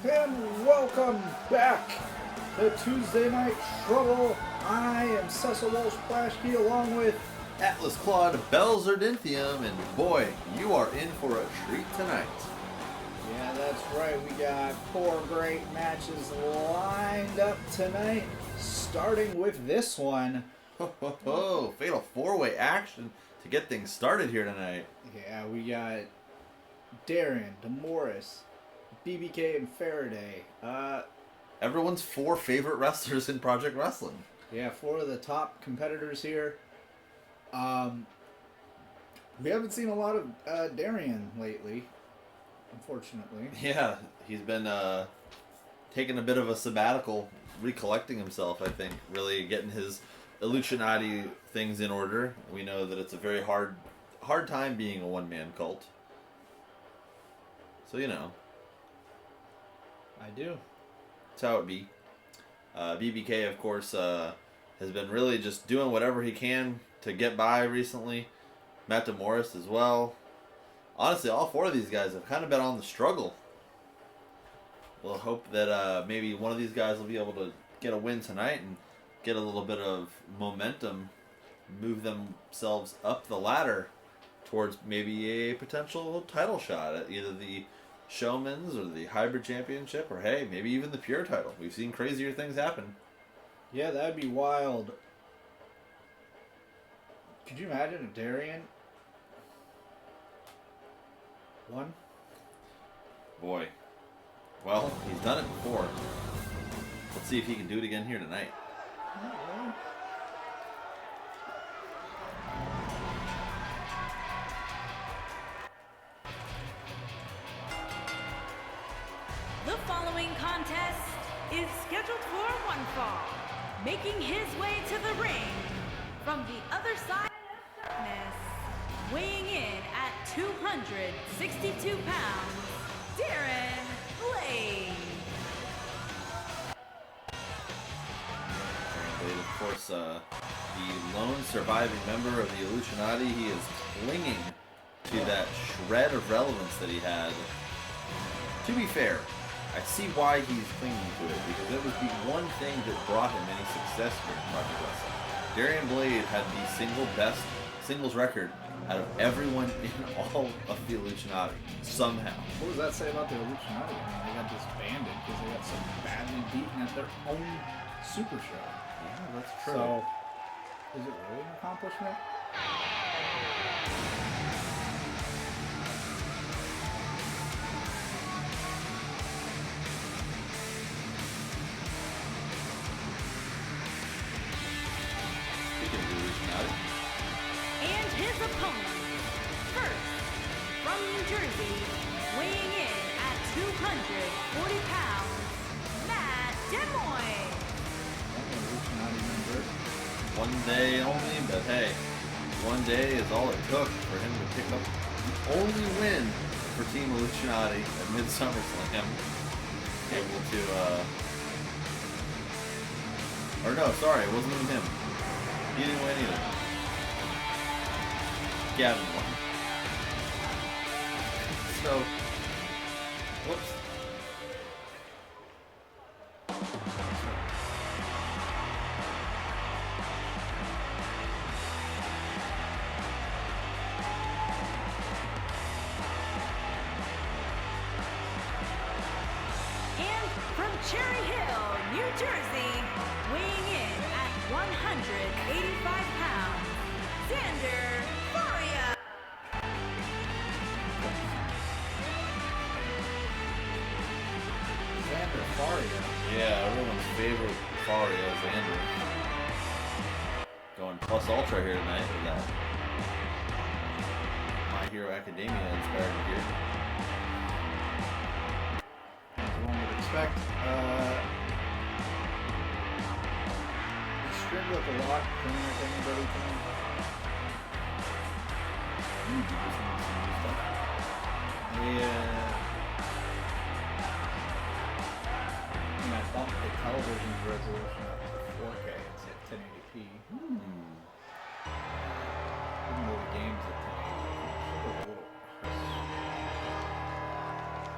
And welcome back to Tuesday Night Trouble. I am Cecil Walsh Plashke along with Atlas Claude Belzerdinthium, and boy, you are in for a treat tonight. Yeah, that's right. We got 4 great matches lined up tonight, starting with this one. Ho, ho, ho. Fatal 4-way action to get things started here tonight. Yeah, we got Darian, DeMorris, BBK, and Faraday. Everyone's 4 favorite wrestlers in Project Wrestling. Yeah, 4 of the top competitors here. We haven't seen a lot of Darian lately, unfortunately. Yeah, he's been taking a bit of a sabbatical, recollecting himself, I think, really getting his Illuminati things in order. We know that it's a very hard time being a one-man cult. So, you know. I do. That's how it be. BBK, of course, has been really just doing whatever he can to get by recently. Matt DeMorris as well. Honestly, all 4 of these guys have kind of been on the struggle. We'll hope that maybe one of these guys will be able to get a win tonight and get a little bit of momentum, move themselves up the ladder towards maybe a potential title shot at either the Showman's or the Hybrid Championship, or hey, maybe even the Pure title. We've seen crazier things happen. Yeah, that'd be wild. Could you imagine if Darian won? Boy. Well, he's done it before. Let's see if he can do it again here tonight. The following contest is scheduled for one fall. Making his way to the ring from the other side of darkness, weighing in at 262 pounds, Darren Blade. Blade, of course, the lone surviving member of the Illuminati. He is clinging to that shred of relevance that he had. To be fair, I see why he's clinging to it, because it was the one thing that brought him any success here in Project Wrestling. Darian Blade had the single best singles record out of everyone in all of the Illuminati, somehow. What does that say about the Illuminati? I mean, they got disbanded because they got so badly beaten at their own super show. Yeah, that's true. So, is it really an accomplishment? Speaking of the Illuminati, And his opponent, first, from New Jersey, weighing in at 240 pounds, Matt Demoy. Illuminati member. one day only, but hey, one day is all it took for him to pick up the only win for Team Illuminati at Midsummer Slam. Able to, or no, sorry, it wasn't even him. He didn't win either. Gavin won. So, whoops. And from Cherry Hill, New Jersey, weighing in at 185 pounds, Xander Faria. Xander Faria. Yeah, everyone's favorite Faria, Xander. Going plus ultra here tonight with that My Hero Academia inspired gear. As one would expect. He screamed up a lot. Can anybody can? Yeah. And I bumped the television's resolution up to 4K. It's at 1080p. Even though the game's at 1080p, it's a little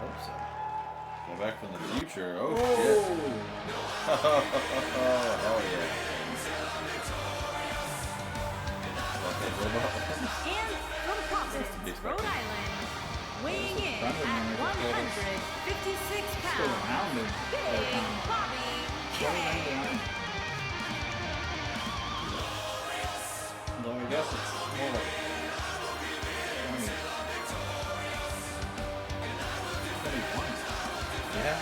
Hope so. Go back from the future. Oh, Whoa! shit. Oh, yeah. Okay, robot. And from Providence, Rhode Island, weighing in at 156 Still pounds, around in their Big time. Bobby Kay. 2099. Though I guess it's more like 21. Yeah.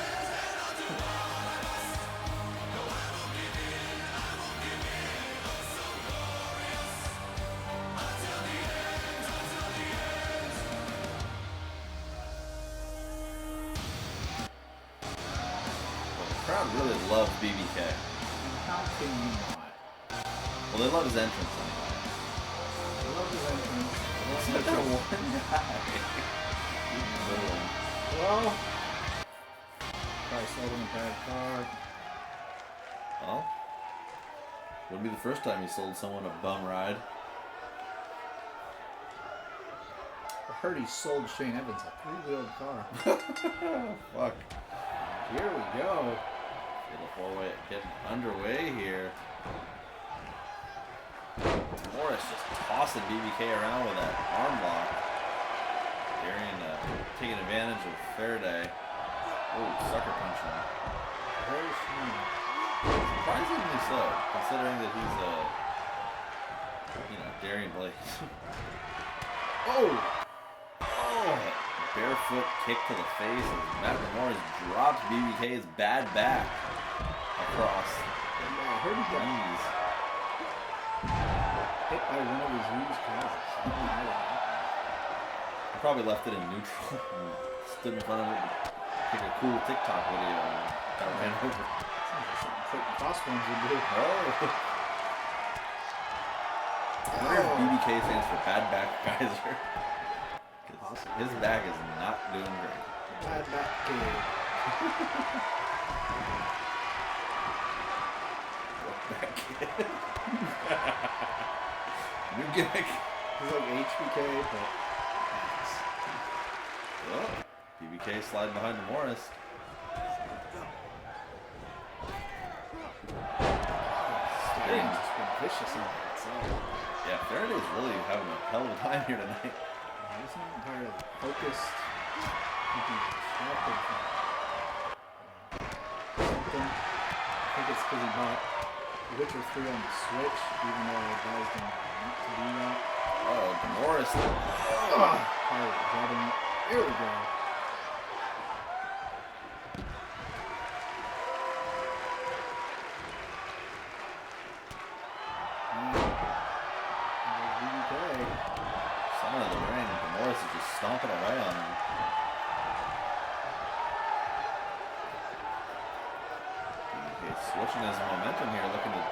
The crowd really loves BBK. How can you not? Well, they love his entrance anyway. I love his entrance. I love Such his a one guy. Little one. Well, probably sold him a bad car. Well, wouldn't be the first time he sold someone a bum ride. I heard he sold Shane Evans a three-wheeled car. Fuck. Here we go. Little four-way getting underway here. Morris just tossing BBK around with that arm lock. Darian taking advantage of Faraday. Oh, sucker punching him. Very smooth. Surprisingly so, considering that he's Darian Blade. Oh! Oh! Barefoot kick to the face as Matt Morris drops BBK's bad back across Yeah, I heard he the got knees. hit by one of his used cars. I don't know how that happened. I probably left it in neutral and stood in front of it and Take a cool TikTok video and got ran over. Sounds like something Clayton Crossbones would do. Oh. I wonder if BBK stands for Bad Back Kaiser. 'Cause Awesome. his back is not doing great. Bad back kid. Back kid. New gimmick. He's like HBK, but ass. Oh, BBK sliding behind Morris. Sterling's just been vicious in that itself. Yeah, Faraday's really having a hell of a time here tonight. He's not entirely focused. I think he's distracted from something. I think it's because he bought Witcher 3 on the Switch, even though I advised him not to do that. Oh, Morris. Probably grabbing it. There we go. Son of the ring. Morris is just stomping away on him. BBK switching his momentum here, looking to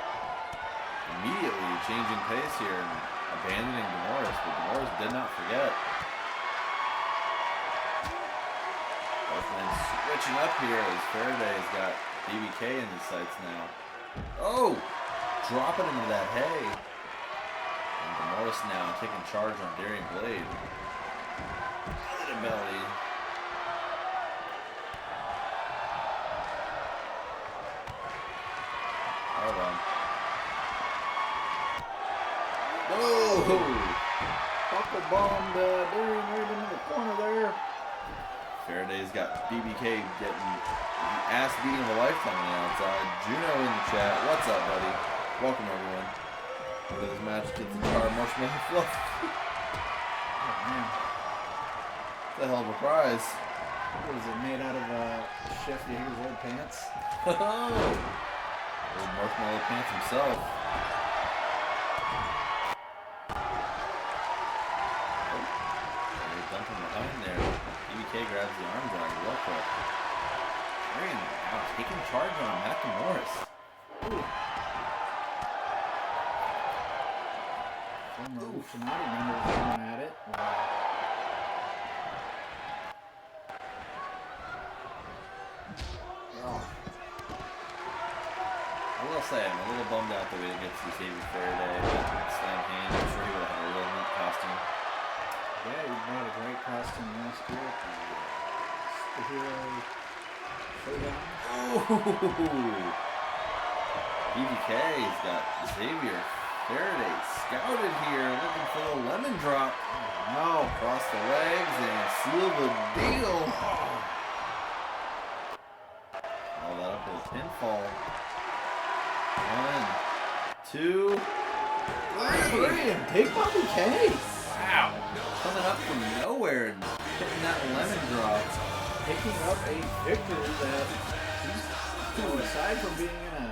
immediately changing pace here and abandoning Morris, but Morris did not forget. Both men switching up here as Faraday's got BBK in his sights now. Oh! Dropping him into that hay. And Morris now taking charge on Darian Blade. Belly to belly. Hold on. Whoa! Buckle bombed Darian right into the corner there. Faraday's got BBK getting the ass beating of a lifetime on the outside. Juno in the chat. What's up, buddy? Welcome, everyone. Look at this match. Gets the car marshmallow fluff. Oh man. What the hell of a prize. What is it, made out of Chef Yeager's old pants? Old marshmallow pants himself. Dumping behind there. BBK grabs the arm drag real quick. Darian now taking charge on Matt Morris. Ooh. Former Illuminati member going at it. Oh. I will say, I'm a little bummed out that we didn't get to see Xavier Faraday that slam hand. I'm sure he would have had a real neat costume. Yeah, he bought a great costume last year at the Hero Showdown. Oh! BBK's got Xavier Faraday scouted here, looking for the lemon drop. No. Across the legs and seal the deal. All that up with a pinfall. 1, 2, 3. And Big Bobby K. Wow. Coming up from nowhere and hitting that lemon drop. Picking up a victory that he's, aside from being in a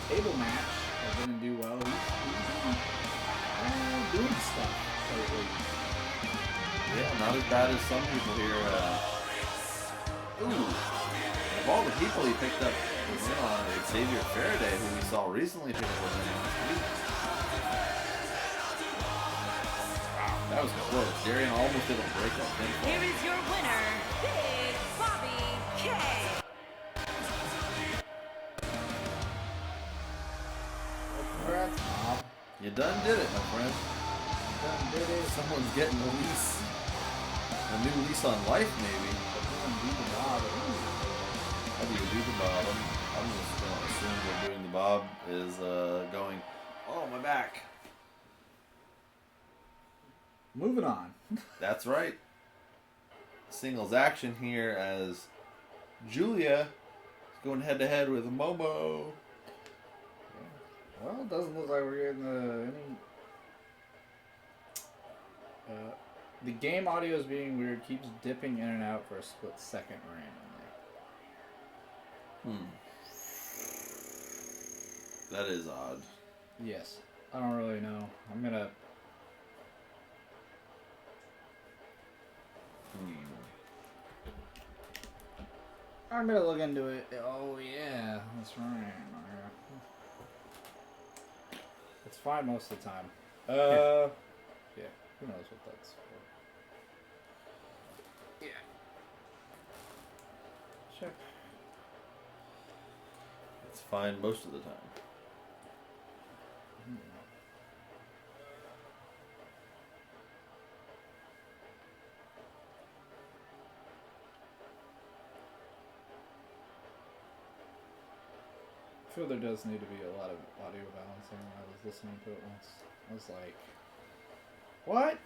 table match that didn't do well, he's doing stuff lately. Yeah, not as bad as some people here. Ooh. Of all the people he picked up was in on Xavier Faraday, who we saw recently pick up a win last week. Wow, that was close. Darian almost did a breakup pinfall. Here is your winner, Big Bobby K. Congrats, Bob. You done did it, my friend. Done did it. Someone's getting a lease. A new lease on life, maybe. Beat the Bob. How do you do the bob? I'm just going to assume that doing the bob is going, oh, my back. Moving on. That's right. Singles action here as Julia is going head to head with Momo. Well, it doesn't look like we're getting any. The game audio is being weird. Keeps dipping in and out for a split second randomly. That is odd. Yes. I don't really know. I'm gonna. I'm gonna look into it. Oh yeah, that's right. It's fine most of the time. Yeah. Who knows what that's for? Yeah. Check. It's fine most of the time. I feel there does need to be a lot of audio balancing. I was listening to it once. I was like, what?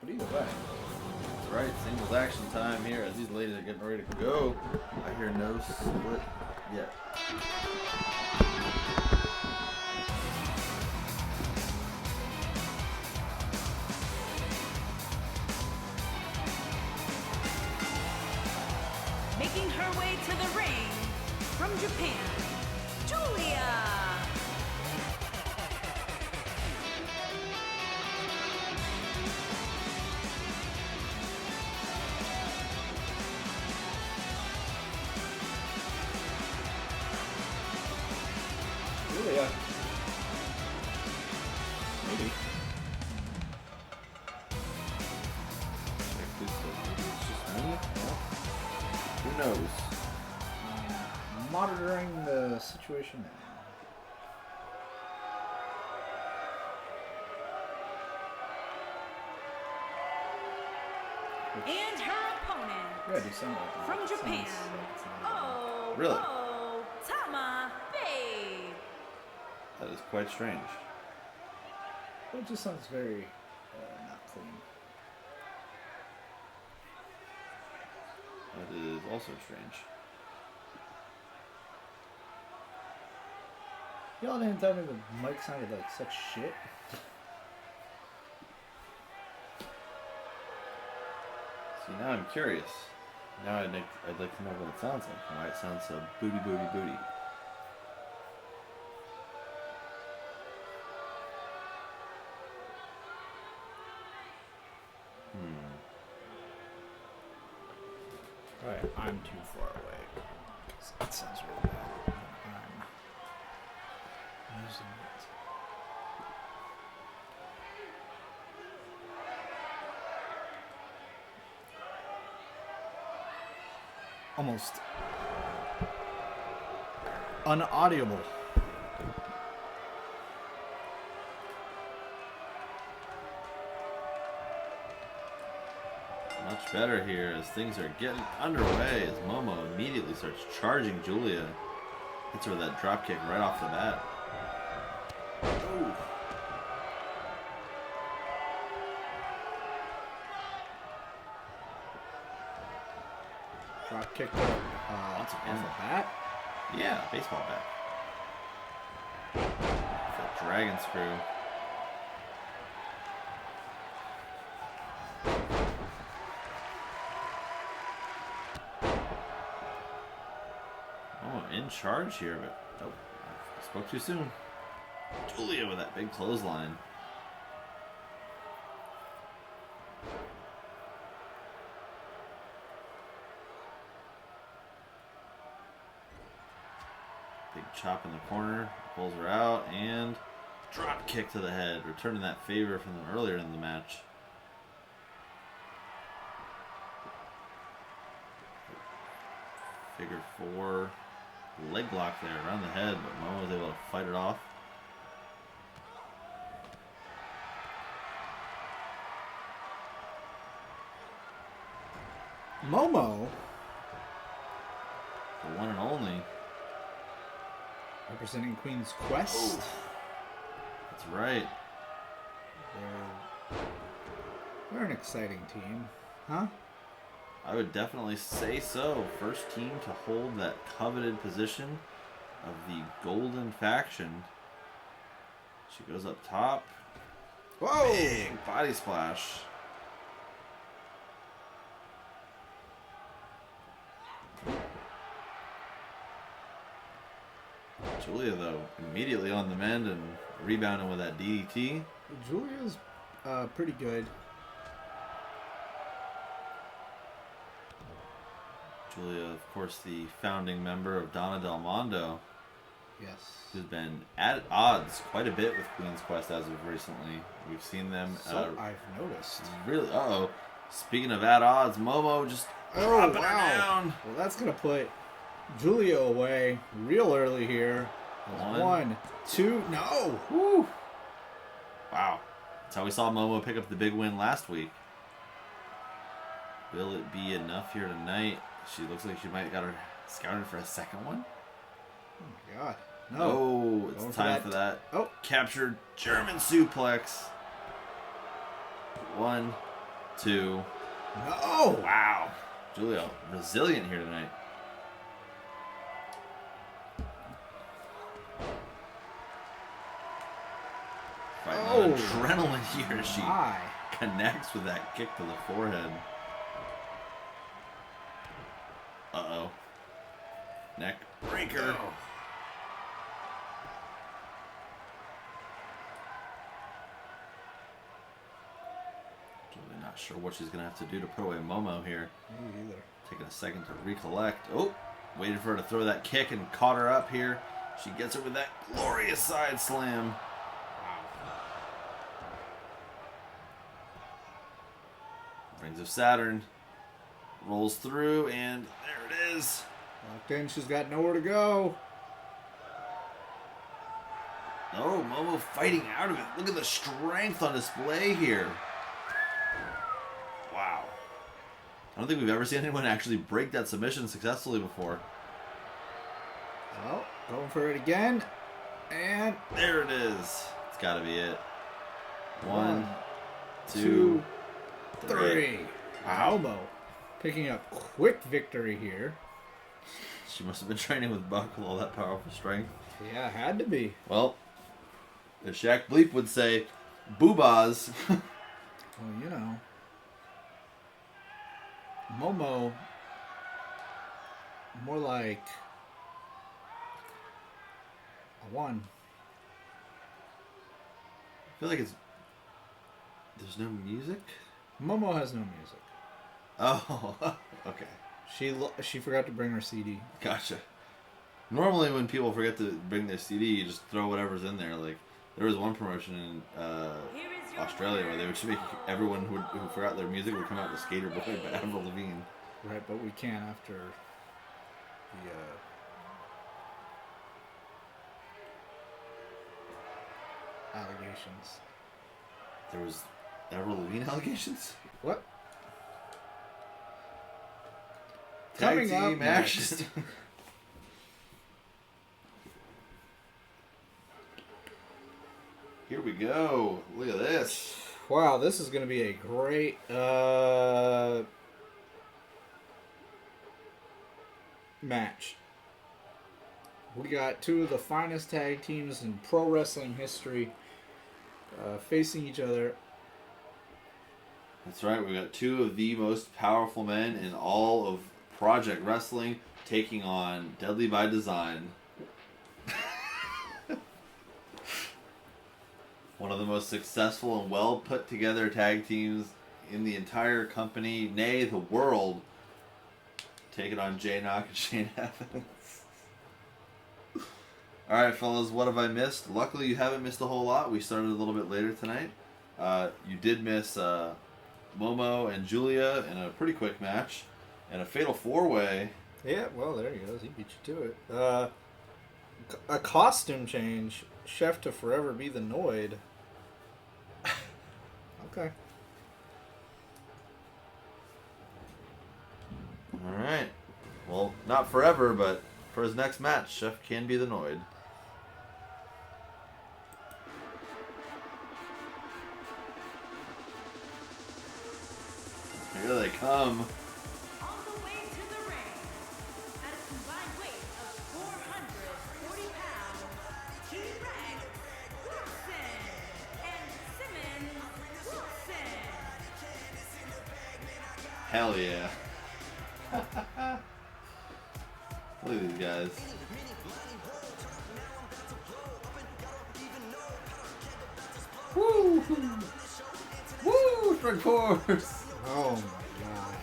But either way. That's right, singles action time here as these ladies are getting ready to go. I hear no split yet. Making her way to the ring from Japan, Julia. Julia. Maybe. Check this out. Maybe it's just me? Yeah. Who knows? Monitoring the situation now. And her opponent Yeah, do something like that. from Sounds Japan, like it's not Oh, Really? Oh, Tama Babe. That is quite strange. It just sounds very not clean. That is also strange. Y'all didn't tell me the mic sounded like such shit. See, now I'm curious. Now I'd like to know what it sounds like. Why it sounds so booty, booty, booty. Right, I'm too far away. 'Cause that sounds really bad. I'm using it. Almost unaudible. Much better here as things are getting underway as Momo immediately starts charging Julia. Hits her with that drop kick right off the bat. Ooh. Drop kick Lots of off ammo. the bat. Yeah, baseball bat. That dragon screw. Oh, in charge here, but oh, I spoke too soon. Julia with that big clothesline. Big chop in the corner, pulls her out, and drop kick to the head, returning that favor from them earlier in the match. Figure four, leg lock there around the head, but Momo was able to fight it off. Momo, The one and only. representing Queen's Quest. That's right. They're an exciting team, huh? I would definitely say so. First team to hold that coveted position of the Golden Faction. She goes up top. Whoa! Big body splash. Julia, though, immediately on the mend and rebounding with that DDT. Julia's pretty good. Julia, of course, the founding member of Donna Del Mondo, Yes. who's been at odds quite a bit with Queen's Quest as of recently. We've seen them So I've noticed. really. Uh-oh. Speaking of at odds, Momo just Oh, dropping her wow. down. Well, that's going to put Julia away real early here. One, two, no. Woo. Wow. That's how we saw Momo pick up the big win last week. Will it be enough here tonight? She looks like she might got her scouted for a second one. Oh, my God. No. Oh, it's Going time for that. Oh. Captured German suplex. 1, 2. No. Wow. Julia, resilient here tonight. Fighting on Oh. adrenaline here. She My. connects with that kick to the forehead. Uh-oh. Neck breaker. Oh. Really not sure what she's going to have to do to put away Momo here. Me either. Taking a second to recollect. Oh, waited for her to throw that kick and caught her up here. She gets her with that glorious side slam. Rings of Saturn rolls through, and there it is. Locked in. She's got nowhere to go. Oh, Momo fighting out of it. Look at the strength on display here. Wow. I don't think we've ever seen anyone actually break that submission successfully before. Well, going for it again. And There it is. It's got to be it. 1, 2, two, 3. three. Wow. Momo picking up quick victory here. She must have been training with Buck with all that powerful strength. Yeah, had to be. Well, as Shaq Bleep would say, boobas. Well, you know. Momo, more like a 1. I feel like there's no music. Momo has no music. Oh, okay. She forgot to bring her CD. Gotcha. Normally when people forget to bring their CD, you just throw whatever's in there. Like, there was one promotion in Here is your Australia where they would just make everyone who forgot their music would come out with Skater Boy by Avril Lavigne. Right, but we can't after the allegations. There was Avril Lavigne allegations? What? Tag Coming up team action. next. Here we go. Look at this. Wow, this is going to be a great match. We got two of the finest tag teams in pro wrestling history facing each other. That's right. We got two of the most powerful men in all of Project Wrestling taking on Deadly by Design. One of the most successful and well put together tag teams in the entire company, nay, the world. Taking on Jay Knock and Shane Evans. Alright, fellas, what have I missed? Luckily, you haven't missed a whole lot. We started a little bit later tonight. You did miss Momo and Julia in a pretty quick match. And a fatal four-way. Yeah, well, there he goes. He beat you to it. A costume change. Chef to forever be the Noid. Okay. Alright. Well, not forever, but for his next match, Chef can be the Noid. Here they come. On the way to the ring, at a combined weight of 440 pounds, T-Rex Wilson and Simmons Wilson. Hell yeah. Look at these guys. Woo! Woo! Strike force! Oh my god.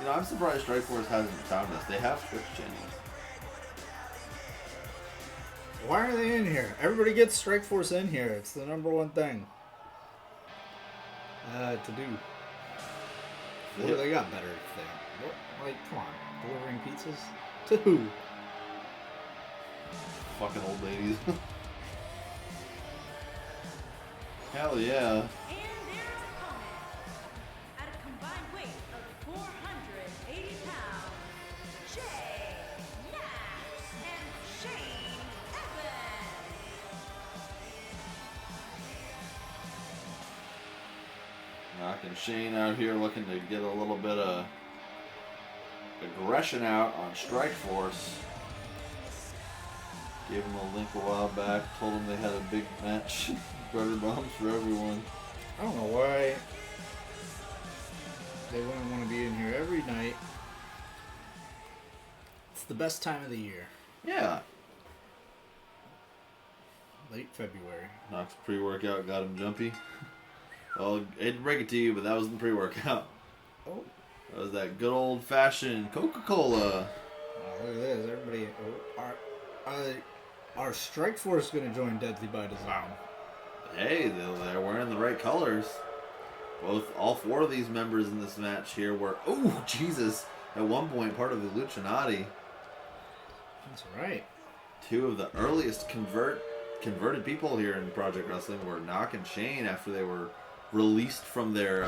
know, I'm surprised Strikeforce hasn't found us. They have Twitch channels. Why are they in here? Everybody gets Strikeforce in here. It's the #1 thing to do. What do they got better thing? What, like, come on, delivering pizzas to who? Fucking old ladies. Hell yeah. And their opponent, at a combined weight of 480 pounds, Jay Nash and Shane Evans. Knocking Shane out here looking to get a little bit of aggression out on Strikeforce. Gave him a link a while back, told him they had a big match. Butter bombs for everyone. I don't know why they wouldn't want to be in here every night. It's the best time of the year. Yeah. Late February. Knox pre-workout got him jumpy. Well, I hate to break it to you, but that wasn't pre-workout. Oh. That was that good old-fashioned Coca-Cola. Oh, look at this. Everybody. Our Strikeforce going to join Deadly by Design. Hey, they're wearing the right colors. All four of these members in this match here were, oh, Jesus, at one point part of the Illuminati. That's right. Two of the earliest converted people here in Project Wrestling were Knock and Shane after they were released from their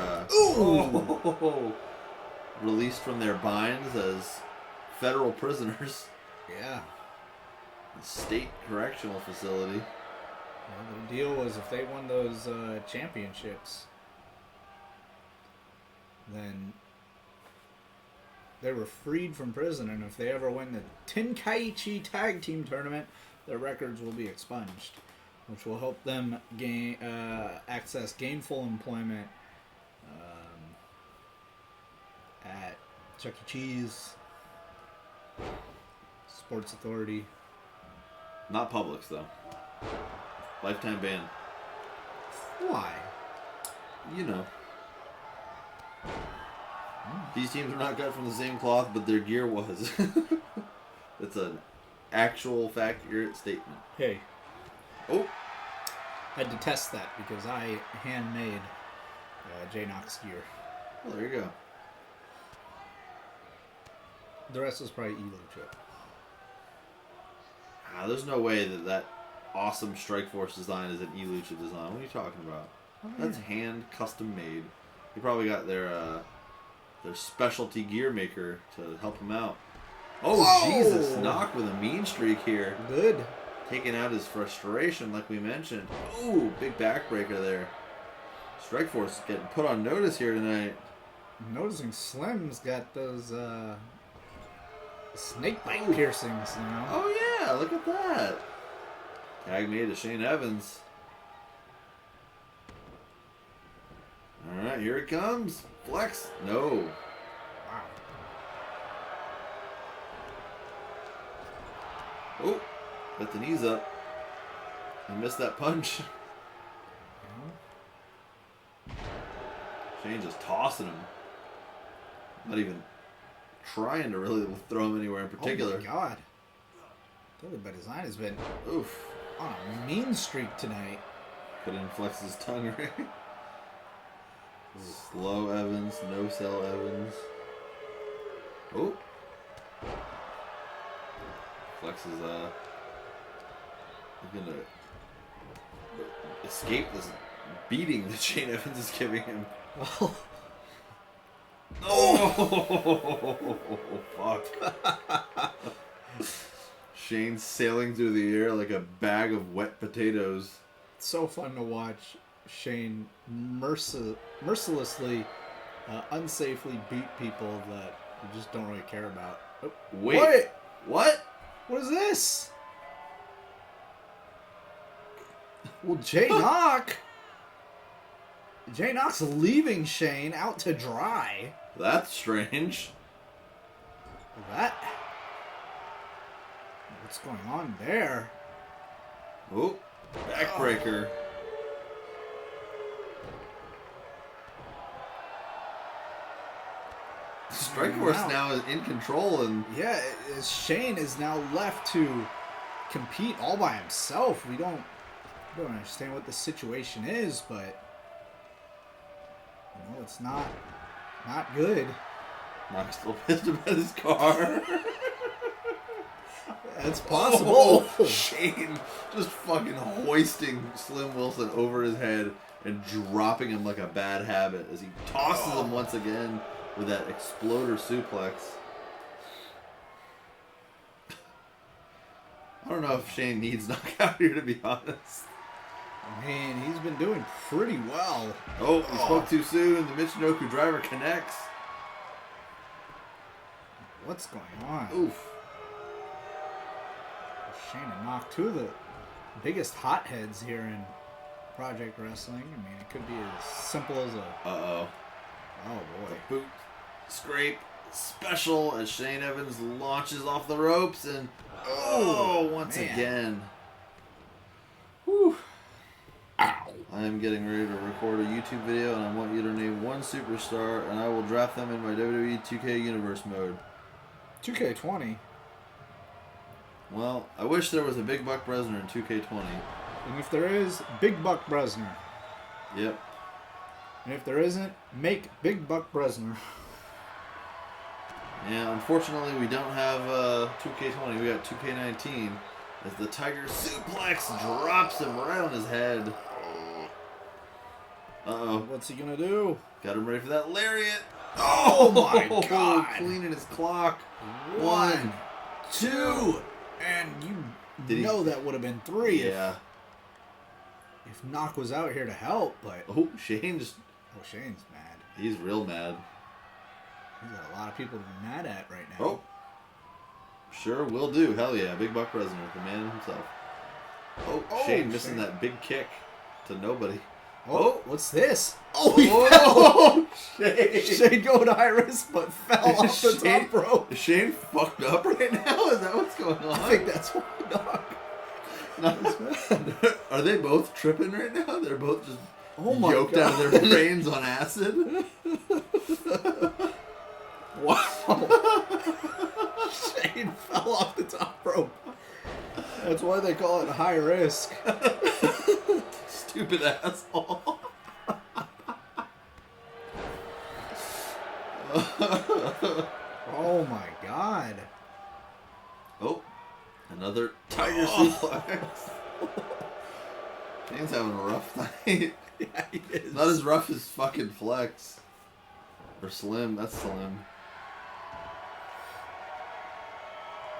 released from their binds as federal prisoners. Yeah. State correctional facility. Well, the deal was if they won those championships, then they were freed from prison, and if they ever win the Tenkaichi Tag Team Tournament, their records will be expunged, which will help them gain access gainful employment at Chuck E. Cheese, Sports Authority. Not Publix, though. Lifetime ban. Why? You know. These teams are not cut from the same cloth, but their gear was. It's an actual accurate statement. Hey, Oh, I had to test that because I handmade J-Nox gear. well, there you go. The rest is probably E-Lucha. There's no way that awesome Strikeforce design is an E-Lucha design. What are you talking about? That's hand custom made. They probably got their specialty gear maker to help them out. Oh, Whoa! Jesus. Knock with a mean streak here. Good. Taking out his frustration like we mentioned. Oh, big backbreaker there. Strikeforce is getting put on notice here tonight. I'm noticing Slim's got those snake bite piercings, you know? Oh, yeah. Look at that. Tag made to Shane Evans. Alright, here it comes. Flex. No. Wow. Oh, got the knees up. I missed that punch. Shane just tossing him. Not even trying to really throw him anywhere in particular. Oh my god. Deadly by Design has been Oof. on a mean streak tonight. Put in Flex's tongue, right? Slow Evans, no sell Evans. Oh. Flex is looking to escape this beating that Shane Evans is giving him. Well, Oh, fuck. Shane's sailing through the air like a bag of wet potatoes. it's so fun to watch Shane mercilessly, unsafely beat people that you just don't really care about. Oh, Wait. What? What is this? Well, J-Knox leaving Shane out to dry. That's strange. That... What's going on there? Oh, backbreaker. Strikeforce now is in control, and yeah, Shane is now left to compete all by himself. We don't understand what the situation is, but it's not good. Knox still pissed about his car. That's possible. Oh, Shane just fucking hoisting Slim Wilson over his head and dropping him like a bad habit as he tosses him once again with that exploder suplex. I don't know if Shane needs knockout here, to be honest. Man, he's been doing pretty well. Oh, he spoke too soon. The Michinoku driver connects. What's going on? Oof. Shane and Knock, two of the biggest hotheads here in Project Wrestling. I mean, it could be as simple as a... Uh-oh. Oh, boy. Boot scrape special as Shane Evans launches off the ropes and... Oh, once man. again. Whew. Ow. I am getting ready to record a YouTube video, and I want you to name one superstar, and I will draft them in my WWE 2K Universe mode. 2K20. Well, I wish there was a Big Buck Bresner in 2K20. And if there is, Big Buck Bresner. Yep. And if there isn't, make Big Buck Bresner. Yeah, unfortunately, we don't have 2K20. We got 2K19. As the Tiger suplex drops him right on his head. Uh-oh. What's he gonna do? Got him ready for that lariat. Oh my God! Cleaning his clock. 1, 2, and you know that would have been 3 Yeah. if Knock was out here to help, but... Oh, Shane just... Oh, Shane's mad. He's real mad. He's got a lot of people to be mad at right now. Oh. Sure will do. Hell yeah. Big Buck Bresner, the man himself. Oh, Shane missing that big kick to nobody. Oh, what's this? Oh, he Oh, Shane. Shane going high risk, but fell off the top rope. Is Shane fucked up right now? Is that what's going on? I think that's why Knock. Are they both tripping right now? They're both just God. yoked out of their brains on acid? Wow. Shane fell off the top rope. That's why they call it high risk. Stupid asshole. Oh my God. Oh, another Tiger suplex. Shane's having a rough night. Yeah, he is. Not as rough as fucking Flex. Or Slim, that's Slim.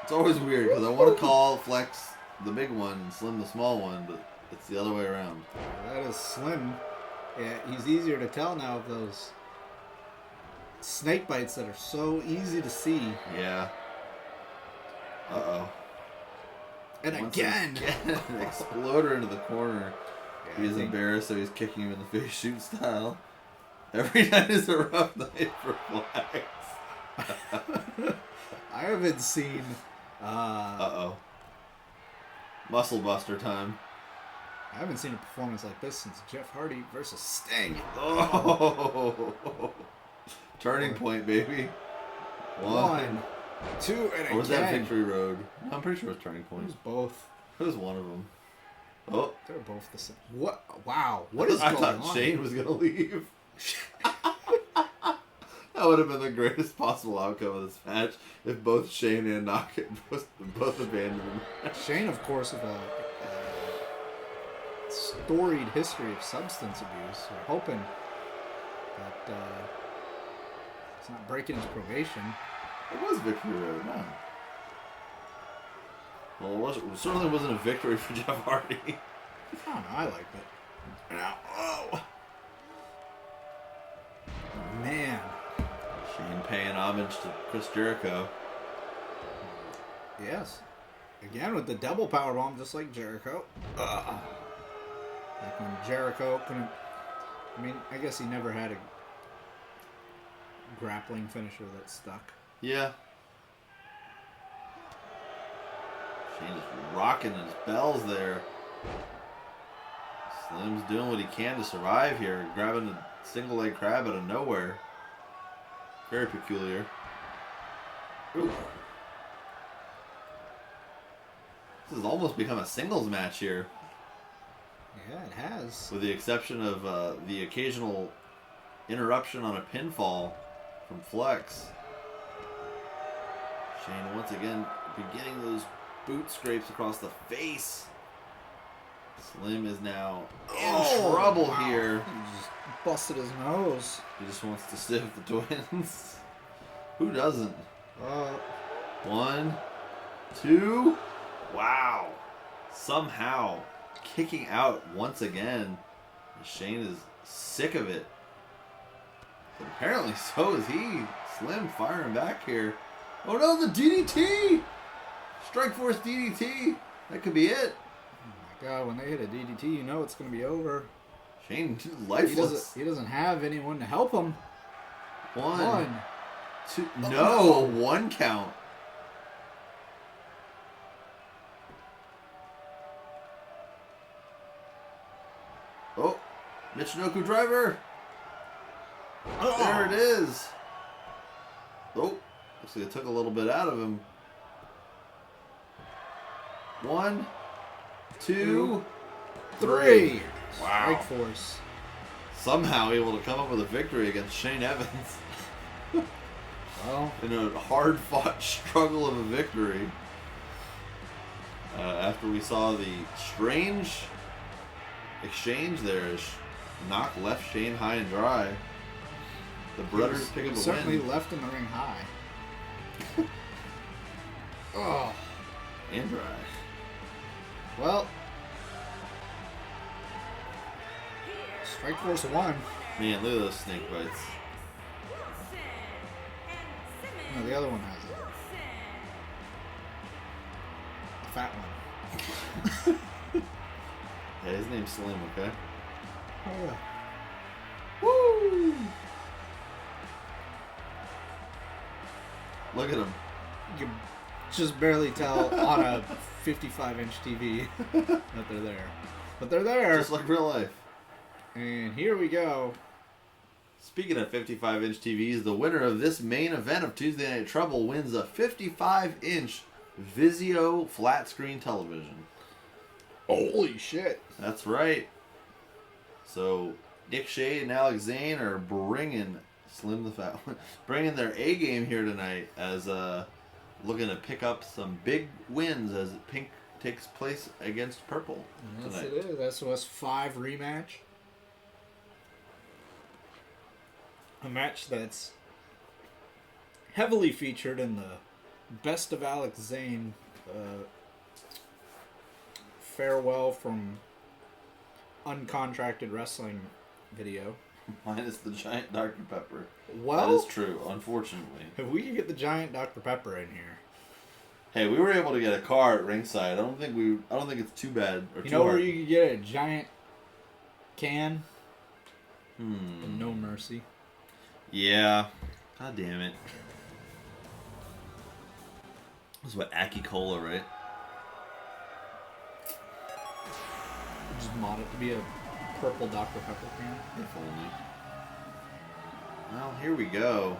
It's always weird because I want to call Flex the big one and Slim the small one, but it's the other way around. That is Slim. Yeah, he's easier to tell now of those snake bites that are so easy to see. Yeah. Uh-oh. And Once again. An exploder into the corner. Yeah, He's embarrassed, so he's kicking him in the face shoot style. Every night is a rough night for Flex. I haven't seen... Uh-oh. Muscle Buster time. I haven't seen a performance like this since Jeff Hardy versus Sting. Oh! Turning point, baby. 1, 2, and again. Or was that Victory Road? I'm pretty sure it was Turning It Point. was both. It was one of them. Oh. They're both the same. What? Wow. What is I going on? thought Shane was going to leave. That would have been the greatest possible outcome of this match if both Shane and Knock had both abandoned him. Shane, of course, with a storied history of substance abuse. We're hoping that he's not breaking his probation. It was Victory Road, no. Well, it certainly wasn't a victory for Jeff Hardy. I don't know. I liked it. Now, oh. Man. Shane paying homage to Chris Jericho. Yes. Again with the double powerbomb, just like Jericho. Like when Jericho couldn't... I mean, I guess he never had a grappling finisher that stuck. Yeah. Shane just rocking his bells there. Slim's doing what he can to survive here, grabbing a single leg crab out of nowhere. Very peculiar. Ooh. This has almost become a singles match here, Yeah, it has. with the exception of the occasional interruption on a pinfall from Flex. Shane once again beginning those boot scrapes across the face. Slim is now in trouble wow. here. He just busted his nose. He just wants to stiff the twins. Who doesn't? 1, 2. Wow. Somehow kicking out once again. Shane is sick of it. But apparently so is he. Slim firing back here. Oh no, the DDT! Strike Force DDT. That could be it. Oh my god, when they hit a DDT, you know it's going to be over. Shane lifeless. He doesn't have anyone to help him. 1, 2. Oh, No, no. 1 count. Oh, Michinoku driver. There it is. Oh, looks like it took a little bit out of him. 1, 2, 3. Wow. Strike Force. Somehow able to come up with a victory against Shane Evans Well, in a hard-fought struggle of a victory. After we saw the strange exchange there, as Knock left Shane high and dry. The brothers pick up a certainly win. left in the ring high. Oh, And dry. well. Strike Force 1. Man, look at those snake bites. No, the other one has it. The fat one. Yeah, his name's Slim, okay? Oh, yeah. Woo! Look at him. You can just barely tell on a 55-inch TV that they're there. But they're there. Just like real life. And here we go. Speaking of 55-inch TVs, the winner of this main event of Tuesday Night Trouble wins a 55-inch Vizio flat screen television. Holy shit. That's right. So Nick Shade and Alex Zane are bringing Slim the Fat one, bringing their A game here tonight as looking to pick up some big wins as Pink takes place against Purple Yes, tonight. it is. SOS 5 rematch. A match that's heavily featured in the Best of Alex Zane farewell from uncontracted wrestling video. Minus the giant Dr. Pepper. Well, That is true, unfortunately. if we could get the giant Dr. Pepper in here. Hey, we were able to get a car at ringside. I don't think it's too bad or You too know where hard. you could get a giant can? Hmm. No mercy. Yeah. God damn it. This is what Aki Cola, right? Just mod it to be a purple Dr. Pepper can. If only. Well, here we go.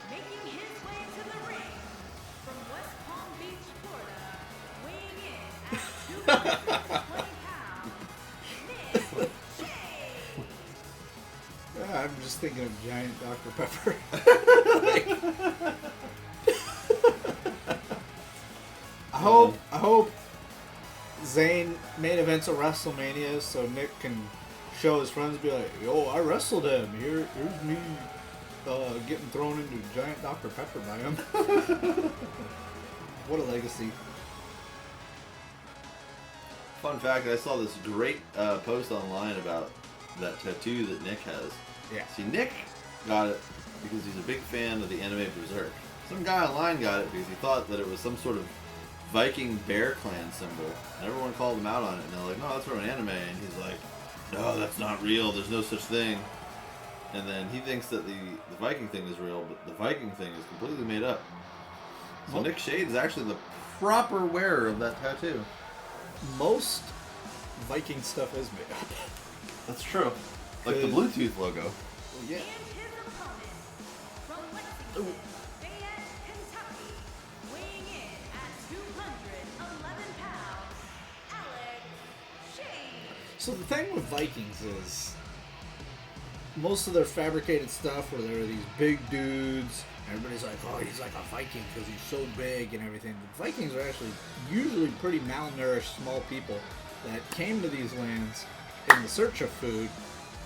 Making his way to the ring from West Palm Beach, Florida, weighing in at 220 pounds, Nick Shea. Yeah, I'm just thinking of giant Dr. Pepper. I hope Zayn main events a WrestleMania so Nick can show his friends, be like, yo, I wrestled him. Here's me getting thrown into giant Dr. Pepper by him. What a legacy. Fun fact, I saw this great post online about that tattoo that Nick has. Yeah. See, Nick got it because he's a big fan of the anime Berserk. Some guy online got it because he thought that it was some sort of Viking Bear Clan symbol. And everyone called him out on it, and they're like, no, that's from an anime. And he's like, no, that's not real. There's no such thing. And then he thinks that the Viking thing is real, but the Viking thing is completely made up. So Well- Nick Shade is actually the proper wearer of that tattoo. Most Viking stuff is made up. That's true. Like the Good. Bluetooth logo. Well, yeah. And his opponent Fayette, Kentucky, weighing in at 211 pounds, Alex Shane. So the thing with Vikings is most of their fabricated stuff where there are these big dudes. Everybody's like, oh, he's like a Viking because he's so big and everything. The Vikings are actually usually pretty malnourished, small people that came to these lands in the search of food,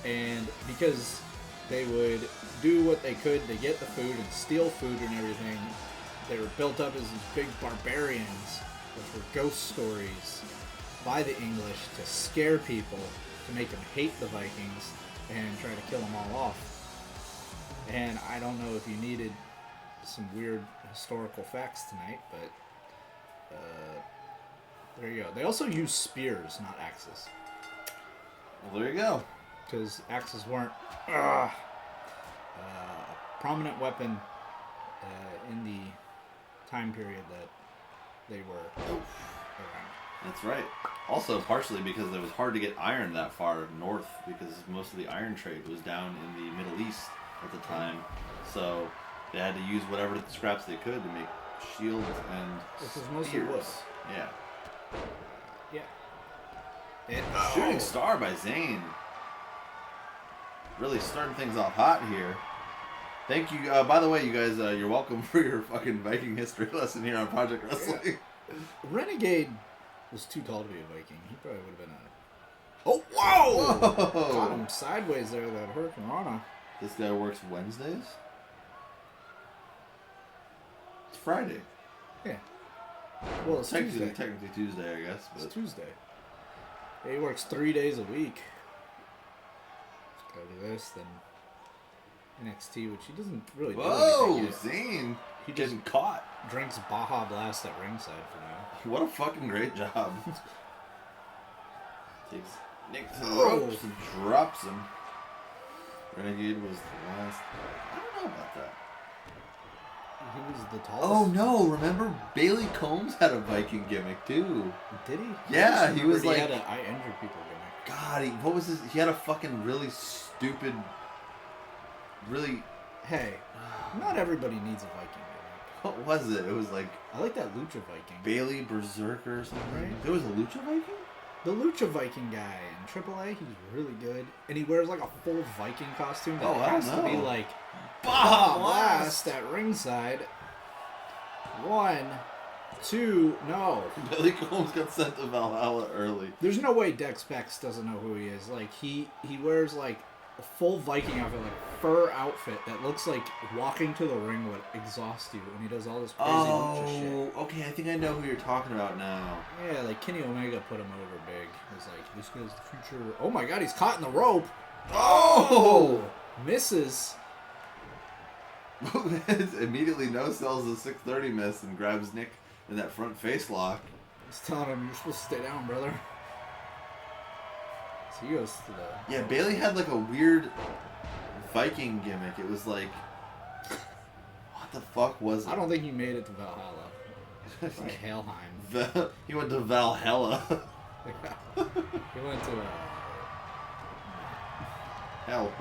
and because they would do what they could to get the food and steal food and everything, they were built up as these big barbarians, which were ghost stories by the English to scare people, to make them hate the Vikings and try to kill them all off. And I don't know if you needed some weird historical facts tonight, but there you go. They also used spears, not axes, Well, there you go. because axes weren't a prominent weapon in the time period that they were around. That's right. Also, partially because it was hard to get iron that far north, because most of the iron trade was down in the Middle East at the time. So they had to use whatever scraps they could to make shields and This is mostly wood. spears. Yeah. Yeah. And, Shooting star by Zayn. Really starting things off hot here. Thank you. By the way, you guys, you're welcome for your fucking Viking history lesson here on Project Wrestling. Renegade was too tall to be a Viking. He probably would have been a... Oh, whoa! Whoa! Caught him sideways there, that Hurricane Rana. This guy works Wednesdays? It's Friday. Yeah. Well, it's Tuesday. Technically Tuesday, I guess. But It's Tuesday. He works 3 days a week. Go to this, then NXT, which he doesn't really do whoa! anything yet. Zane! He Getting just caught. drinks Baja Blast at ringside for now. What a fucking great job. Takes Nick to the Oh. ropes and drops him. Renegade was the last. I don't know about that. He was the tallest. Oh no! Remember Bailey Combs had a Viking gimmick too. Did he? Yeah, I just he was remembered like- He had a I injured people gimmick. God, what was his? He had a fucking really stupid. Really. Hey, not everybody needs a Viking gimmick. What was it? It was like I like that Lucha Viking. Bailey Berserker or something. Right. There was a Lucha Viking? The Lucha Viking guy in AAA, he's really good. And he wears like a full Viking costume that Oh, I has don't to be know. like Baja Blast at ringside. 1, 2, no. Billy Combs got sent to Valhalla early. There's no way Dex Bex doesn't know who he is. Like he wears like a full Viking outfit, like a fur outfit that looks like walking to the ring would exhaust you, and he does all this crazy lucha shit. Okay, I think I know who you're talking about now. Yeah, like Kenny Omega put him over big. He's like, this guy's the future. Oh my god, he's caught in the rope. Oh! Misses. Immediately no sells the 630 miss and grabs Nick in that front face lock. He's telling him, you're supposed to stay down, brother. So he goes to the... Yeah, Bailey had like a weird Viking gimmick. It was like, what the fuck was it? I don't think he made it to Valhalla. Like Helheim. He went to Valhalla. He went to... Hell.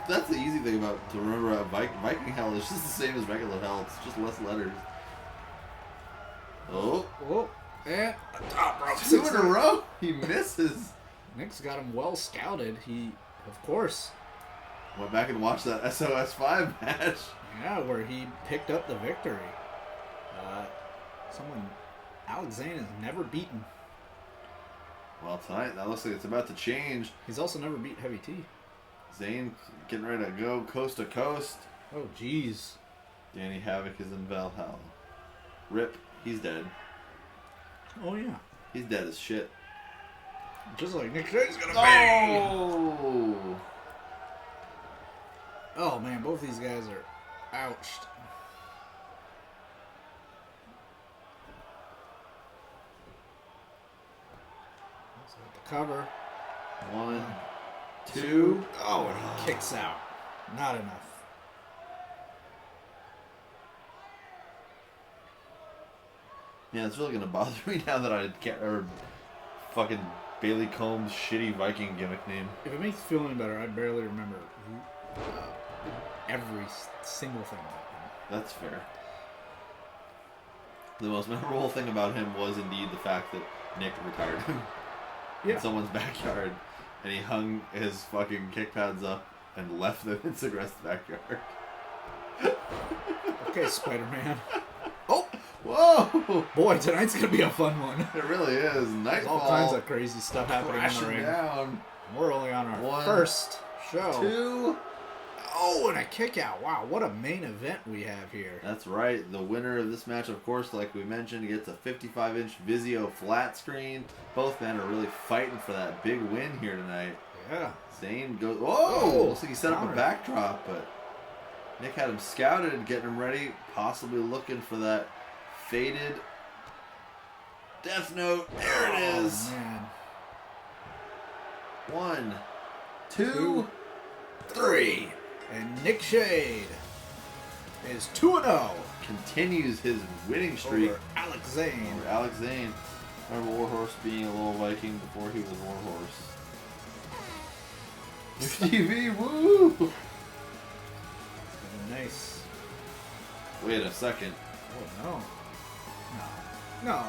That's the easy thing about to remember about Viking Hell. It's just the same as regular Hell. It's just less letters. Oh. Oh, and top rope. 2 in a row. He misses. Nick's got him well scouted. He, of course, Went back and watched that SOS 5 match. yeah, where he picked up the victory. Someone Alex Zane has never beaten. Well, tonight that looks like it's about to change. He's also never beat Heavy T. Zane getting ready to go coast to coast. Oh, jeez. Danny Havoc is in Valhalla. Rip. He's dead. Oh, yeah. He's dead as shit. Just like Nick Shane's gonna be. Oh! Oh, man, both these guys are ouched. So the cover. 1, 2. Oh, and he kicks out. Not enough. Yeah, it's really gonna bother me now that I can't remember fucking Bailey Combs' shitty Viking gimmick name. If it makes you feel any better, I barely remember every single thing about him. That's fair. The most memorable thing about him was indeed the fact that Nick retired him in someone's backyard, and he hung his fucking kick pads up and left them in Segrest's backyard. Okay, Spider-Man. Oh! Whoa! Boy, tonight's gonna be a fun one. It really is. There's Nightfall. all kinds of crazy stuff happening in the crashing ring. down. We're only on our One, first show. 2. Oh, and a kick out. Wow, what a main event we have here. That's right. The winner of this match, of course, like we mentioned, gets a 55-inch Vizio flat screen. Both men are really fighting for that big win here tonight. Yeah. Zayn goes... Whoa! Looks like he set up counter. a backdrop, but Nick had him scouted, getting him ready, possibly looking for that faded Death Note. There it is. Oh, man. 1, 2, 3. And Nick Shade is 2-0 continues his winning streak over Alex Zane. over Alex Zane. Remember Warhorse being a little Viking before he was Warhorse. TV, woo! Nice. Wait a second. Oh, no. No.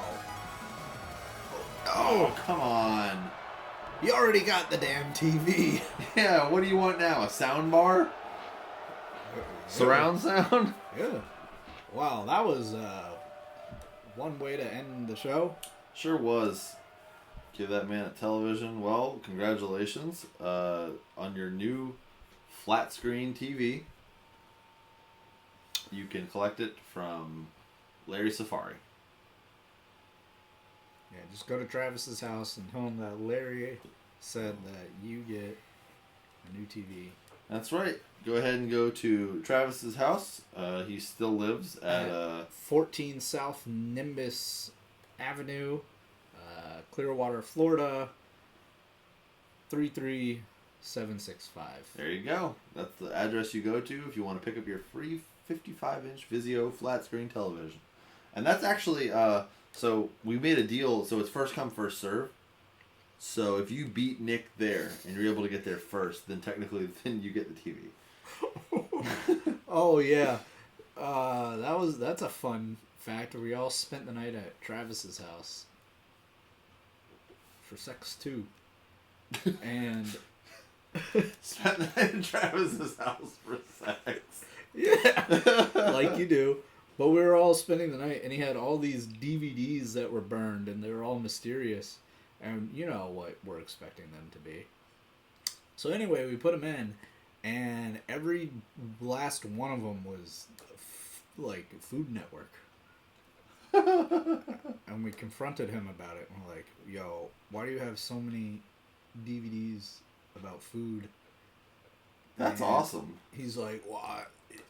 Oh, come on. You already got the damn TV. Yeah, what do you want now? A sound bar? Surround sound? Yeah. Wow, that was one way to end the show. Sure was. Give that man a television. Well, congratulations on your new flat screen TV. You can collect it from Larry Safari. Yeah, just go to Travis's house and tell him that Larry said that you get a new TV. That's right. Go ahead and go to Travis's house. He still lives at 14 South Nimbus Avenue, Clearwater, Florida, 33765. There you go. That's the address you go to if you want to pick up your free 55-inch Vizio flat screen television. And that's actually, so we made a deal, so it's first come, first serve. So if you beat Nick there and you're able to get there first, then technically then you get the TV. Oh yeah, that's a fun fact. We all spent the night at Travis's house for sex too, and Spent the night at Travis's house for sex. yeah, like you do. But we were all spending the night, and he had all these DVDs that were burned, and they were all mysterious, and you know what we're expecting them to be. So anyway, we put them in. And every last one of them was like Food Network. And we confronted him about it. And we're like, yo, why do you have so many DVDs about food? That's And awesome. He's like, well,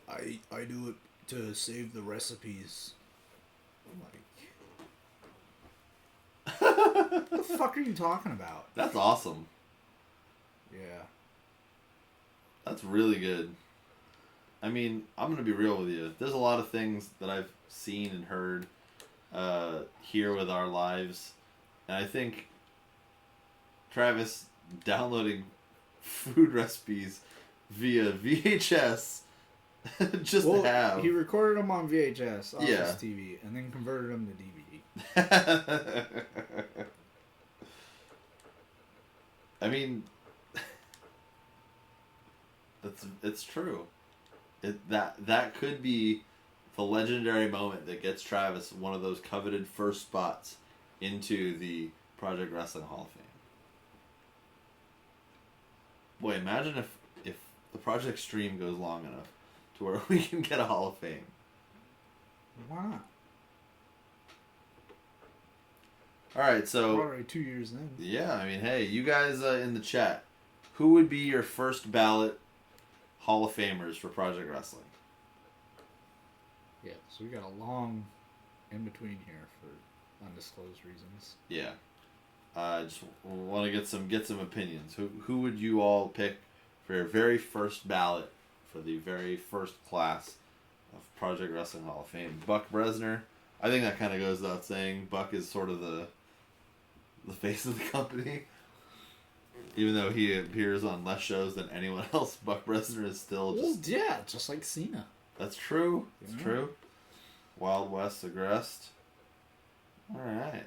I do it to save the recipes. I'm like, what the fuck are you talking about? That's awesome. Yeah. That's really good. I mean, I'm going to be real with you. There's a lot of things that I've seen and heard here with our lives. And I think Travis downloading food recipes via VHS just to have. He recorded them on VHS off Yeah. his TV and then converted them to DVD. I mean, it's true. That could be the legendary moment that gets Travis one of those coveted first spots into the Project Wrestling Hall of Fame. Boy, imagine if the Project stream goes long enough to where we can get a Hall of Fame. Why not? All right, so We're already 2 years in. yeah, I mean, hey, you guys in the chat, who would be your first ballot Hall of Famers for Project Wrestling? Yeah, so we got a long in between here for undisclosed reasons. Yeah, just want to get some opinions. Who would you all pick for your very first ballot for the very first class of Project Wrestling Hall of Fame? Buck Bresner. I think that kind of goes without saying. Buck is sort of the face of the company. Even though he appears on less shows than anyone else, Buck Lesnar is still Well, just... yeah, just like Cena. That's true. It's Yeah. true. Wild West Aggressed. Alright.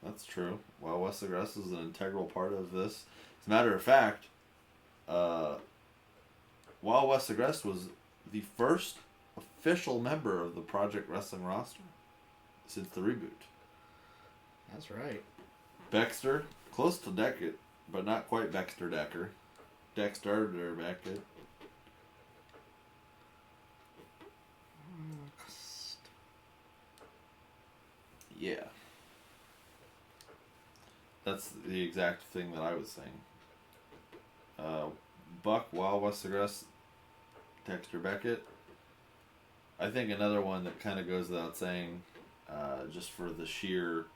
That's true. Wild West Aggressed is an integral part of this. As a matter of fact, Wild West Aggressed was the first official member of the Project Wrestling roster since the reboot. That's right. Dexter, close to Deckett, but not quite Dexter Decker. Dexter Beckett. Yeah. That's the exact thing that I was saying. Buck, Wild West Aggressed, Dexter Beckett. I think another one that kind of goes without saying, just for the sheer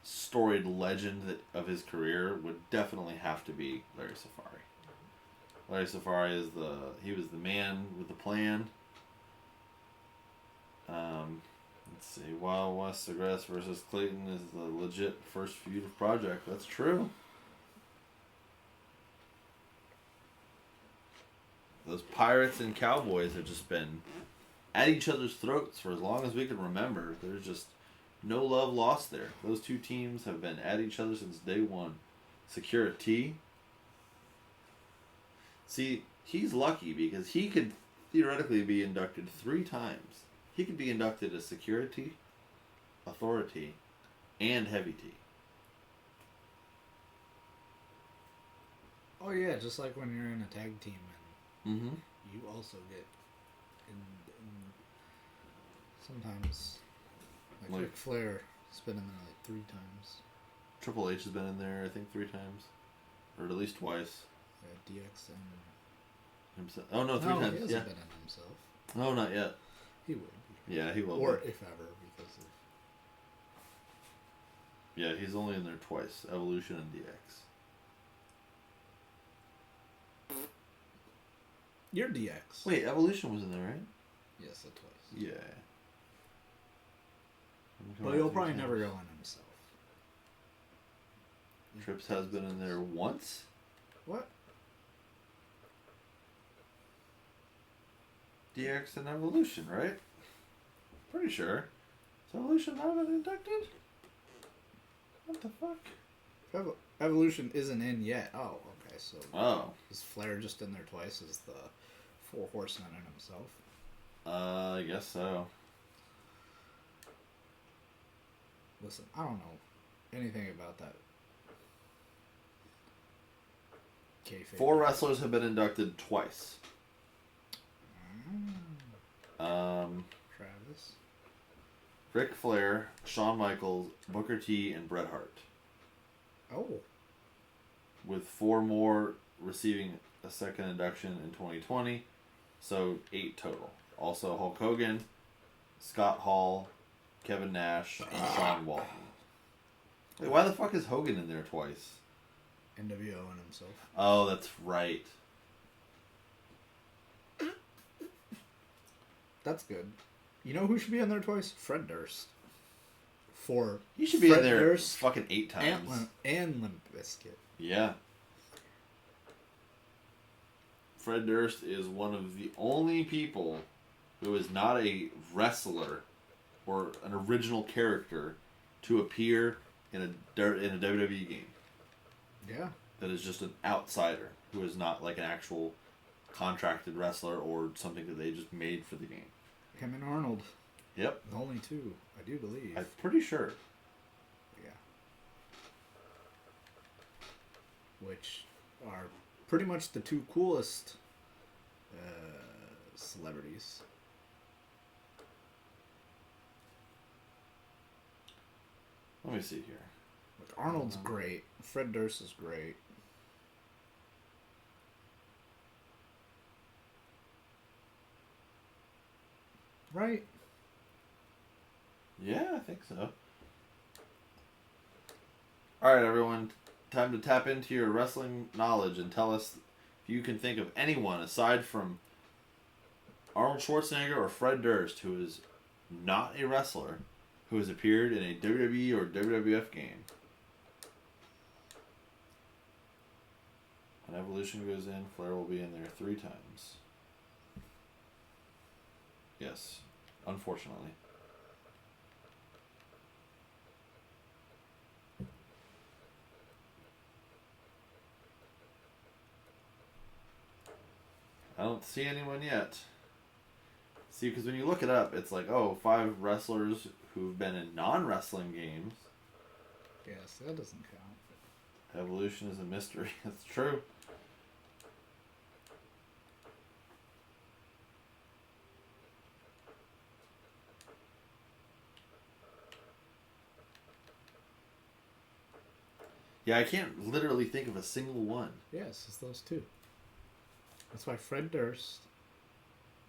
storied legend of his career, would definitely have to be Larry Safari. Larry Safari he was the man with the plan. Let's see, Wild West Aggressed versus Clayton is the legit first feud of Project. That's true. Those Pirates and Cowboys have just been at each other's throats for as long as we can remember. There's just no love lost there. Those two teams have been at each other since day one. Security. See, he's lucky because he could theoretically be inducted 3 times. He could be inducted as Security, Authority, and Heavy T. Oh yeah, just like when you're in a tag team and Mm-hmm. you also get in sometimes like Ric Flair has been in there like 3 times. Triple H has been in there, I think, 3 times. Or at least twice. Yeah, DX and Himself. Oh, no, 3 no, times. he hasn't Yeah. been in himself. Oh, not yet. He would be. Yeah, he will. Or be. if ever, because of Yeah, he's only in there twice. Evolution and DX. you're DX. Wait, Evolution was in there, right? Yes, that's twice. Yeah. But he'll probably never go in himself. Trips has been in there once. What? DX and Evolution, right? Pretty sure. Is Evolution not been inducted? What the fuck? Evolution isn't in yet. Oh, okay. So Oh. is Flair just in there twice as the 4 Horsemen in himself? I guess so. Listen, I don't know anything about that. Kayfabe. 4 wrestlers have been inducted twice. Travis. Ric Flair, Shawn Michaels, Booker T, and Bret Hart. Oh. With 4 more receiving a second induction in 2020. So 8 total. Also Hulk Hogan, Scott Hall, Kevin Nash, and Sean Waltman. Wait, why the fuck is Hogan in there twice? NWO and himself. Oh, that's right. That's good. You know who should be in there twice? Fred Durst. For He should be Fred in there Durst fucking 8 times. and Limp Bizkit. Yeah. Fred Durst is one of the only people who is not a wrestler or an original character to appear in a WWE game. Yeah. That is just an outsider who is not like an actual contracted wrestler or something that they just made for the game. Him and Arnold. Yep. The only 2, I do believe. I'm pretty sure. Yeah. Which are pretty much the 2 coolest celebrities. Let me see here. Like Arnold's great. Fred Durst is great. Right? Yeah, I think so. Alright, everyone. Time to tap into your wrestling knowledge and tell us if you can think of anyone aside from Arnold Schwarzenegger or Fred Durst who is not a wrestler who has appeared in a WWE or WWF game. When Evolution goes in, Flair will be in there 3 times. Yes, unfortunately. I don't see anyone yet. See, because when you look it up, it's like, oh, 5 wrestlers who've been in non-wrestling games. Yes, that doesn't count. Evolution is a mystery. That's true. Yeah, I can't literally think of a single one. Yes, it's those 2. That's why Fred Durst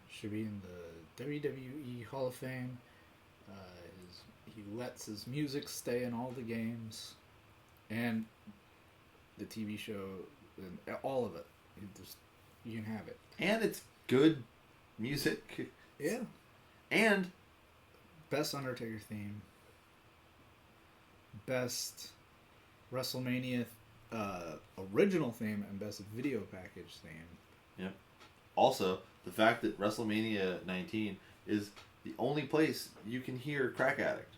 should be in the WWE Hall of Fame. He lets his music stay in all the games, and the TV show, and all of it. You can have it. And it's good music. Yeah. And Best Undertaker theme. Best WrestleMania original theme, and best video package theme. Yep. Also, the fact that WrestleMania 19 is the only place you can hear Crack Addict.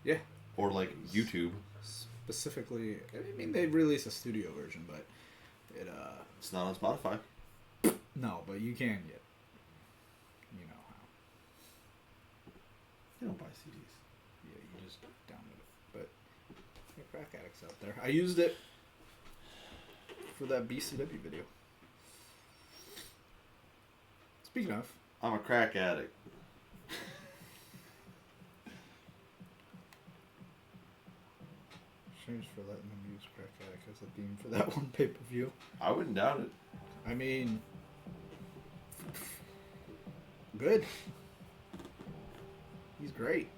Yeah. Or like YouTube. Specifically, I mean, they released a studio version, but it's not on Spotify. No, but you can get. You know how. They don't buy CDs. Yeah, you just download it. But yeah, Crack Addict's out there. I used it for that BCW video. Speaking of, I'm a crack addict. thanks for letting them use Crack Addict as a theme for that one pay-per-view. I wouldn't doubt it. I mean, good. He's great.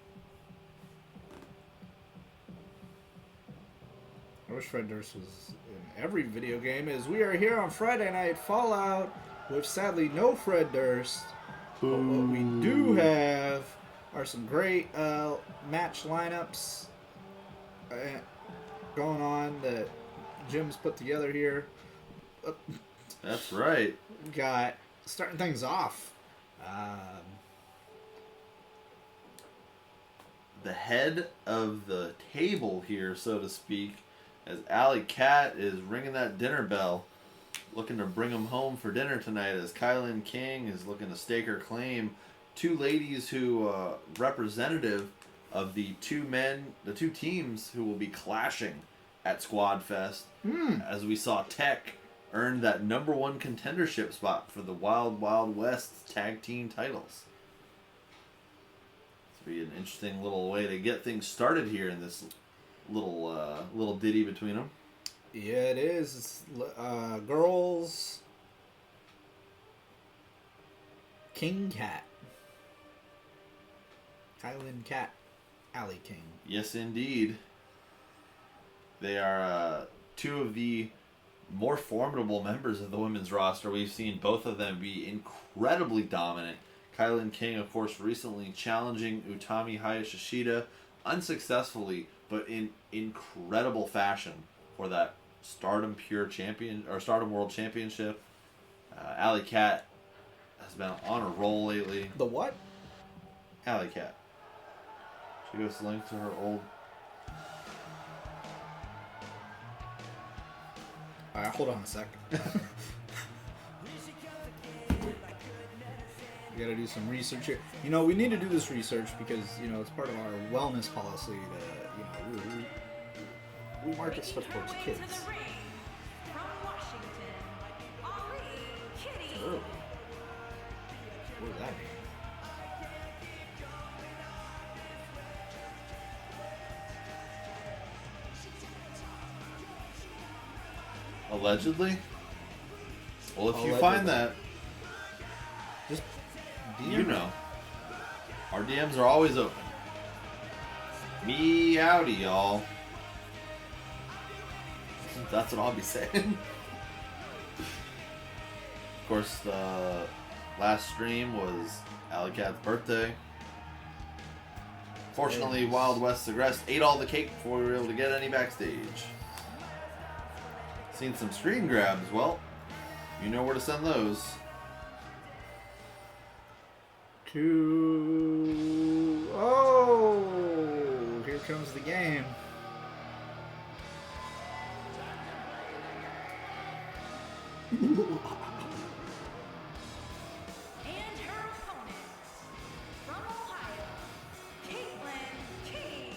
I wish Fred Durst was in every video game, as we are here on Friday Night Fallout with sadly no Fred Durst. But what we do have are some great match lineups going on that Jim's put together here. That's right. Got starting things off. The head of the table here, so to speak, as Alley Cat is ringing that dinner bell, looking to bring him home for dinner tonight, as Kylan King is looking to stake her claim. 2 ladies who representative of the 2 teams who will be clashing at Squad Fest. As we saw Tech earn that #1 contendership spot for the Wild Wild West tag team titles. This will be an interesting little way to get things started here in this little ditty between them. Yeah, it is. It's girls. King Cat. Kylan Cat. Alley King. Yes, indeed. They are 2 of the more formidable members of the women's roster. We've seen both of them be incredibly dominant. Kylan King, of course, recently challenging Utami Hayashishida unsuccessfully, but in incredible fashion for that Stardom World Championship. Alley Cat has been on a roll lately. The what? Alley Cat. She goes to link to her old. Alright, hold on a second. We gotta do some research here. You know, we need to do this research because, you know, it's part of our wellness policy to, you know, we market stuff towards kids. Oh. What does that mean? Allegedly? Well, if you Allegedly. find that, Just you know. Our DMs are always open. Me outie, y'all. That's what I'll be saying. Of course, the last stream was Alley Cat's birthday. Fortunately, Wild West Aggressed ate all the cake before we were able to get any backstage. Seen some screen grabs. Well, you know where to send those. Oh, here comes the game. And her opponent, from Ohio, Caitlin King.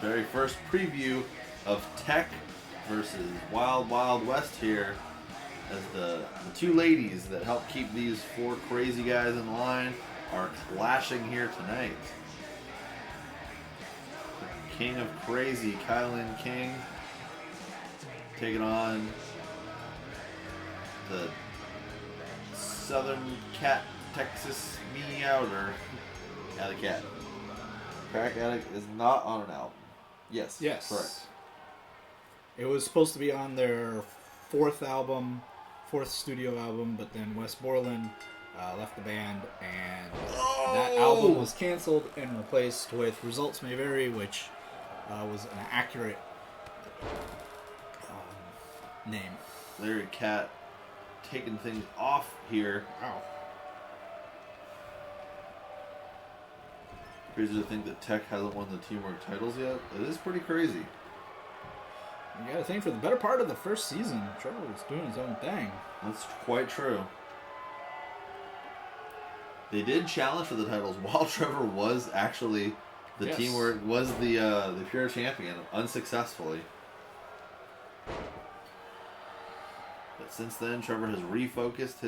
Very first preview of Tech versus Wild Wild West here, as the two ladies that help keep these four crazy guys in line are clashing here tonight. The King of Crazy, Kylan King, taking on the Southern Cat, Texas Meowder, Alley Cat. Crack Addict is not on an album. Yes. Yes. Correct. It was supposed to be on their fourth studio album, but then Wes Borland left the band, and that album was canceled and replaced with Results May Vary, which was an accurate name. Larry Cat taking things off here. Wow. Crazy to think that Tech hasn't won the teamwork titles yet. It is pretty crazy. You gotta think, for the better part of the first season, Trevor was doing his own thing. That's quite true. They did challenge for the titles while Trevor was actually the Yes. teamwork, was the pure champion, unsuccessfully. But since then, Trevor has refocused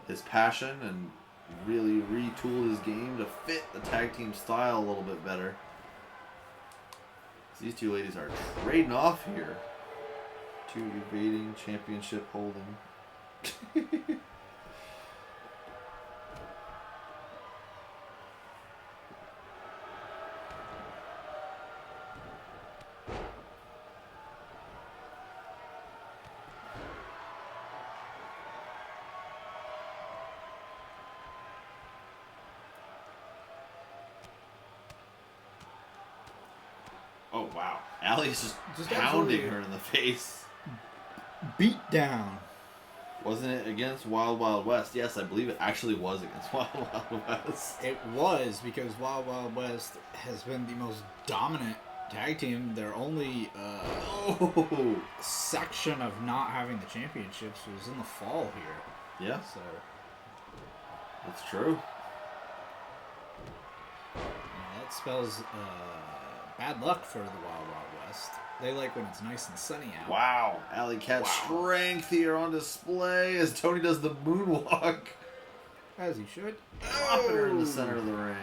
his passion and really retooled his game to fit the tag team style a little bit better. These two ladies are trading off here. Two evading, championship holding. Oh, wow. Allie's just pounding absolutely her in the face. Beat down. Wasn't it against Wild Wild West? Yes, I believe it actually was against Wild Wild West. It was, because Wild Wild West has been the most dominant tag team. Their only Oh! section of not having the championships was in the fall here. Yeah, So that's true. that spells bad luck for the Wild Wild West. They like when it's nice and sunny out. Wow. Alley Cat's strength here on display as Tony does the moonwalk. As he should. Dropping her in the center of the ring.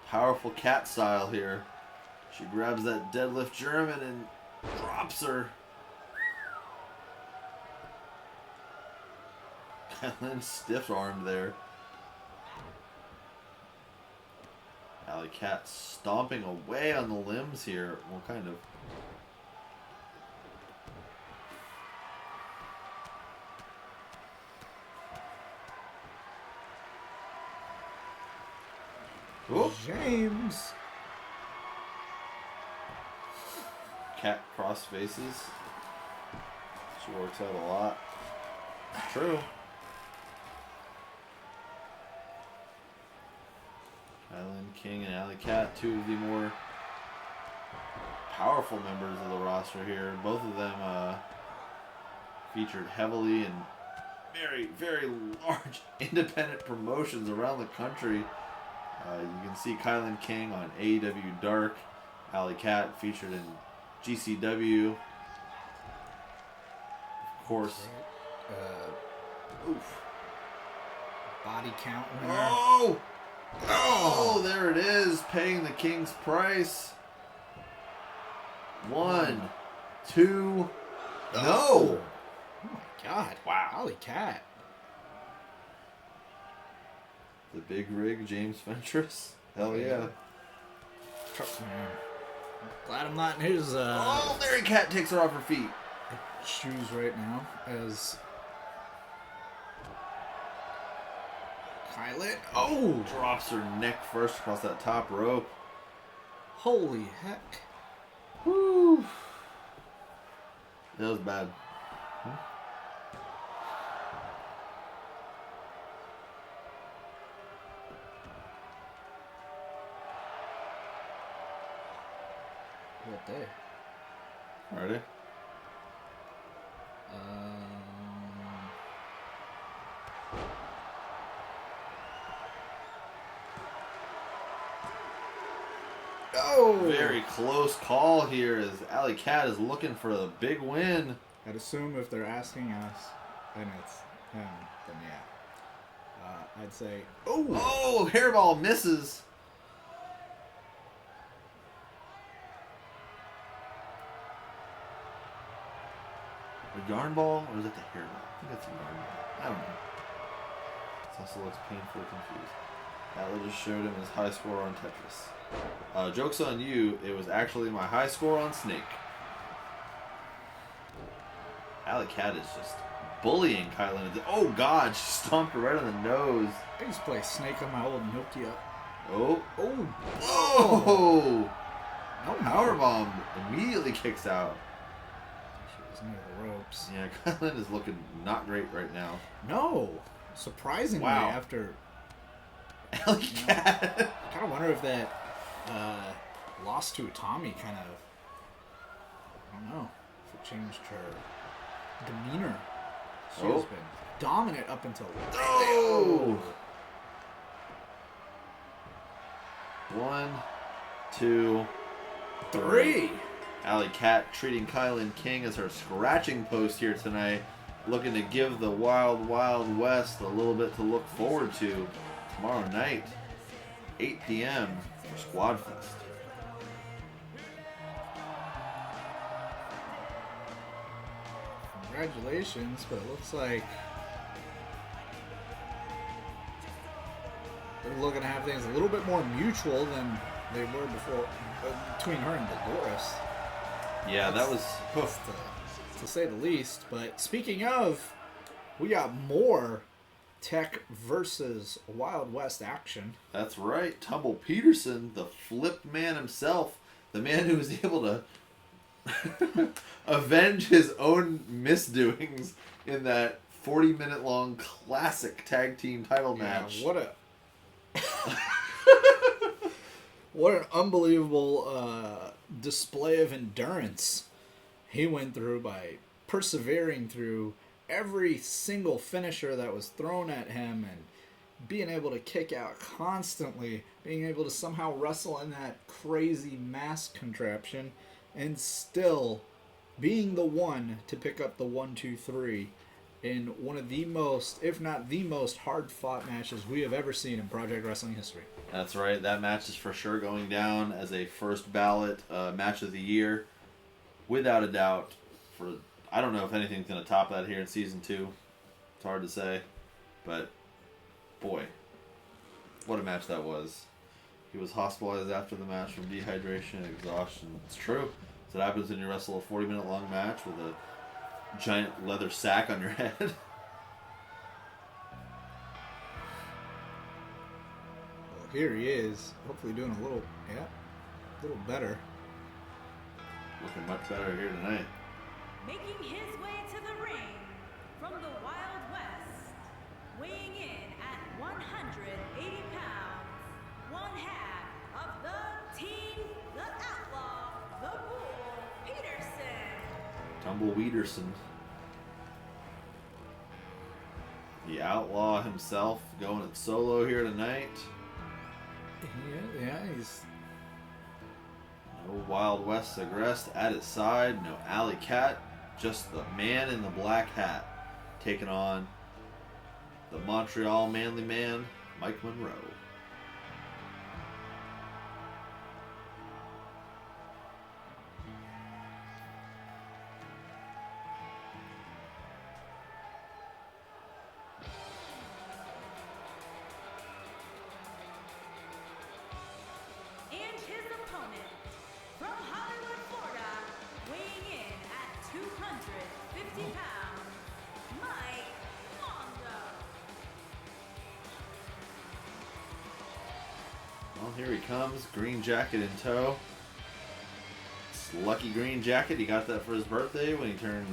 Powerful cat style here. She grabs that deadlift German and drops her. And then stiff armed there. Alley Cat stomping away on the limbs here. Well, kind of. Oh, James. Cat cross faces. She works out a lot. It's true. Kylan King and Alley Cat, two of the more powerful members of the roster here. Both of them featured heavily in very, very large independent promotions around the country. You can see Kylan King on AEW Dark. Alley Cat featured in GCW. Of course. Oof. Body count winner. Oh! Oh, there it is, paying the king's price. 1, 2, no! Oh my God. Wow. Alley Cat. The big rig, James Fentress. Hell yeah. Trust me, man. Glad I'm not in his Oh, Larry Cat takes her off her feet. shoes right now, as Kylan. Oh! Drops her neck first across that top rope. Holy heck. Woo! That was bad. What day? Ready? Oh! Very close call here as Alley Cat is looking for a big win. I'd assume if they're asking us and it's him, then yeah. I'd say, oh! Oh, hairball misses. A yarn ball, or is it the hairball? I think it's a yarn ball. I don't know. This also looks painfully confused. Atla just showed him his high score on Tetris. Joke's on you, it was actually my high score on Snake. Alley Cat is just bullying Kylan. Oh god, she stomped her right on the nose. I used to play Snake on my old Nokia. Oh. Oh! Oh! No, Powerbomb immediately kicks out. She was near the ropes. Yeah, Kylan is looking not great right now. No! Surprisingly, Wow. after... Alley Cat. I kind of wonder if that loss to Tommy kind of... I don't know. If it changed her demeanor. She has been dominant up until... Oh! 1, 2, 3! Alley Cat treating Kylan King as her scratching post here tonight. Looking to give the Wild Wild West a little bit to look forward to tomorrow night, 8 p.m. for Squad Fest. Congratulations, but it looks like they're looking to have things a little bit more mutual than they were before between her and Dolores. Yeah, that was... To say the least. But speaking of, we got more Tech versus Wild West action. That's right. Tumble Peterson, the flipped man himself, the man who was able to avenge his own misdoings in that 40-minute long classic tag team title match. What an unbelievable display of endurance he went through by persevering through every single finisher that was thrown at him and being able to kick out constantly, being able to somehow wrestle in that crazy mask contraption, and still being the one to pick up the 1-2-3 in one of the most, if not the most, hard-fought matches we have ever seen in Project Wrestling history. That's right. That match is for sure going down as a first ballot match of the year. Without a doubt. I don't know if anything's going to top that here in Season 2. It's hard to say. But, boy, what a match that was. He was hospitalized after the match from dehydration and exhaustion. It's true. That's what happens when you wrestle a 40-minute long match with a giant leather sack on your head. Well, here he is. Hopefully doing a little better. Looking much better here tonight. Making his way to the ring from the Wild West, weighing in at 180 pounds, one half of the Team The Outlaw, the Bull Peterson. Tumble Weederson. The Outlaw himself going it solo here tonight. Yeah, he's... No Wild West Agrest at his side. No Alley Cat. Just the man in the black hat taking on the Montreal Manly Man, Mike Monroe. And his opponent, from Hollywood, Florida, weighing in at 250 pounds, Mike Mondo. here he comes. Green jacket in tow. It's lucky green jacket. He got that for his birthday when he turned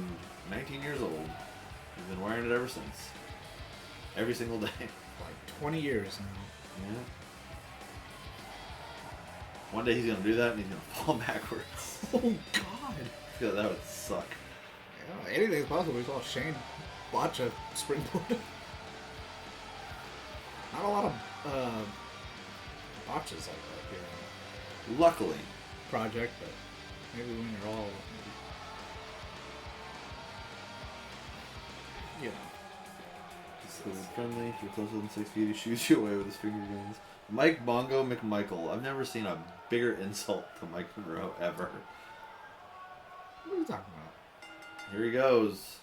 19 years old. He's been wearing it ever since. Every single day. Like 20 years now. Yeah. One day he's going to do that and he's going to fall backwards. Oh, God. I feel like that would suck. Yeah, anything's possible. We saw Shane botch a springboard. Not a lot of botches like that here Luckily. on Project, but maybe when you're all, you know. So friendly, if you're closer than 6 feet, he shoots you away with his finger guns. Mike Bongo McMichael. I've never seen a bigger insult to Mike Monroe ever. What are you talking about? Here he goes.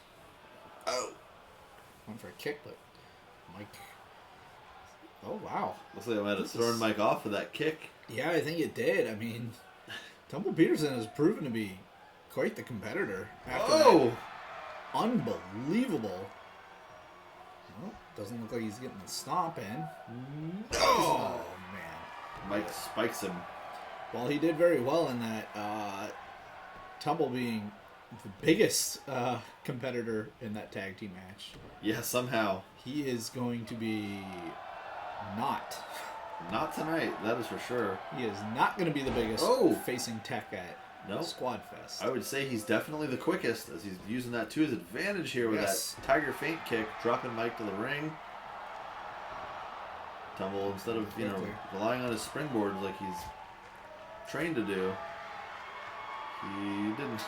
Oh. Went for a kick, but Mike. Oh, wow. Looks like I might have thrown Mike off with that kick. Yeah, I think it did. I mean, Tumble Peterson has proven to be quite the competitor. After that unbelievable. Well, doesn't look like he's getting the stomp in. Oh, man. Mike spikes him. Well, he did very well in that. Tumble being the biggest competitor in that tag team match. Yeah, somehow. He is going to be not. Not tonight, that is for sure. He is not going to be the biggest facing Tech at Squad Fest. I would say he's definitely the quickest, as he's using that to his advantage here with that Tiger Feint kick, dropping Mike to the ring. Tumble, instead of, relying on his springboards like he's trained to do, he didn't.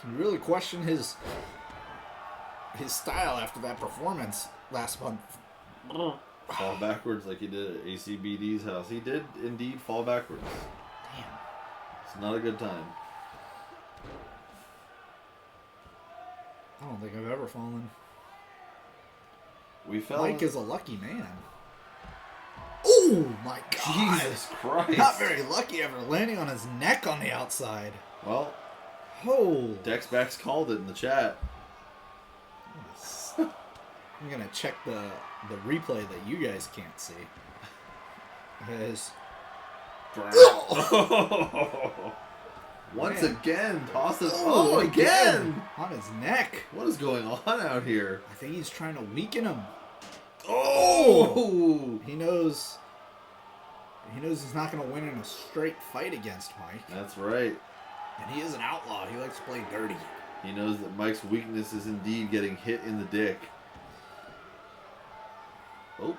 Can you really question his style after that performance last month? Fall backwards like he did at ACBD's house. He did indeed fall backwards. Damn. It's not a good time. I don't think I've ever fallen. We fell. Mike is a lucky man. Oh my God! Jesus Christ! Not very lucky ever landing on his neck on the outside. Well, Dexbax called it in the chat. I'm gonna check the replay that you guys can't see. Because once again, tosses. Oh, again on his neck. What is going on out here? I think he's trying to weaken him. Oh! He knows he's not gonna win in a straight fight against Mike. That's right. And he is an outlaw. He likes to play dirty. He knows that Mike's weakness is indeed getting hit in the dick. Oh,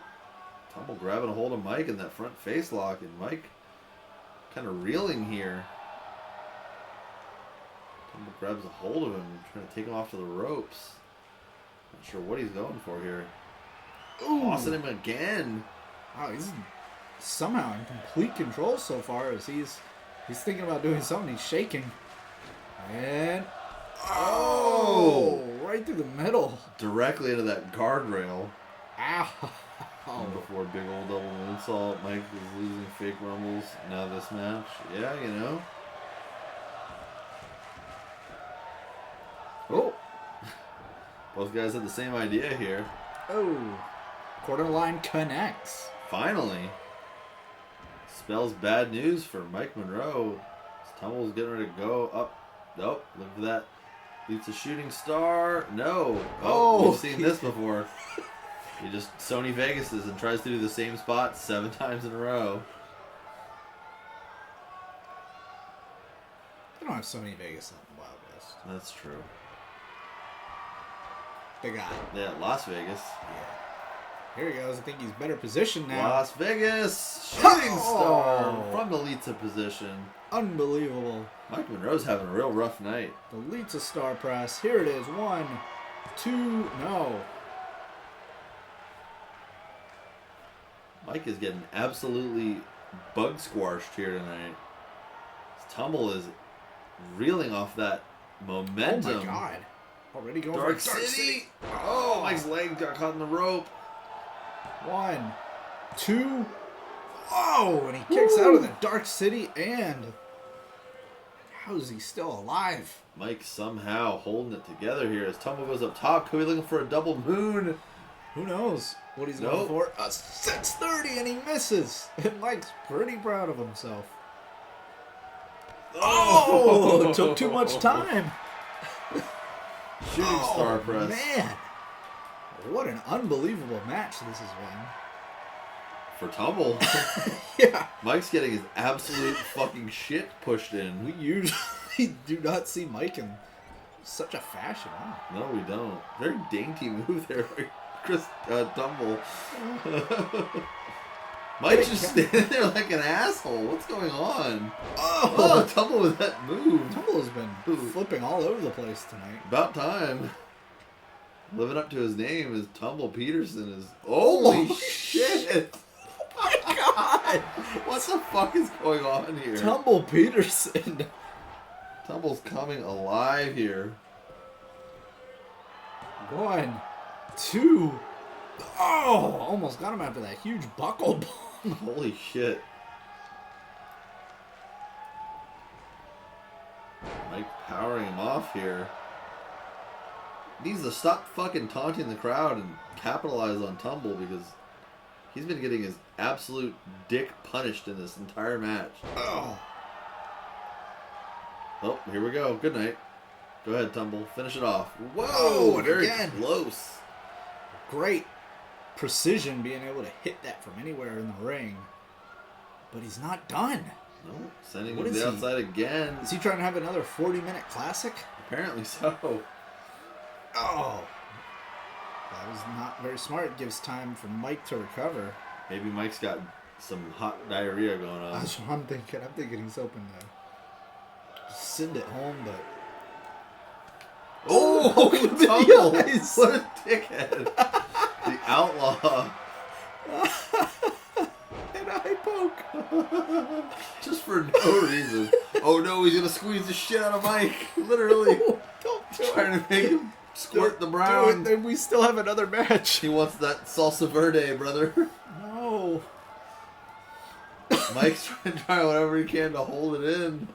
Tumble grabbing a hold of Mike in that front face lock, and Mike kind of reeling here. Tumble grabs a hold of him, trying to take him off to the ropes. Not sure what he's going for here. Tossing him again. Wow, he's somehow in complete control so far as he's thinking about doing something. He's shaking. And right through the middle. Directly into that guardrail. Ow. And before big old double moonsault, Mike is losing fake rumbles. Now this match. Yeah, you know. Oh. Both guys had the same idea here. Oh. Quarter line connects. Finally. Spells bad news for Mike Monroe. Tumble's getting ready to go up. Nope. Look for that. Leads a shooting star. No. Oh, we've seen this before. He just Sony Vegases and tries to do the same spot 7 times in a row. They don't have Sony Vegas on the Wild West. That's true. They got it. Yeah, Las Vegas. Yeah. Here he goes. I think he's better positioned now. Las Vegas shooting star from the Litza position. Unbelievable. Mike Monroe's having a real rough night. The Litza star press. Here it is. 1, 2, no. Mike is getting absolutely bug squashed here tonight. His Tumble is reeling off that momentum. Oh my God. Already going Dark for Dark City. Oh, Mike's leg got caught in the rope. 1, 2. Oh, and he kicks out of the Dark City, and how is he still alive? Mike somehow holding it together here as Tumble goes up top. Could be looking for a double moon. Who knows what he's going Nope. for? A 630, and he misses. And Mike's pretty proud of himself. Oh, it took too much time. Shooting star press. Man, what an unbelievable match this has been. For Tumble. Yeah, Mike's getting his absolute fucking shit pushed in. we usually do not see Mike in such a fashion. Wow. No, we don't. Very dainty move there, Chris Tumble. Mike's just standing there like an asshole. What's going on? Oh, Tumble with that move. Tumble has been flipping all over the place tonight. About time. Living up to his name is Tumble Peterson. Is holy shit! Oh my God! What the fuck is going on here? Tumble Peterson. Tumble's coming alive here. 1, 2. Oh, almost got him after that huge buckle bomb. Holy shit. Mike powering him off here. Needs to stop fucking taunting the crowd and capitalize on Tumble because he's been getting his absolute dick punished in this entire match. Oh. Oh, here we go. Good night. Go ahead, Tumble. Finish it off. Whoa, Oh, very again. close. Great precision being able to hit that from anywhere in the ring. But he's not done. No, sending What him to is the he? outside again. Is he trying to have another 40-minute classic? Apparently so. Oh. That was not very smart. It gives time for Mike to recover. Maybe Mike's got some hot diarrhea going on. That's what I'm thinking. I'm thinking he's hoping to send it home, but... Oh, the Tumble! eyes. What a dickhead! The outlaw. An eye poke. Just for no reason. Oh no, he's gonna squeeze the shit out of Mike. Literally. Don't do Trying it. to make him squirt the Do it, brown. then we still have another match. He wants that salsa verde, brother. No. Mike's trying whatever he can to hold it in.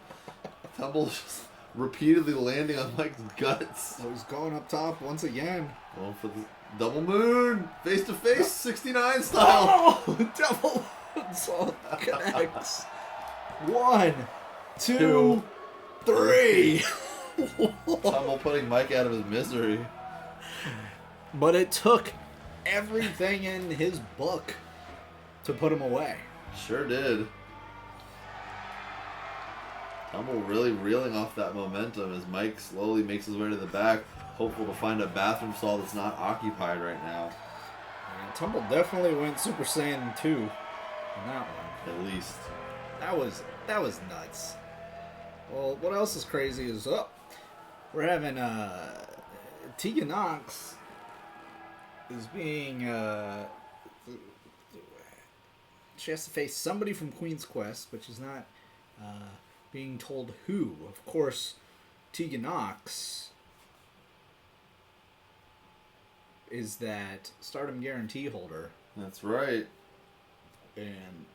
Tumble's just repeatedly landing on Mike's guts. So he's going up top once again. Going for the double moon. Face to face, 69 style. Oh, double moonsault connects. 1, 2, 3. Tumble putting Mike out of his misery. But it took everything in his book to put him away. Sure did. Tumble really reeling off that momentum as Mike slowly makes his way to the back, hopeful to find a bathroom stall that's not occupied right now. And Tumble definitely went Super Saiyan 2 in that one. At least. That was nuts. Well, what else is crazy is we're having Tegan Knox is being she has to face somebody from Queen's Quest, but she's not being told who. Of course, Tegan Knox is that Stardom guarantee holder, That's right. and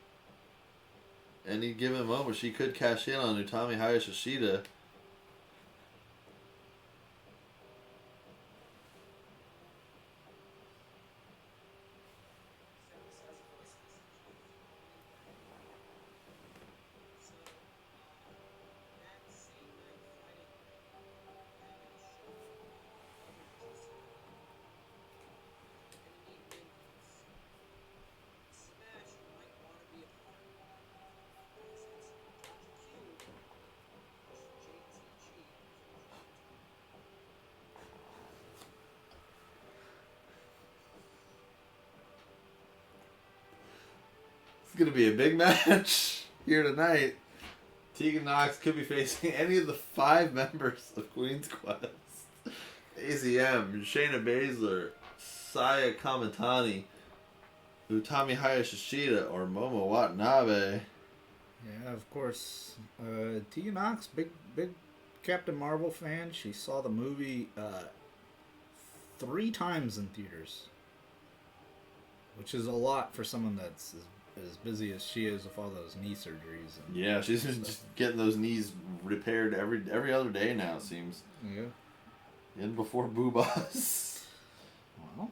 Any given moment, she could cash in on Utami Hayashishida. It's going to be a big match here tonight. Tegan Knox could be facing any of the 5 members of Queen's Quest. AZM, Shayna Baszler, Saya Kamatani, Utami Hayashishida, or Momo Watanabe. yeah, of course, Tegan Knox, big Captain Marvel fan. She saw the movie 3 times in theaters, which is a lot for someone that's as busy as she is with all those knee surgeries. And Yeah, she's just getting those knees repaired every other day now, it seems. yeah. In before Boobas. Well,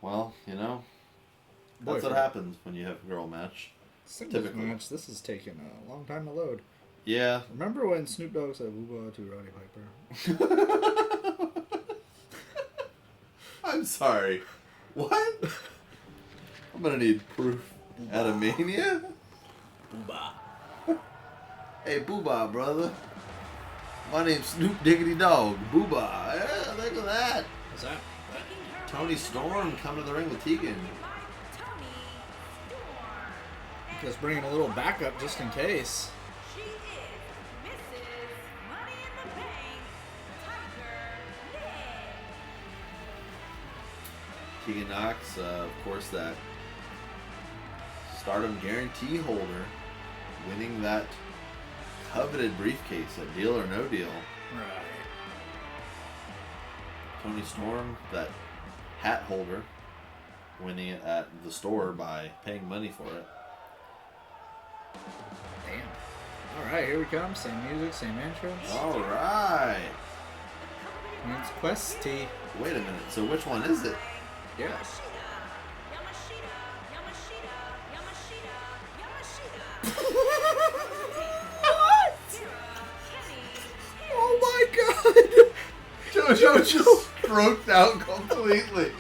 Well, you know, Boy, that's what for happens when you have a girl match. singles typically. match, this has taken a long time to load. Yeah. Remember when Snoop Dogg said "Booba" to Roddy Piper? I'm sorry. What? I'm gonna need proof. Atomania? Booba. Hey, Booba, brother. My name's Snoop Diggity Dog. Booba. Yeah, look at that. What's that? Tony Storm coming to the ring with Tegan. Just bringing a little backup just in case. She is Mrs. Money in the Bank, Tiger Lynn. Tegan Knox, of course, that Stardom guarantee holder, winning that coveted briefcase at Deal or No Deal. Right. Tony Storm, that hat holder, winning it at the store by paying money for it. Damn. All right, here we come. Same music, same entrance. All right. It's Quest T. Wait a minute. So which one is it? Yeah. Oh my God! JoJo just stroked out completely.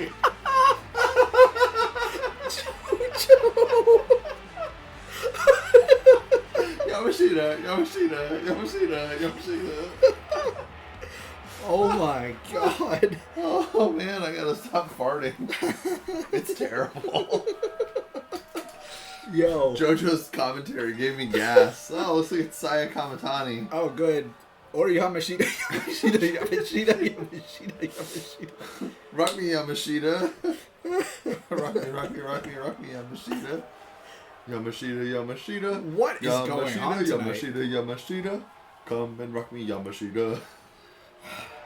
JoJo! Yamashita. Oh my God! Oh man, I gotta stop farting. It's terrible. Yo. JoJo's commentary gave me gas. Oh, looks like it's Saya Kamatani. Oh, good. Or Yamashita. Yamashita. Rock me, Yamashita. rock me, Yamashita. Yamashita. What is going on tonight? Yamashita. Come and rock me, Yamashita.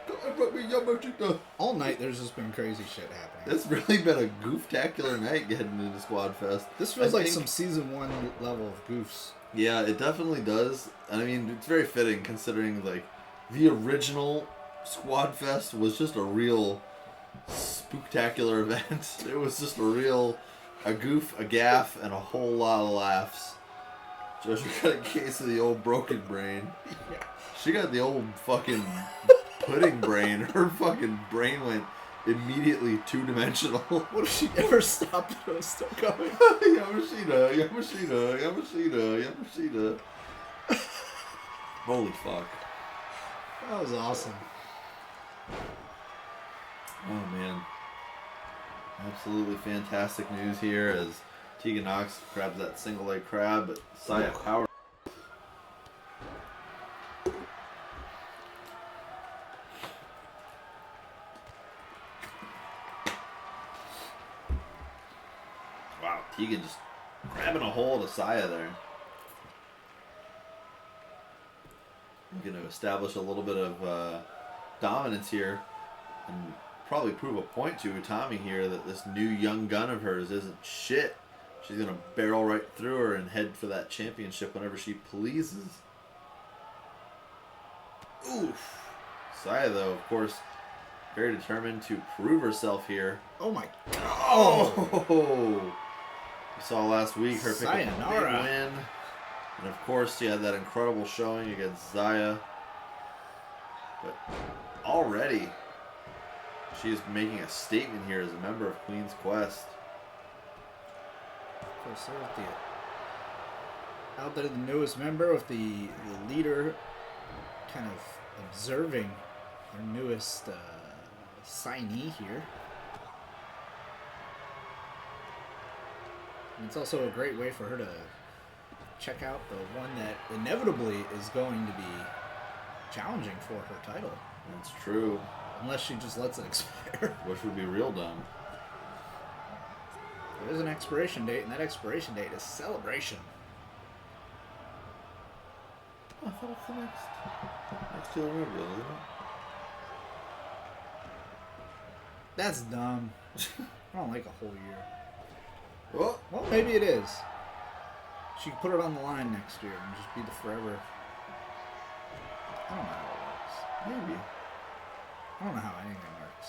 Come and rock me, Yamashita. All night there's just been crazy shit happening. It's really been a gooftacular night getting into Squad Fest. This feels I like think- some season 1 level of goofs. Yeah, it definitely does. And I mean, it's very fitting considering, like, the original Squad Fest was just a real spooktacular event. It was just a goof, a gaff, and a whole lot of laughs. Joshua got a case of the old broken brain. Yeah. She got the old fucking pudding brain. Her fucking brain went immediately two-dimensional. What if she never stopped and it was still going? Yamashita. Holy fuck. That was awesome. Oh man. Absolutely fantastic news here as Tegan Knox grabs that single leg crab, but Saya power. Wow, Tegan just grabbing a hold of Saya there. Going to establish a little bit of dominance here and probably prove a point to Utami here that this new young gun of hers isn't shit. She's going to barrel right through her and head for that championship whenever she pleases. Oof. Saya, though, of course, very determined to prove herself here. Oh my God. Oh! We saw last week her pick up a big Sayonara. win. And of course, she had that incredible showing against Zaya. But already, she is making a statement here as a member of Queen's Quest. Of course, they're the newest member with the leader kind of observing their newest signee here. And it's also a great way for her to check out the one that inevitably is going to be challenging for her title. That's true. Unless she just lets it expire. Which would be real dumb. There is an expiration date, and that expiration date is Celebration. I thought it's the next Deal or No Deal, isn't it? That's dumb. I don't like a whole year. Oh, Well, maybe it is. She could put it on the line next year and just be the forever. I don't know how it works. maybe. I don't know how anything works.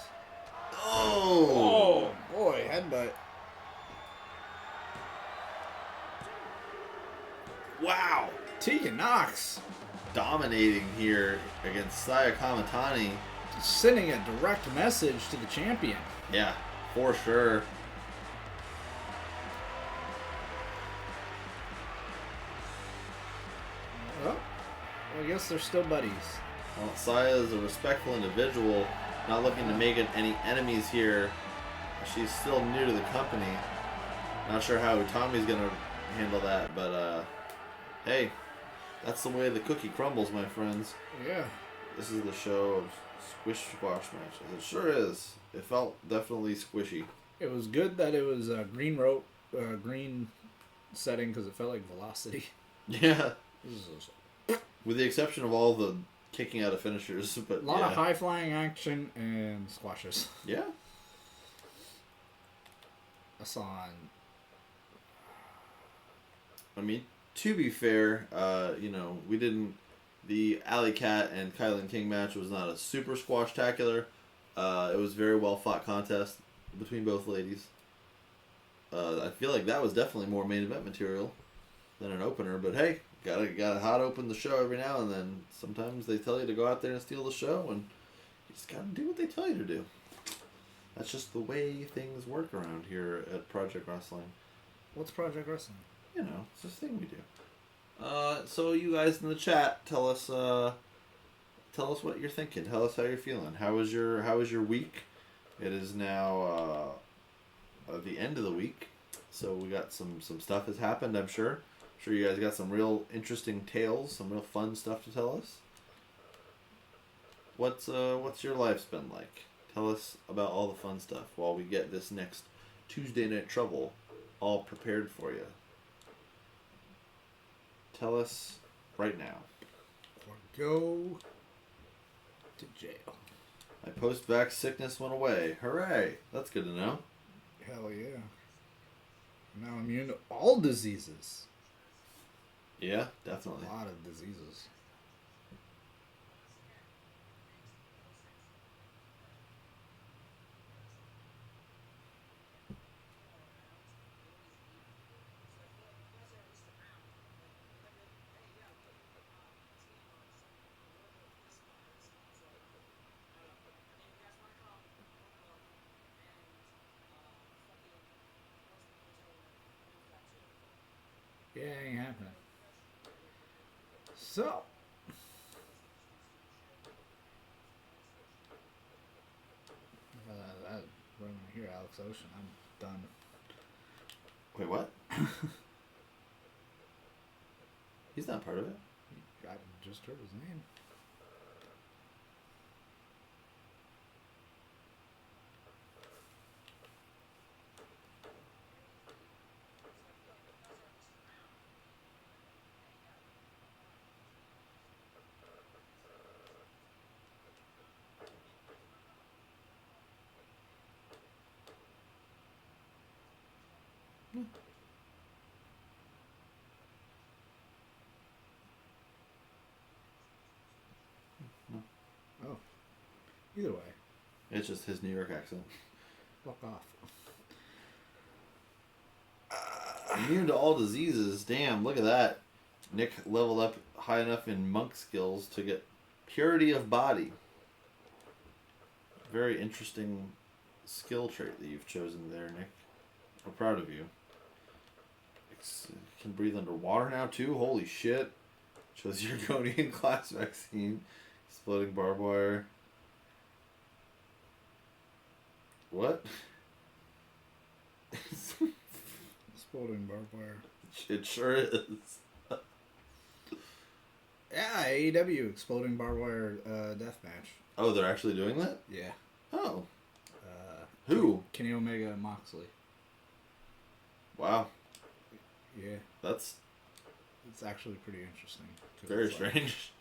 Tegan Knox dominating here against Saya Kamatani. sending a direct message to the champion. Yeah, for sure. Well, I guess they're still buddies. Well, Saya is a respectful individual, not looking to make any enemies here. She's still new to the company. Not sure how Utami's going to handle that, but hey, that's the way the cookie crumbles, my friends. Yeah. This is the show of squish squash matches. It sure is. It felt definitely squishy. It was good that it was a green rope, green setting because it felt like Velocity. Yeah. This is With the exception of all the kicking out of finishers, but a lot yeah. of high flying action and squashes. Yeah. That's on. I mean, to be fair, we didn't. The Alley Cat and Kylan King match was not a super squash-tacular. It was a very well fought contest between both ladies. I feel like that was definitely more main event material than an opener. But hey, gotta hot open the show every now and then. Sometimes they tell you to go out there and steal the show, and you just gotta do what they tell you to do. That's just the way things work around here at Project Wrestling. What's Project Wrestling? You know, it's just a thing we do. So you guys in the chat, tell us what you're thinking. Tell us how you're feeling. How was your week? It is now the end of the week, so we got some stuff has happened. I'm sure you guys got some real interesting tales, some real fun stuff to tell us. What's your life's been like? Tell us about all the fun stuff while we get this next Tuesday Night Trouble all prepared for you. Tell us right now. Or go to jail. My post-vax sickness went away. Hooray! That's good to know. Hell yeah. Now immune to all diseases. Yeah, definitely. A lot of diseases. Yeah, ain't happening. So, I when I hear Alex Ocean, I'm done. Wait, what? He's not part of it. I just heard his name. Oh. Either way, It's just his New York accent. fuck off. Immune to all diseases. Damn, look at that. Nick leveled up high enough in monk skills to get purity of body. Very interesting skill trait that you've chosen there, Nick. I'm proud of you. Can breathe underwater now too. Holy shit! Shows your Gonian class vaccine. Exploding barbed wire. What? Exploding barbed wire. It sure is. Yeah, AEW exploding barbed wire deathmatch. Oh, they're actually doing that? Yeah. Oh. Who? Kenny Omega and Moxley. Wow. Yeah, That's it's actually pretty interesting. 'Cause very it's like- strange.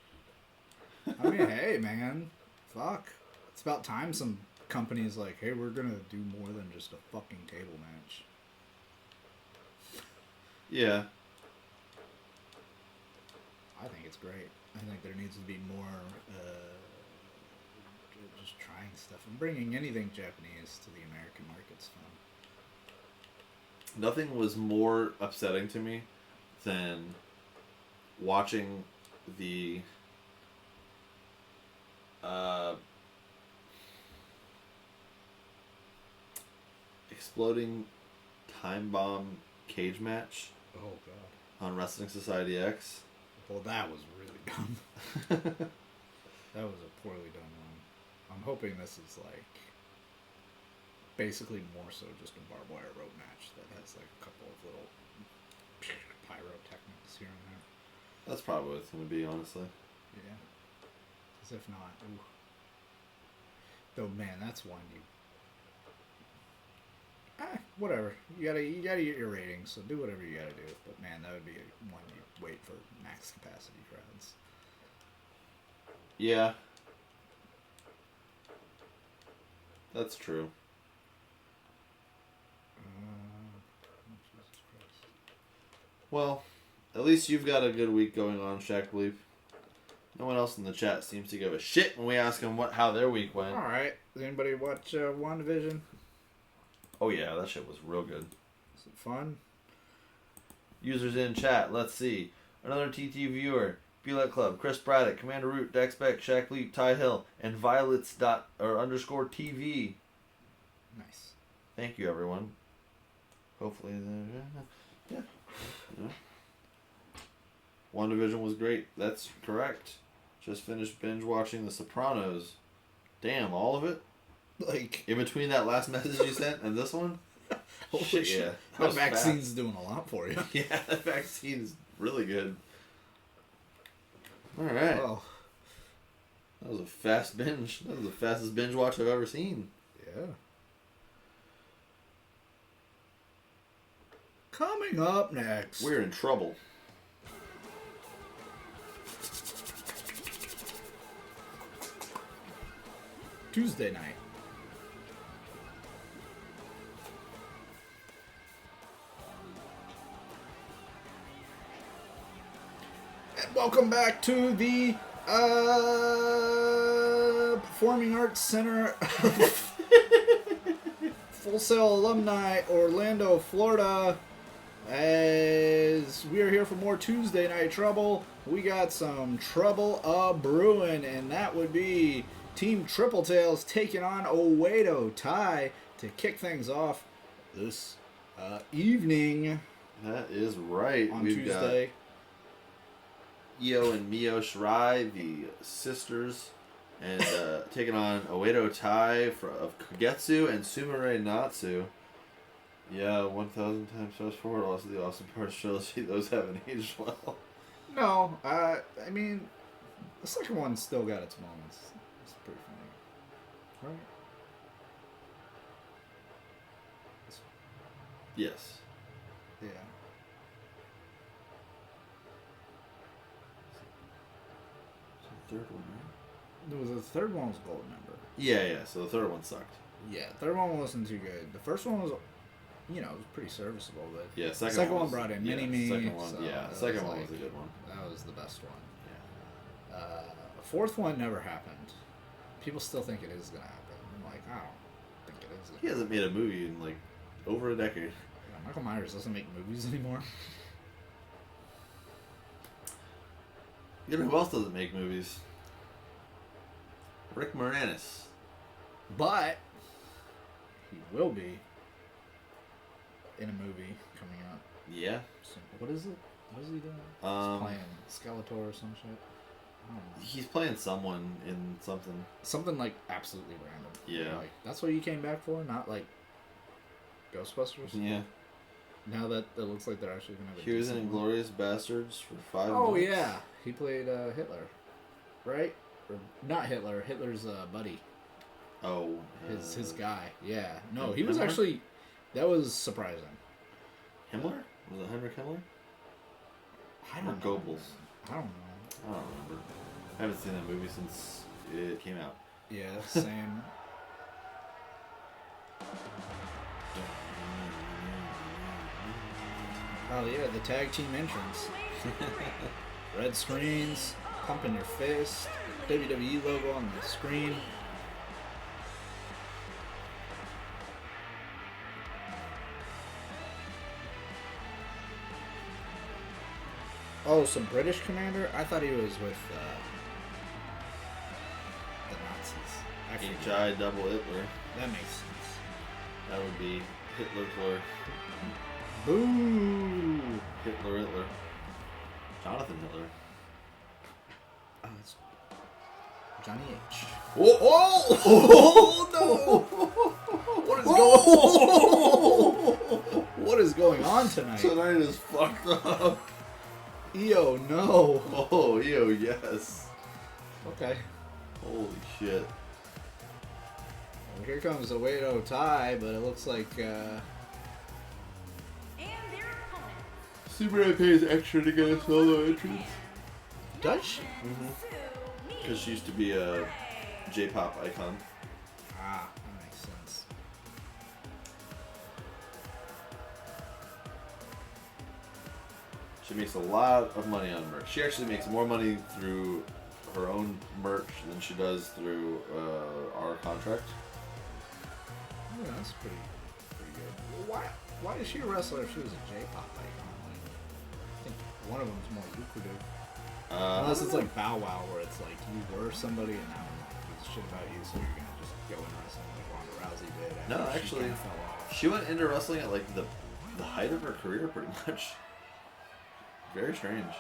I mean, hey, man. Fuck. It's about time some companies like, hey, we're gonna do more than just a fucking table match. Yeah. I think it's great. I think there needs to be more just trying stuff and bringing anything Japanese to the American market's fun. Nothing was more upsetting to me than watching the exploding time bomb cage match Oh god. on Wrestling Society X. Well, that was really dumb. That was a poorly done one. I'm hoping this is like basically more so just a barbed wire rope match that has like a couple of little pyrotechnics here and there. That's probably what it's going to be, honestly. Yeah. As if not. Ooh. Though man, that's one you. Whatever. You gotta get your ratings, so do whatever you gotta do. But man, that would be one you wait for max capacity crowds. Yeah. That's true. Jesus Christ. Well, at least you've got a good week going on, Shaq Bleep. No one else in the chat seems to give a shit when we ask them how their week went. Alright. Does anybody watch WandaVision? Oh yeah, that shit was real good. Is it fun? Users in chat, let's see. Another TT viewer, Bullet Club, Chris Braddock, Commander Root, Dex Beck, Shaq Bleep, Ty Hill, and Violets _TV. Nice. Thank you, everyone. Hopefully, yeah. WandaVision was great. That's correct. Just finished binge watching The Sopranos. Damn, all of it? Like, In between that last message you sent and this one? holy Shit, shit. yeah. That That was vaccine's doing a lot for you. fast. Yeah, that vaccine is really good. Alright. Oh, That was a fast binge. That was the fastest binge watch I've ever seen. yeah. Coming up next. We're in trouble. Tuesday night. And welcome back to the Performing Arts Center Full Sail Alumni, Orlando, Florida. As we are here for more Tuesday Night Trouble, we got some trouble a-brewing, and that would be Team Triple Tails taking on Oedo Tai to kick things off this evening That is right. on We've Tuesday. got Io and Mio Shirai, the sisters, and taking on Oedo Tai of Kagetsu and Sumire Natsu. Yeah, 1,000 times fast forward. Also, the Awesome Parts trilogy. Those haven't aged well. No, I mean, the second one still got its moments. It's pretty funny. Right? Yes. Yeah. The third one, right? There was a third one was Gold Member. Yeah. So the third one sucked. Yeah, third one wasn't too good. The first one was, it was pretty serviceable, but Yeah, second one was- brought in yeah, Mini-Me. Second one, so yeah. that Second was one like- was a good one. That was the best one. Yeah. The fourth one never happened. People still think it is gonna happen. I'm like, I don't think it is. He hasn't made a movie in like over a decade. Yeah, Michael Myers doesn't make movies anymore. You know who else doesn't make movies? Rick Moranis. But he will be in a movie coming up Yeah. soon. What is it? What is he doing? Um, He's playing Skeletor or some shit. I don't know. He's playing someone in something. Something like absolutely random. Yeah. Like that's what you came back for, not like Ghostbusters. Yeah. Now that it looks like they're actually gonna have a He was in decent one. Inglourious Bastards for 5 Oh minutes. yeah, he played Hitler, right? Or not Hitler. Hitler's buddy, Oh. his guy. Yeah. No, he was Himmler? actually. That was surprising. Himmler? Was it Heinrich Himmler? I Or don't know. Goebbels? I don't know. I don't remember. I haven't seen that movie since it came out. Yeah, same. Oh yeah, the tag team entrance. Red screens, pumping your fist, WWE logo on the screen. Oh, some British commander? I thought he was with the Nazis. I forget. H.I. double Hitler. That makes sense. That would be Hitler. Boo! Hitler. Jonathan Hitler. Oh, it's Johnny H. Oh! Oh no! What is going? What is going on tonight? Tonight is fucked up. Io, no. Oh, yo, yes. Okay. Holy shit. Well, here comes the Wado tie, but it looks like And their opponent. Super pays extra to get a solo entrance. does she? Because she used to be a J-pop icon. Ah, that makes sense. She makes a lot of money on merch. She actually makes more money through her own merch than she does through our contract. Yeah, that's pretty good. Why is she a wrestler if she was a J-pop icon? Like, I think one of them's more lucrative. Unless it's like Bow Wow, where it's like you were somebody and now it's shit about you, so you're gonna just go in wrestling like Ronda Rousey did. No, after actually, she kinda fell off. she went into wrestling at like the height of her career, pretty much. Very strange.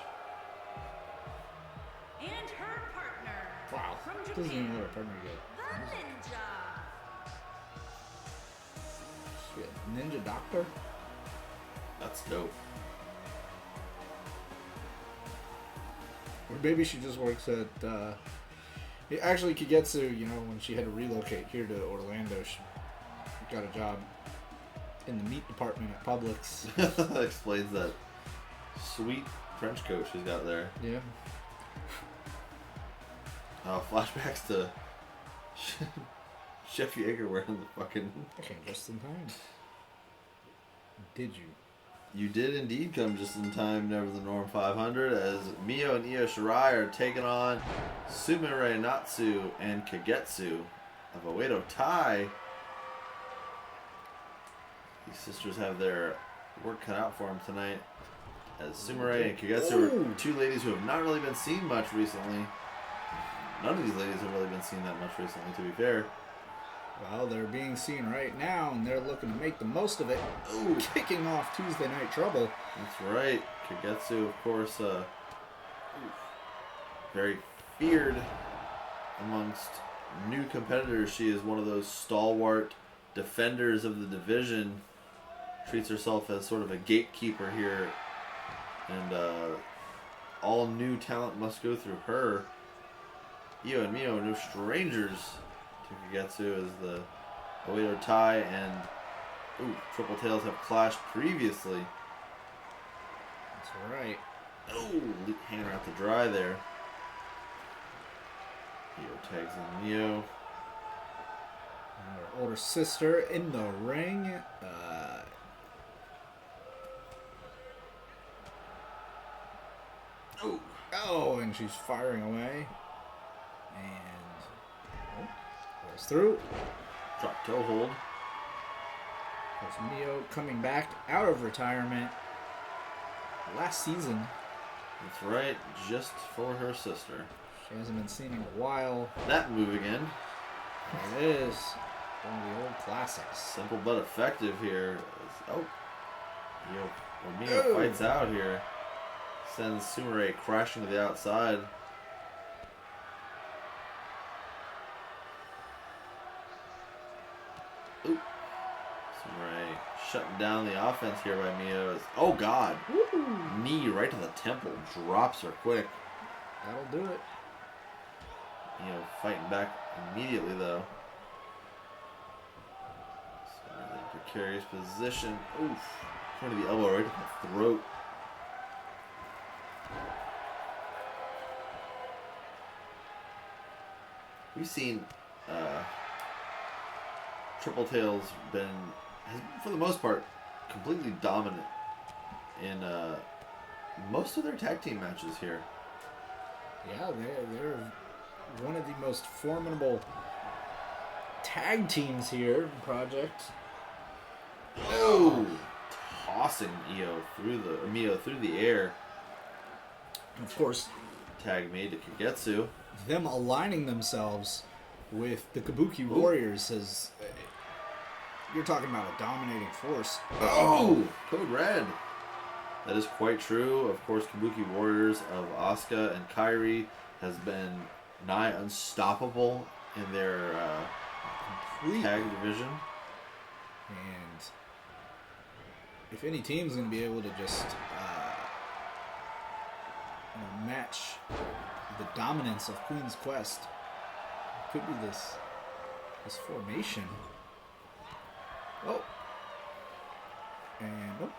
And her partner. Wow, From doesn't even Japan. let her partner get. The Ninja. Shit, Ninja Doctor. That's dope. Or maybe she just works at. Actually, Kagetsu, when she had to relocate here to Orlando, she got a job in the meat department at Publix. That explains that sweet French coat she's got there. Yeah. Flashbacks to Chef Yeager wearing the fucking... I came just in time. Did you? You did indeed come just in time, Never the Norm 500, as Mio and Io Shirai are taking on Sumire Natsu and Kagetsu of Oedo Tai. These sisters have their work cut out for them tonight, as Sumire and Kagetsu are two ladies who have not really been seen much recently. None of these ladies have really been seen that much recently, to be fair. Well, they're being seen right now, and they're looking to make the most of it. Ooh, kicking off Tuesday Night Trouble. That's right. Kagetsu, of course, very feared amongst new competitors. She is one of those stalwart defenders of the division. Treats herself as sort of a gatekeeper here. And all new talent must go through her. Io and Mio are no strangers to Kagetsu, as the Oedo Tai and Triple Tails have clashed previously. That's right. Hanging out to dry there. Io tags in Mio. Her older sister in the ring. Oh, and she's firing away. And goes through. Drop toe hold. There's Mio coming back out of retirement last season. That's right, just for her sister. She hasn't been seen in a while. That move again. There it is. One of the old classics. Simple but effective here. Mio fights out here. Sends Sumire crashing to the outside. Sumire shutting down the offense here by Mio. Oh God! Woo! Knee right to the temple. Drops her quick. That'll do it. Fighting back immediately though. Sumire in a precarious position. Oof. Point of the elbow right to the throat. We've seen Triple Tails has, for the most part, completely dominant in most of their tag team matches here. Yeah, they're one of the most formidable tag teams here in Project. Oh! Tossing Mio through the air. Of course, Tag made to Kagetsu. them aligning themselves with the Kabuki Warriors is... You're talking about a dominating force. Oh, Code Red. That is quite true. Of course, Kabuki Warriors of Asuka and Kairi has been nigh unstoppable in their tag division. And if any team's going to be able to just match the dominance of Queen's Quest, it could be this formation. Oh. And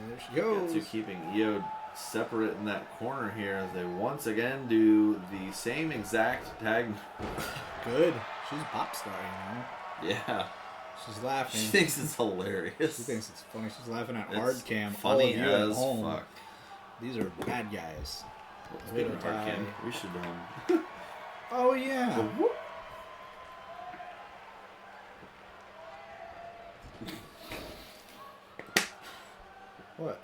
there she goes. Kagetsu keeping Io separate in that corner here as they once again do the same exact tag. Good. She's a pop star, Yeah. She's laughing. She thinks it's hilarious. She thinks it's funny. She's laughing at It's hard cam. funny All of you at as home. fuck. These are bad guys. Speaking of hard cam, we should Oh yeah. What?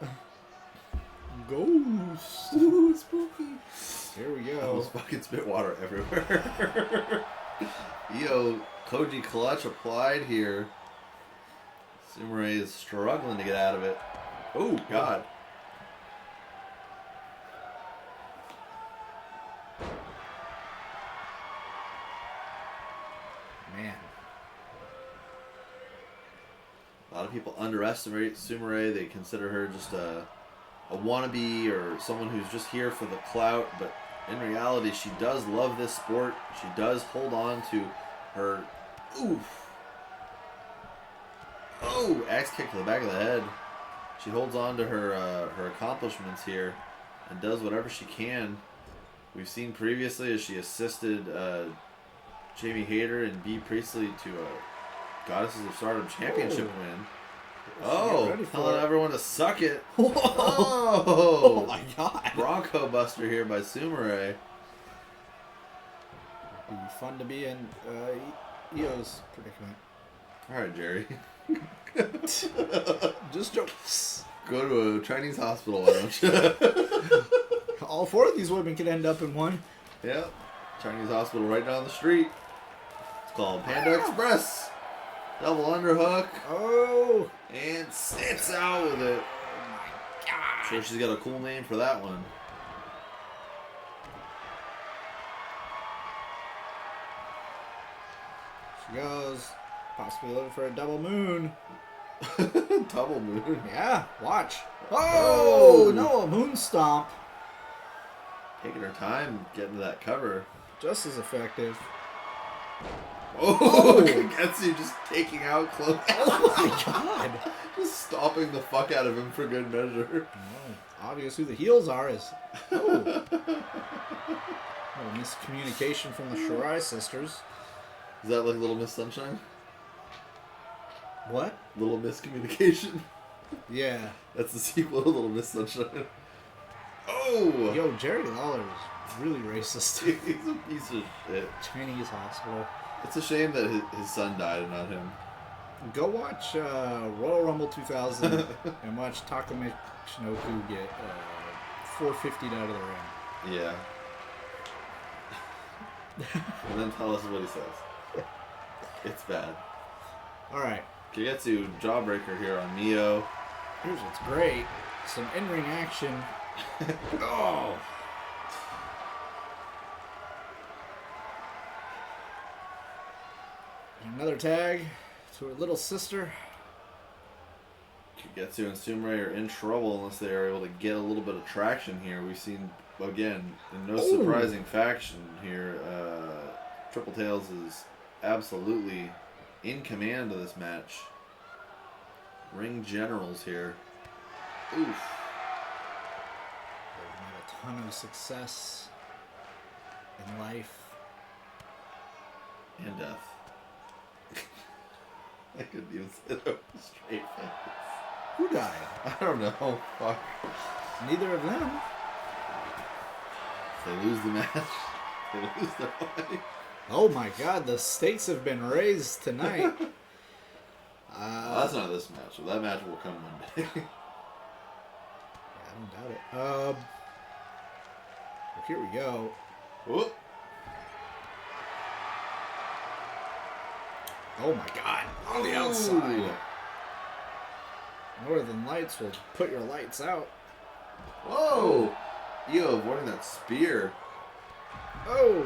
Ghost. Ooh, spooky. Here we I go. almost fucking spit water everywhere. Io Koji clutch applied here. Sumire is struggling to get out of it. Oh God. Man. A lot of people underestimate Sumire. They consider her just a wannabe or someone who's just here for the clout. But in reality, she does love this sport. She does hold on to her... Oof. Oh! Axe kick to the back of the head. She holds on to her accomplishments here and does whatever she can. We've seen previously as she assisted Jamie Hayter and Bea Priestley to a Goddesses of Stardom championship win. Oh, telling everyone to suck it. Whoa. Oh, My God. Bronco Buster here by Sumire. It'd be fun to be in Io's predicament. All right, Jerry. Just jokes. Go to a Chinese hospital, why don't you? All four of these women could end up in one. Yep. Chinese hospital right down the street. It's called Panda Express. Double underhook. Oh. And sits out with it. Oh my God. Sure she's got a cool name for that one. She goes. Possibly looking for a double moon. Double moon. Yeah, watch. Oh, Oh. no, a moon stomp. Taking her time getting to that cover. Just as effective. Oh, Kagetsu just taking out close. Oh my God. Just stomping the fuck out of him for good measure. Oh, obvious who the heels are is. Oh. Miscommunication from the Shirai sisters. Is that like Little Miss Sunshine? What? Little Miscommunication? Yeah. That's the sequel to Little Miss Sunshine. Oh! Yo, Jerry Lawler is really racist. He's a piece of shit. Chinese hospital. It's a shame that his son died and not him. Go watch Royal Rumble 2000 and watch Takumi Shinoku get 450'd out of the ring. Yeah. And then tell us what he says. It's bad. Alright, Kagetsu jawbreaker here on Mio. here's what's great. Some in-ring action. Oh! Another tag to her little sister. Kagetsu and Sumire are in trouble unless they are able to get a little bit of traction here. We've seen, again, in no surprising fashion here, Triple Tails is absolutely in command of this match. Ring generals here. Oof. They've had a ton of success in life. And death. I couldn't even say that with a straight face. Who died? I don't know. Fuck. Neither of them. If they lose the match, they lose their fight. Oh my God, the stakes have been raised tonight. That's not this match. That match will come one day. don't doubt it. Well, here we go. Whoop. Oh my God! On the outside. Northern Lights will put your lights out. Whoa! Io avoiding that spear. Oh!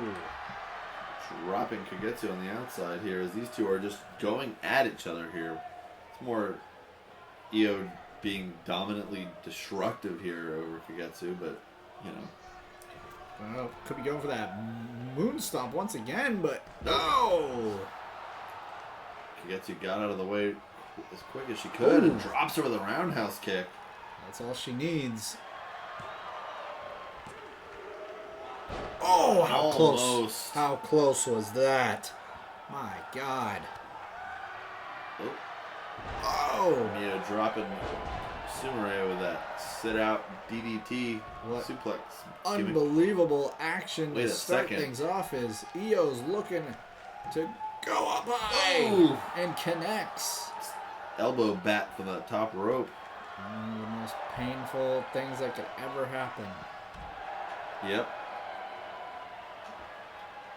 Dropping Kagetsu on the outside here as these two are just going at each other here. It's more Io being dominantly destructive here over Kagetsu, but, you know. Well, could be going for that moon stomp once again, but no! Kagetsu got out of the way as quick as she could and Ooh. drops her with a roundhouse kick. That's all she needs. Oh, how close. Almost. How close was that? My God. Oh, Oh! Mia dropping Sumire with that sit-out DDT What suplex. Unbelievable action Wait to a start second. things off is Io's looking to go up high Ooh. and connects. Elbow bat from the top rope. One of the most painful things that could ever happen. Yep.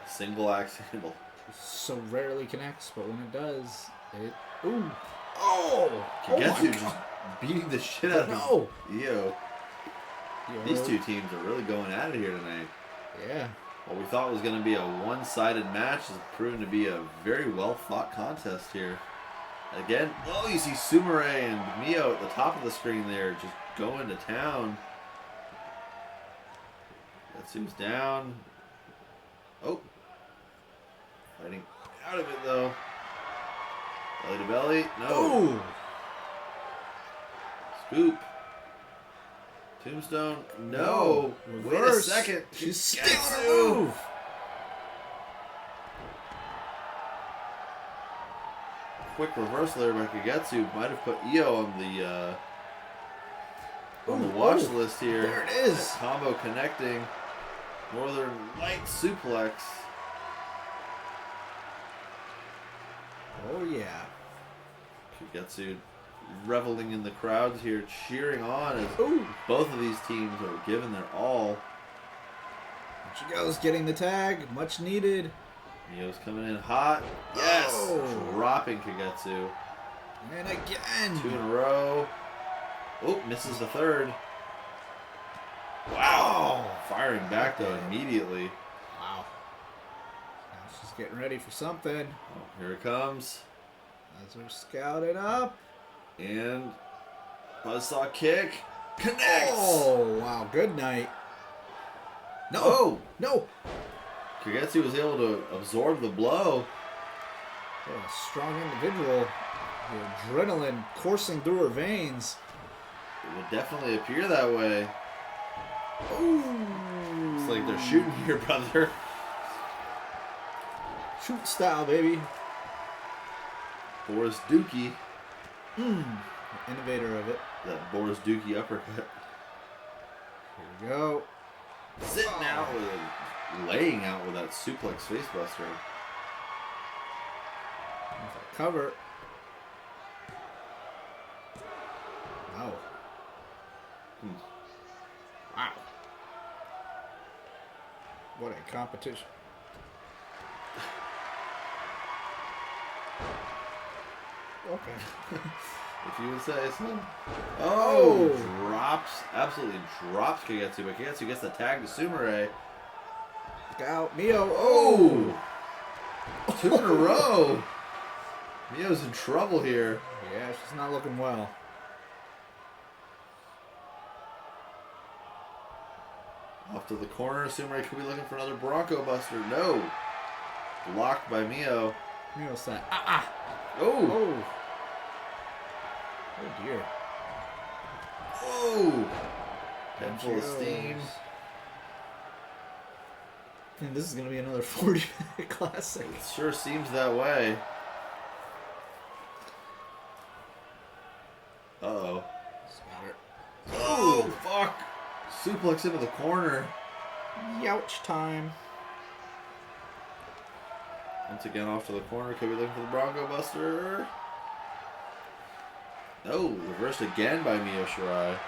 Single axe handle. So rarely connects, but when it does, it. Ooh! Oh! Kagetsu my just God. beating the shit out No. of Io. Yo. These two teams are really going at it here tonight. Yeah. What we thought was going to be a one-sided match has proven to be a very well-fought contest here. Again, oh, you see Sumire and Mio at the top of the screen there just going to town. Kagetsu's down. Oh. Fighting out of it, though. Belly to belly. No. Oh! Scoop. Tombstone. No. Wait a Reverse. second. She's still Kagetsu. on the move. Quick reversal there by Kagetsu. Might have put Io on the watch Ooh, list here. there it is. That combo connecting. Northern Light suplex. Oh, yeah. Kagetsu reveling in the crowds here, cheering on as Ooh! both of these teams are giving their all. There she goes, getting the tag. Much needed. Mio's coming in hot. Yes! Oh. Dropping Kagetsu. And again. 2 in a row. Oh, misses the third. Wow. Firing back though immediately. Wow. Now she's getting ready for something. Oh, here it comes. As we're scouted up. And buzzsaw kick. Connects! Oh, wow. Good night. No. Oh! No. Kagetsu was able to absorb the blow. What a strong individual. The adrenaline coursing through her veins. It would definitely appear that way. Ooh. Looks like they're shooting here, brother. Shoot style, baby. Boris Dookie. The innovator of it. That Boris Dookie uppercut. Here we go. Sitting out with laying out with that suplex facebuster. Cover. Wow. Wow. What a competition. Okay. If you would say so. Oh! Absolutely drops Kagetsu, but Kagetsu gets the tag to Sumire. Look out. Mio. Oh! 2 in a row. Mio's in trouble here. Yeah, she's not looking well. Off to the corner. Sumire could be looking for another Bronco Buster. No. Blocked by Mio. Mio said, Oh! Oh. Oh, dear. Oh! Head full of steam. And this is going to be another 40-minute classic. It sure seems that way. Uh-oh. Oh, fuck! Suplex into the corner. Youch time. Once again off to the corner. Could be looking for the Bronco Buster. No, reversed again by Mio Shirai.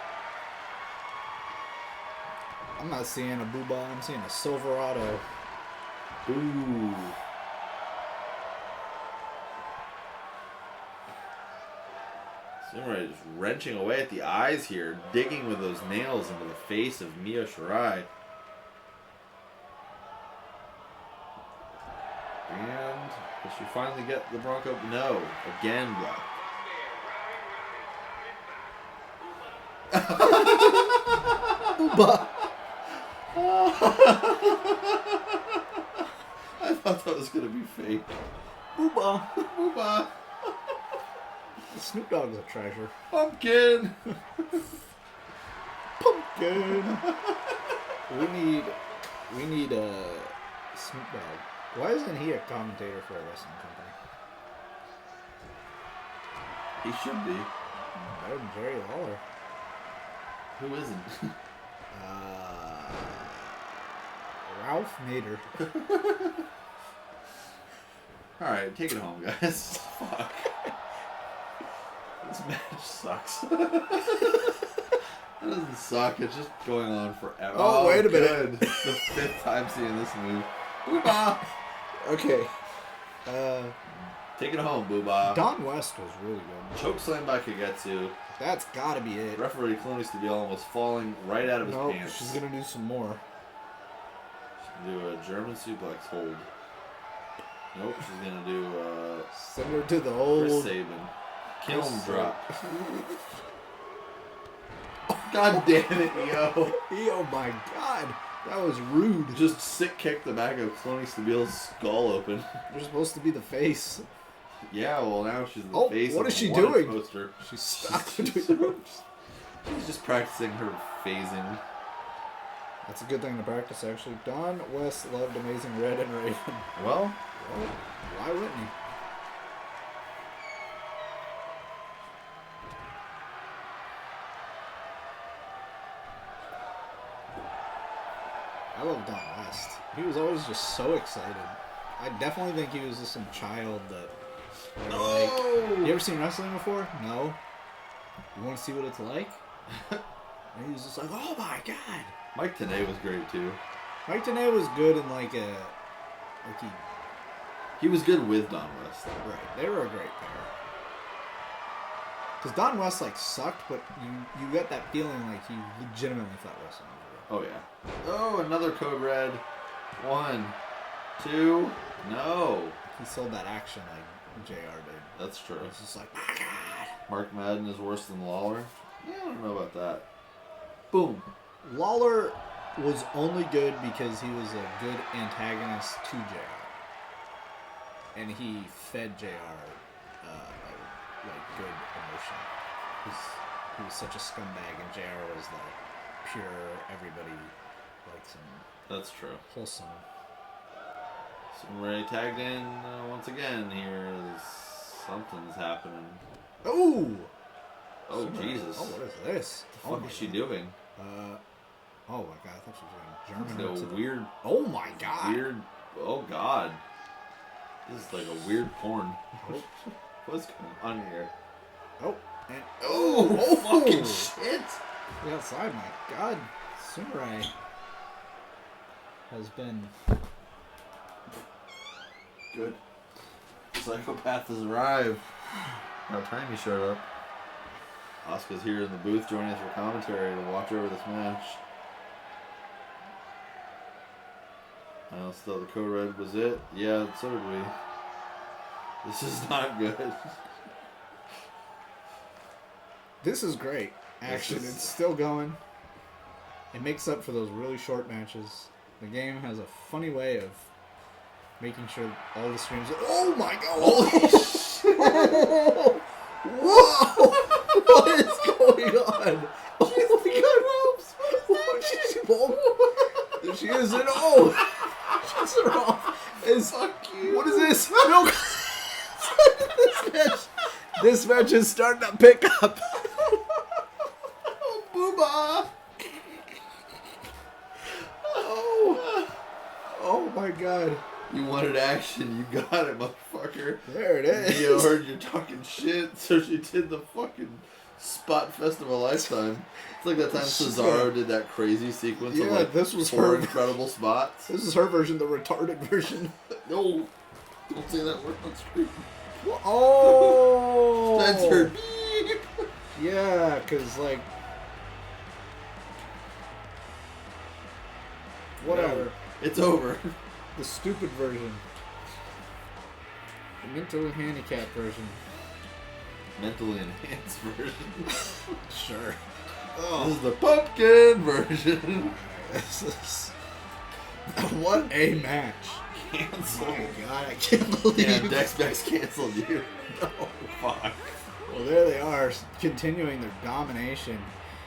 I'm not seeing a Booba. I'm seeing a Silverado. Ooh. Samurai just wrenching away at the eyes here, digging with those nails into the face of Mio Shirai. And does she finally get the Bronco? No. Again blocked. Booba. I thought that was going to be fake. Booba. Booba. Snoop Dogg's a treasure. Pumpkin. Pumpkin. We need a Snoop Dogg. Why isn't he a commentator for a wrestling company? He should be. Better than Jerry Lawler. Who isn't? Ralph Nader. Alright, take it home, guys. Fuck. This match sucks. It doesn't suck, it's just going on forever. Oh, wait a minute. It's the 5th time seeing this move. Booba! Okay. Take it home, Booba. Don West was really good. Choke slam by Kagetsu. That's gotta be it. Referee Clooney Stabile almost falling right out of his Nope, pants. she's gonna do some more. She's gonna do a German suplex hold. Nope, she's gonna do Send her to the Chris old. Sabin. Kiln drop. God damn it, yo. Oh my god, that was rude. Just sick kick the back of Clooney Stabile's skull open. You're supposed to be the face. Yeah, well now she's the Oh, face what of is the she wanted doing? poster. She's stuck between the ropes. She's just practicing her phasing. That's a good thing to practice, actually. Don West loved Amazing Red and Raven. Well, Well, why wouldn't he? I love Don West. He was always just so excited. I definitely think he was just some child that... Like, you ever seen wrestling before? No? You want to see what it's like? And he was just like, oh my god! Mike Tenay was great too. Mike Tenay was good in like He was good with Don West. right. They were a great pair. Because Don West like sucked, but you got that feeling like he legitimately thought wrestling was real. Oh yeah. Oh, another Code Red. 1, 2, no. He sold that action like JR did. That's true. It's just like, my god. Mark Madden is worse than Lawler? Yeah, I don't know about that. Boom. Lawler was only good because he was a good antagonist to JR. And he fed JR like good emotion. He was such a scumbag, and JR was like pure, everybody likes him, That's true. wholesome. Samurai tagged in once again here. Something's happening. Oh! Oh, Jesus. Oh, what is this? What is she doing? Oh my god, I thought she was going It's German. a to the- weird, Oh my god! weird. Oh God, this is like a weird porn. Oh, What's going on here? oh, and Oh, fucking shit! the outside, my god. Samurai has been. Good. Psychopath has arrived. About time he showed up. Asuka's here in the booth joining us for commentary to watch over this match. I also thought the Code Red was it. Yeah, so did we. This is not good. This is great. Action, This is- it's still going. It makes up for those really short matches. The game has a funny way of making sure all the streams. Oh my god! Holy shit! Whoa! What is going on? Oh my god! There she is, and oh! She's her off. Fuck you. What is this? No! This match is starting to pick up. Oh, Booba! Oh my god. You wanted action, you got it, motherfucker. There it is. Neo heard you talking shit, so she did the fucking spot fest of a lifetime. It's like that time Cesaro did that crazy sequence of like this was 4 her. incredible spots. This is her version, the retarded version. No, don't say that word on screen. Oh! Spencer. Yeah, because, like... Whatever. It's over. The stupid version. The mentally handicapped version. Mentally enhanced version. Sure. This is the pumpkin version. This is... What a match. Cancel. Oh my god, I can't believe Yeah, Dex canceled you. No. Fuck. Well, there they are, continuing their domination.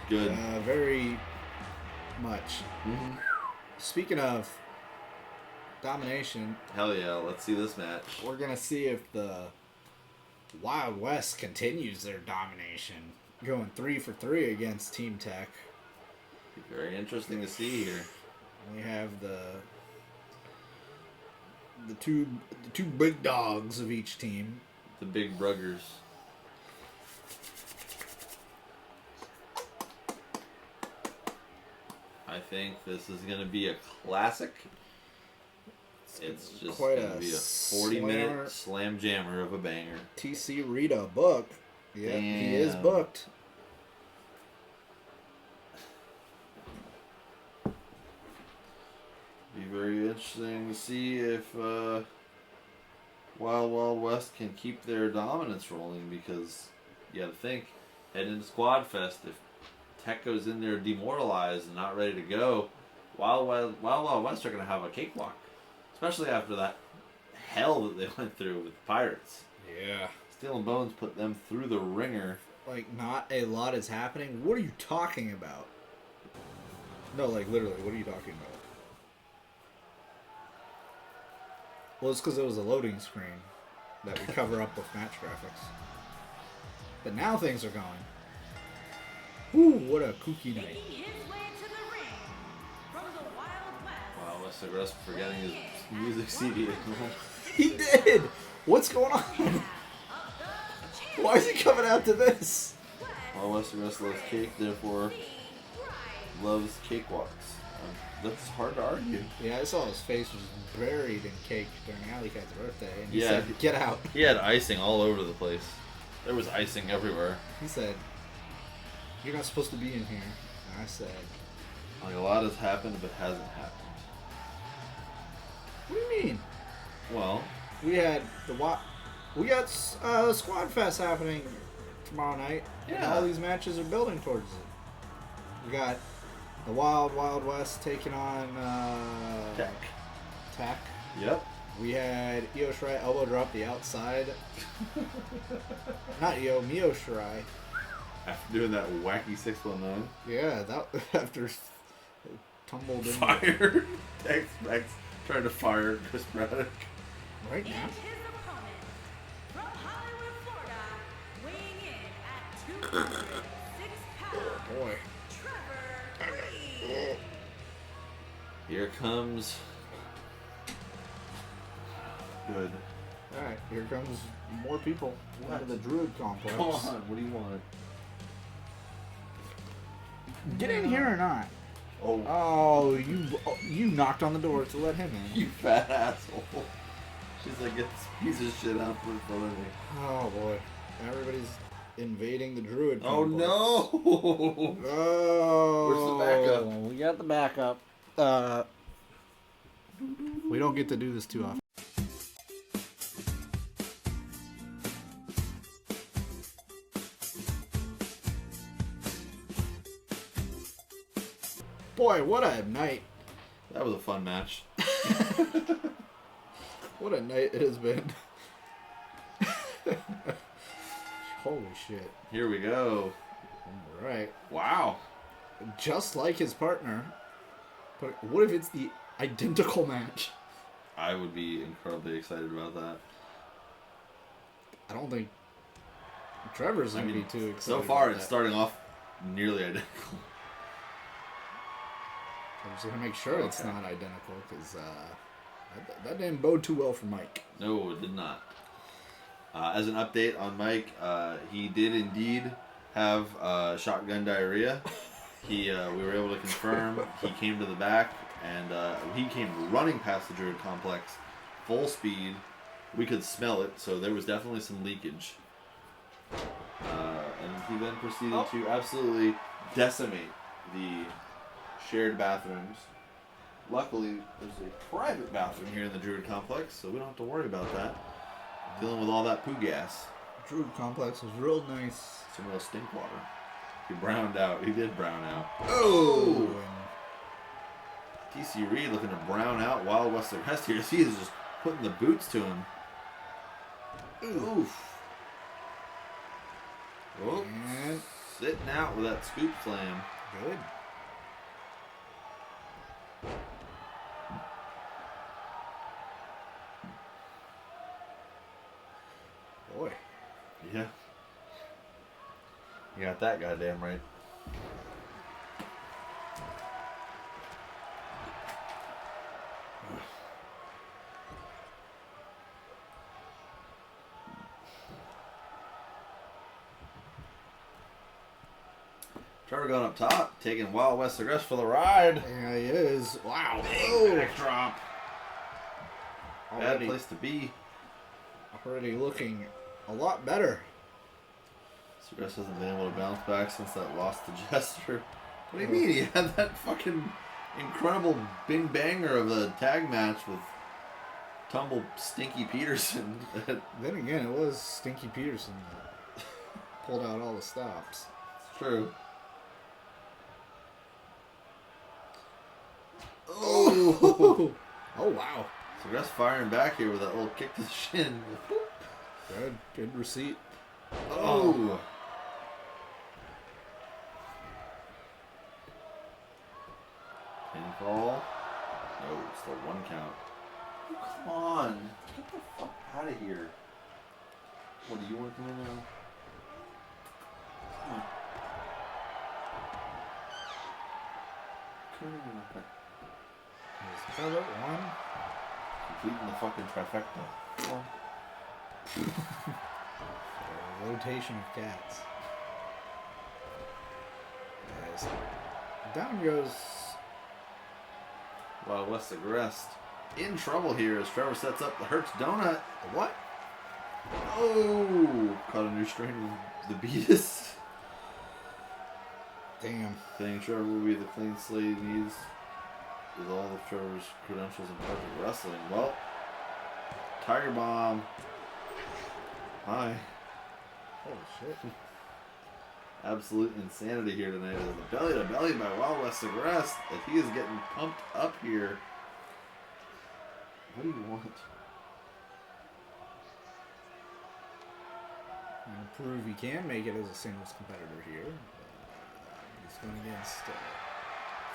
Good. Very much. Mm-hmm. Speaking of domination, Hell yeah, let's see this match. we're going to see if the Wild West continues their domination. Going 3 for 3 against Team Tech. Very interesting to see here. We have the two big dogs of each team. The big bruggers. I think this is going to be a classic. It's just Quite going to a be a 40-minute slam jammer of a banger. TC Rita book. Yeah, he is Damn. booked. Be very interesting to see if Wild Wild West can keep their dominance rolling, because you got to think, heading into Squad Fest, if Tech goes in there demoralized and not ready to go, Wild Wild West are going to have a cakewalk, especially after that hell that they went through with the Pirates. Yeah. Steel and Bones put them through the ringer. Like, not a lot is happening. What are you talking about? No, like, literally, what are you talking about? Well, it's because it was a loading screen that we cover up with match graphics. But now things are going. Ooh, what a kooky night. Making his way to the ring from the Wild West. Wild West aggressive for getting his music CD. He did! What's going on? Why is he coming out to this? Wild West aggressive loves cake, therefore loves cakewalks. That's hard to argue. Yeah, I saw his face was buried in cake during Alley Cat's birthday, and he Yeah. said, "Get out." He had icing all over the place. There was icing everywhere. He said, "You're not supposed to be in here." And I said, Like, a lot has happened, but hasn't happened. "What do you mean? Well, We had we got Squad Fest happening tomorrow night, and Yeah. all these matches are building towards it. We got the Wild West taking on Tech. Yep. We had Io Shirai elbow drop the outside. Not Io, Mio Shirai. After doing that wacky 619. Yeah, that after tumbled in Fire. Tex trying to fire Chris Braddock. right And now. his opponent from Hollywood, Florida, weighing in at 206 pounds, Boy. Trevor Reed. Here comes. Good. Alright, here comes more people out of the Druid complex. Come on, what do you want? Get in here or not? Oh, Oh, you knocked on the door to let him in. you fat asshole. She's like, get this piece of shit out from in front of me. Oh boy. Everybody's invading the Druid Oh complex. no! Oh. Where's the backup? We got the backup. We don't get to do this too often. Boy, what a night. That was a fun match. What a night it has been. Holy shit. Here we go. Alright. Wow. Just like his partner. But what if it's the identical match? I would be incredibly excited about that. I don't think Trevor's I going to mean, be too excited. so far about it's that. starting off nearly identical. I'm just going to make sure it's Okay. not identical because that didn't bode too well for Mike. No, it did not. As an update on Mike, he did indeed have shotgun diarrhea. We were able to confirm he came to the back, and he came running past the Druid complex, full speed. We could smell it, so there was definitely some leakage. And he then proceeded to absolutely decimate the shared bathrooms. Luckily, there's a private bathroom here in the Druid complex, so we don't have to worry about that. Dealing with all that poo gas. Druid complex was real nice. Some real stink water. He browned out. He did brown out. Oh! TC Reed looking to brown out Wild West West here. He is just putting the boots to him. Oof. Oh, And sitting out with that scoop slam. good. Boy. Yeah. You got that goddamn right. Trevor going up top, taking Wild West Aggress for the ride. Yeah, he is. Wow. Big backdrop. Bad Already, place to be. already looking a lot better. Aggress hasn't been able to bounce back since that loss to Jester. What do you mean? He had that fucking incredible bing banger of a tag match with Tumble Stinky Peterson. Then again, it was Stinky Peterson that pulled out all the stops. It's true. Oh! Oh, wow. So Aggress firing back here with that little kick to the shin. Good receipt. Oh! Pinfall. No, still one count. Oh, come on. Get the fuck out of here. What, do you want to come in now? Come on. Come on. Here's the cover. One. Completing the fucking trifecta. Come on. A rotation of cats. Nice. Down goes. Wild West Aggressed. In trouble here as Trevor sets up the Hertz Donut. The what? Oh! Caught a new strain of the Beatus. Damn. Saying Trevor will be the clean slate he needs with all of Trevor's credentials in perfect wrestling. Well, Tiger Bomb. Hi. Holy shit. Absolute insanity here tonight. The belly to belly by Wild West Aggressed as he is getting pumped up here. What do you want? And prove he can make it as a singles competitor here. He's going against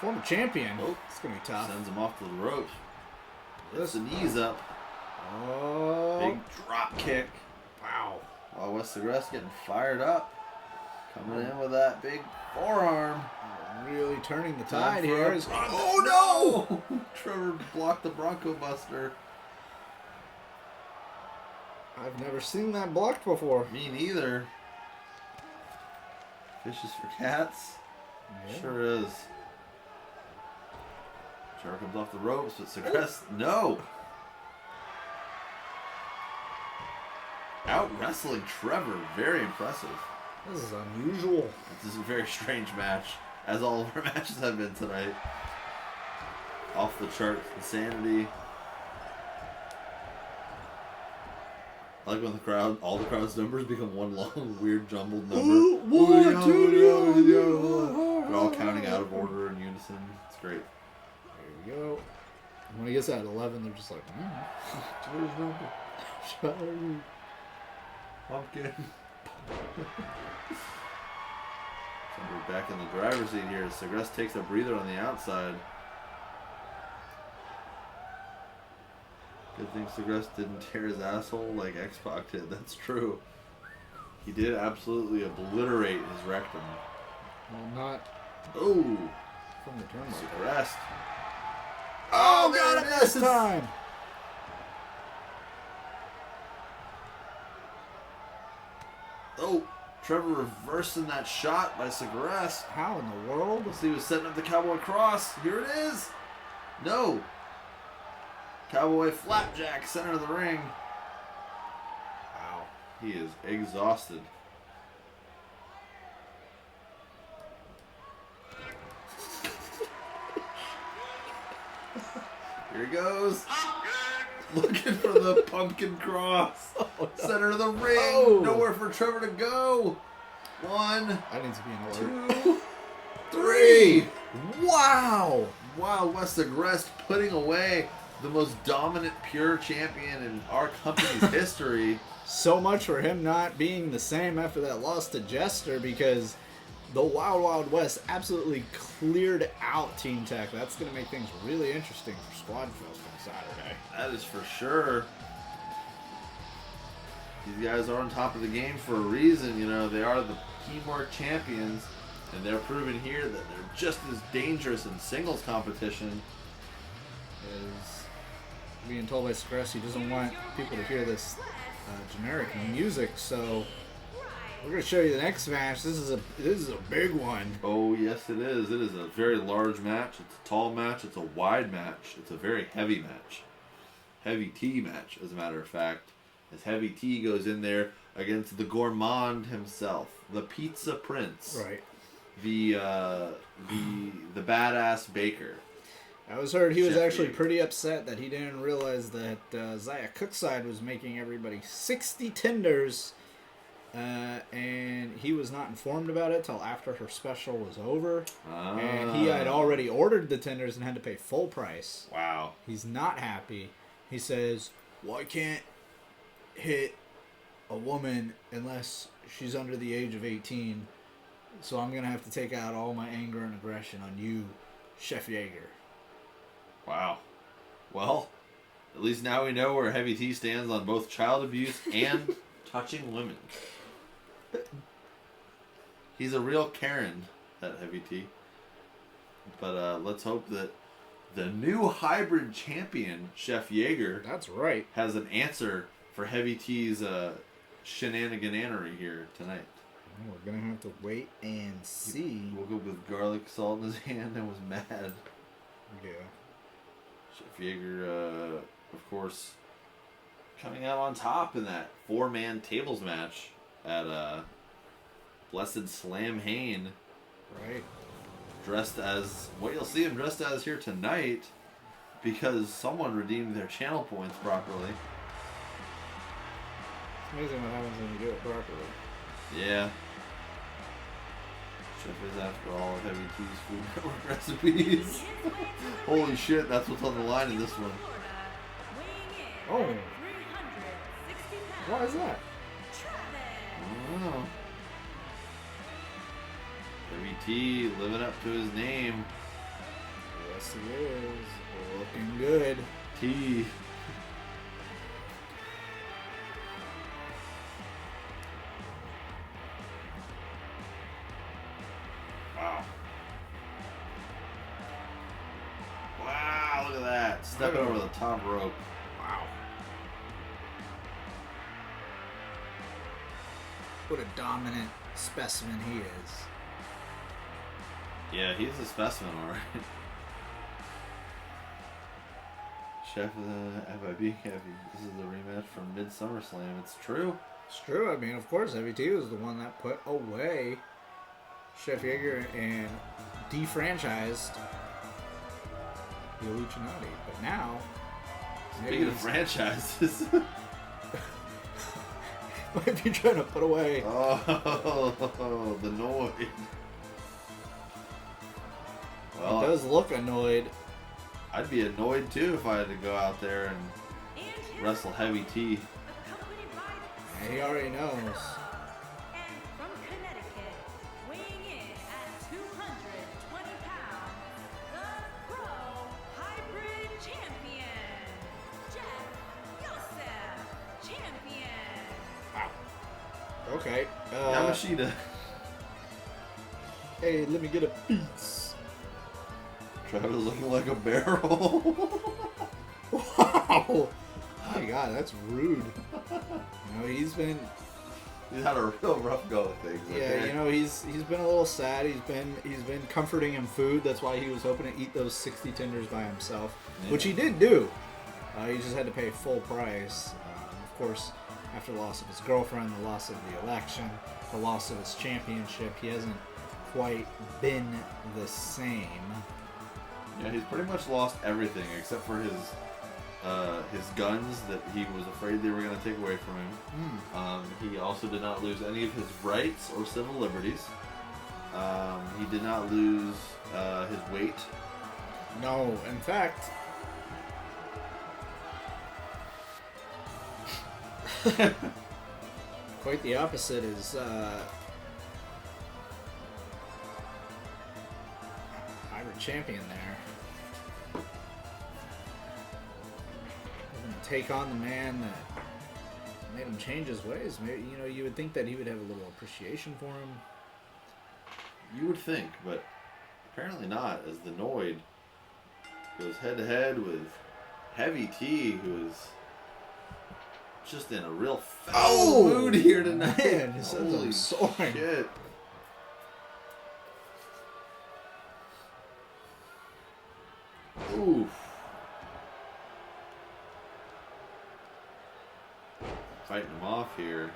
former champion. Oh. It's going to be tough. Sends him off to the ropes. Lifts the This. knees up. Oh. Big drop kick. Wow. Wild West Aggressed getting fired up. Coming in with that big forearm. Really turning the Time tide for here. a- Is, Oh no! Trevor blocked the Bronco Buster. I've never seen that blocked before. Me neither. Fishes for cats. Yeah. Sure is. Trevor comes off the ropes, but Aggressed, no! Out wrestling Trevor, very impressive. This is unusual. This is a very strange match, as all of our matches have been tonight. Off the chart insanity. I like when the crowd, all the crowd's numbers become one long, weird, jumbled number. One, two, They're all counting out of order in unison. It's great. There we go. When he gets at 11, they're just like, Where's number? sorry. Pumpkin. So we're back in the driver's seat here. Aggressed takes a breather on the outside. Good thing Aggressed didn't tear his asshole like X-Pac did. That's true. He did absolutely obliterate his rectum. Well, not Oh! from the turnbuckle. Aggressed. Oh, there got it it this is. time. Oh! Trevor reversing that shot by Segrest. How in the world? He was setting up the Cowboy cross. Here it is. No. Cowboy flapjack, center of the ring. Wow. He is exhausted. Here he goes. Looking for the pumpkin cross. Center of the ring. Oh. Nowhere for Trevor to go. 1, That needs to be in order. 2, 3. Wow! Wild West Segrest putting away the most dominant pure champion in our company's history. So much for him not being the same after that loss to Jester, because the Wild West absolutely cleared out Team Tech. That's going to make things really interesting for Squad Fest on Saturday. That is for sure. These guys are on top of the game for a reason. You know, they are the teamwork champions, and they're proving here that they're just as dangerous in singles competition. Is being told by Segrest he doesn't want people to hear this generic music, so we're going to show you the next match. This is a big one. Oh, yes, it is. It is a very large match. It's a tall match. It's a wide match. It's a very heavy match. Heavy T match, as a matter of fact. As Heavy T goes in there against the gourmand himself, the Pizza Prince, Right. the badass baker. I was heard he was Chef actually Yeager. pretty upset that he didn't realize that Zaya Cookside was making everybody 60 tenders, and he was not informed about it till after her special was over. And he had already ordered the tenders and had to pay full price. Wow. He's not happy. He says, "Well, I can't hit a woman unless she's under the age of 18, so I'm going to have to take out all my anger and aggression on you, Chef Yeager." Wow. Well, at least now we know where Heavy T stands on both child abuse and touching women. He's a real Karen, that Heavy T. But let's hope that the new hybrid champion, Chef Yeager, That's right. has an answer for Heavy T's shenanigananery here tonight. We're going to have to wait and see. Woke up with garlic salt in his hand and was mad. Yeah. Chef Yeager, of course, coming out on top in that 4-man tables match at Blessed Slam Hain, Right. dressed as what you'll see him dressed as here tonight, because someone redeemed their channel points properly. It's amazing what happens when you do it properly. Yeah. Chef is, after all, Heavy T's Food Network recipes. Holy shit, that's what's on the line in this one. Oh. Why is that? I don't know. Heavy T living up to his name. Yes, he is. Looking good. T. Wow. Wow, look at that. Stepping over the top rope. Wow. What a dominant specimen he is. Yeah, he's a specimen, alright. Chef FIB Heavy. This is the rematch from Midsummer Slam. It's true. It's true. I mean, of course, Heavy T was the one that put away Chef Yeager and defranchised the Illuminati. But now, Speaking of franchises. might be trying to put away. Oh, the noise. He Well, does look annoyed. I'd be annoyed too if I had to go out there and wrestle Heavy T. And he already knows. And from Connecticut, weighing in at 220 pounds, the Pro Hybrid Champion, Jeff Yosef Champion. Wow. Okay. Yamashita. Hey, let me get a piece. Travis looking like a barrel. Wow. My God, that's rude. You know, he's been He's had a real rough go of things. Yeah, okay? you know, he's been a little sad. He's been comforting him food. That's why he was hoping to eat those 60 tenders by himself, which he did do. He just had to pay full price. Of course, after the loss of his girlfriend, the loss of the election, the loss of his championship, he hasn't quite been the same. Yeah, he's pretty much lost everything except for his guns that he was afraid they were going to take away from him. He also did not lose any of his rights or civil liberties. He did not lose his weight. No, in fact, quite the opposite is hybrid champion there. Going to take on the man that made him change his ways. Maybe, you know, you would think that he would have a little appreciation for him. You would think, but apparently not, as the Noid goes head to head with Heavy T, who is just in a real foul mood here tonight. Man, his son's Holy soaring. shit. Oof. Fighting him off here.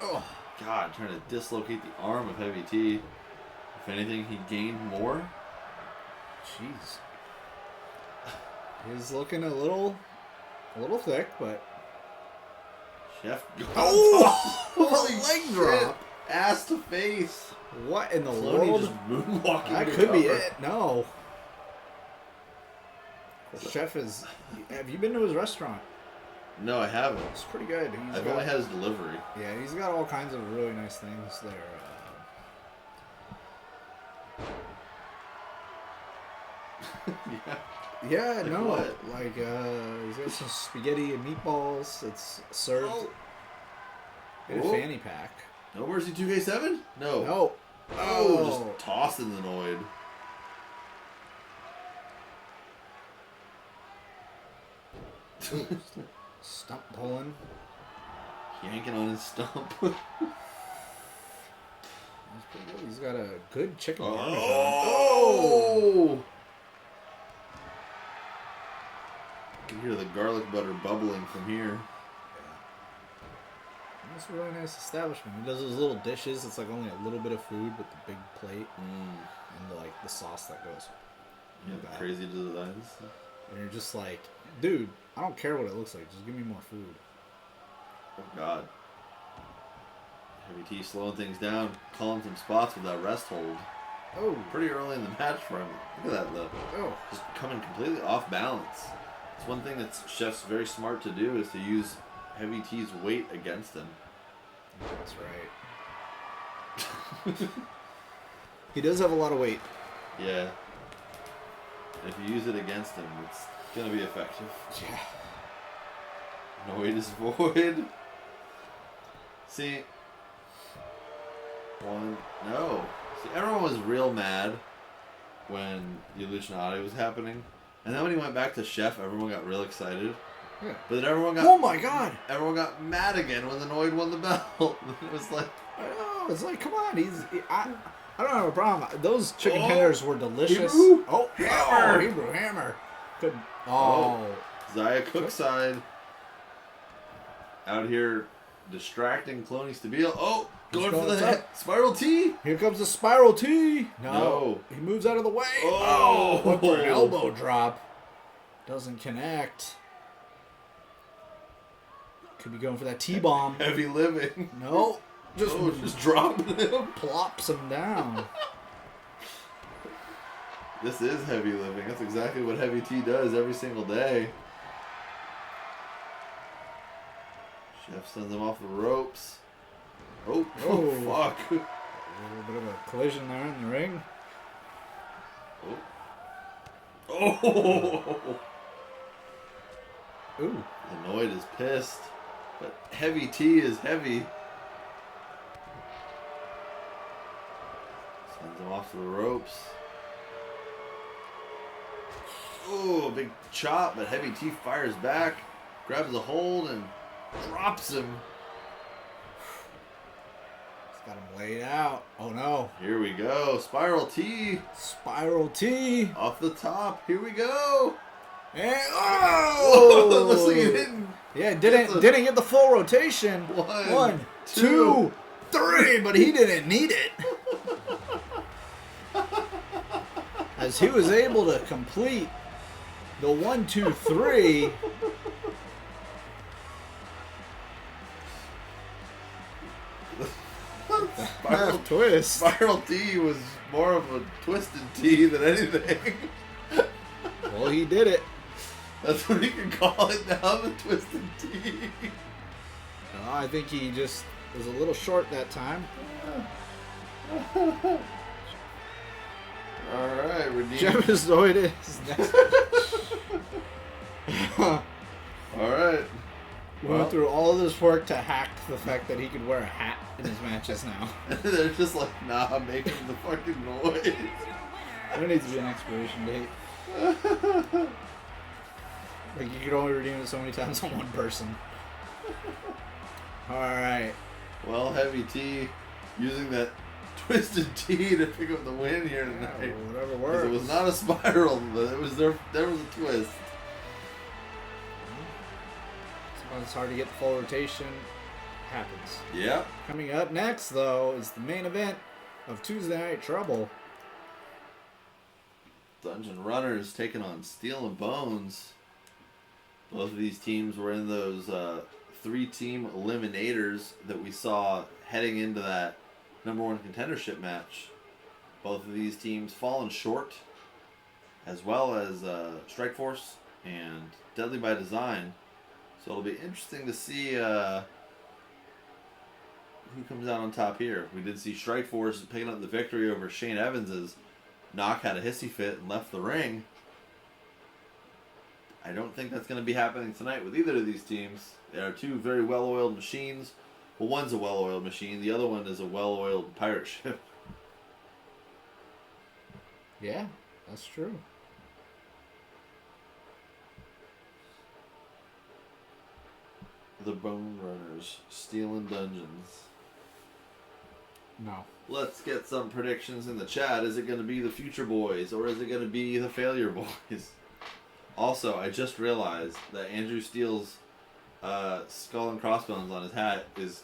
Oh, God, trying to dislocate the arm of Heavy T. If anything, he gained more. jeez. He's looking a little thick, but Chef. holy Leg drop. Ass to face. What in the Clooney world? just moonwalking. That to could be cover. it. No. The chef is. Have you been to his restaurant? No, I haven't. It's pretty good. I've only had his delivery. Yeah, he's got all kinds of really nice things there. Yeah. Yeah, Like no, what? like he's got some spaghetti and meatballs. It's served in a Oh. fanny pack. No Mercy 2K7? No. No. Oh, just tossing the Noid. Stump pulling. Yanking on his stump. He's pretty good. He's got a good chicken parmesan. Oh! You can hear the garlic butter bubbling from here. It's a really nice establishment. He does those little dishes. It's like only a little bit of food with the big plate and the sauce that goes. Yeah, with the that. crazy designs. And you're just like, dude, I don't care what it looks like. Just give me more food. Oh, God. Heavy T slowing things down, calling some spots with that rest hold. Oh, Pretty early in the match for him. Look at that, though. oh. Just coming completely off balance. It's one thing that Chef's very smart to do is to use Heavy T's weight against him. That's right. He does have a lot of weight. Yeah. If you use it against him, it's gonna be effective. Yeah. Noid is void. See. No. See, everyone was real mad when the Illuminati was happening. And then when he went back to Chef, everyone got real excited. Yeah. But then everyone got Oh my God! everyone got mad again when the Noid won the belt. It was like, I know. It's like, come on. I don't have a problem. Those chicken tenders were delicious. Hebrew Oh, hammer. Hebrew hammer. Good. Oh. Zaya Cookside out here distracting Cloney Stabile. Oh, going for going the up. head. Spiral T. Here comes the spiral T. No. He moves out of the way. Oh. Went for an elbow drop. Doesn't connect. Could be going for that T-bomb. Heavy living. No. Just Just dropping him. plops him down. This is heavy living. That's exactly what Heavy T does every single day. Chef sends him off the ropes. Oh, Oh. fuck. A little bit of a collision there in the ring. Oh. Ooh. The Noid is pissed, but Heavy T is heavy. Sends him off to the ropes. Ooh, a big chop, but Heavy T fires back, grabs the hold, and Drops him. He's got him laid out. Oh no. Here we go. Spiral T. Spiral T. Off the top. Here we go. And Oh! Looks like he oh! didn't. Yeah, didn't get the full rotation. One, two, three, but he didn't need it. As he was able to complete the 1, 2, 3. Half twist. Spiral T was more of a twisted T than anything. Well, he did it. That's what you can call it now, the twisted T. I think he just was a little short that time. Alright, redeemed. Jebizoid is next. Alright. We went through all this work to hack the fact that he could wear a hat in his matches now. They're just like, nah, making the fucking noise. There needs to be an expiration date. Like, you could only redeem it so many times on one person. Alright. Well, Heavy T using that twisted T to pick up the win here tonight. Yeah, whatever 'Cause works. it was not a spiral, but it was there was a twist. Sometimes it's hard to get the full rotation. Happens. Yeah. Coming up next, though, is the main event of Tuesday Night Trouble. Dungeon Runners taking on Steel and Bones. Both of these teams were in those 3-team eliminators that we saw heading into that #1 contendership match. Both of these teams fallen short, as well as Strikeforce and Deadly by Design. So it'll be interesting to see who comes out on top here. We did see Strikeforce picking up the victory over Shane Evans as Knock had a hissy fit and left the ring. I don't think that's going to be happening tonight with either of these teams. They are two very well-oiled machines. Well, one's a well-oiled machine. The other one is a well-oiled pirate ship. Yeah, that's true. The Bone Runners, stealing dungeons. No. Let's get some predictions in the chat. Is it going to be the Future Boys or is it going to be the Failure Boys? Also, I just realized that Andrew Steele's skull and crossbones on his hat is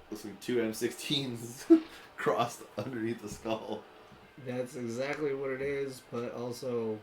looks like two M16s crossed underneath the skull. That's exactly what it is, but also...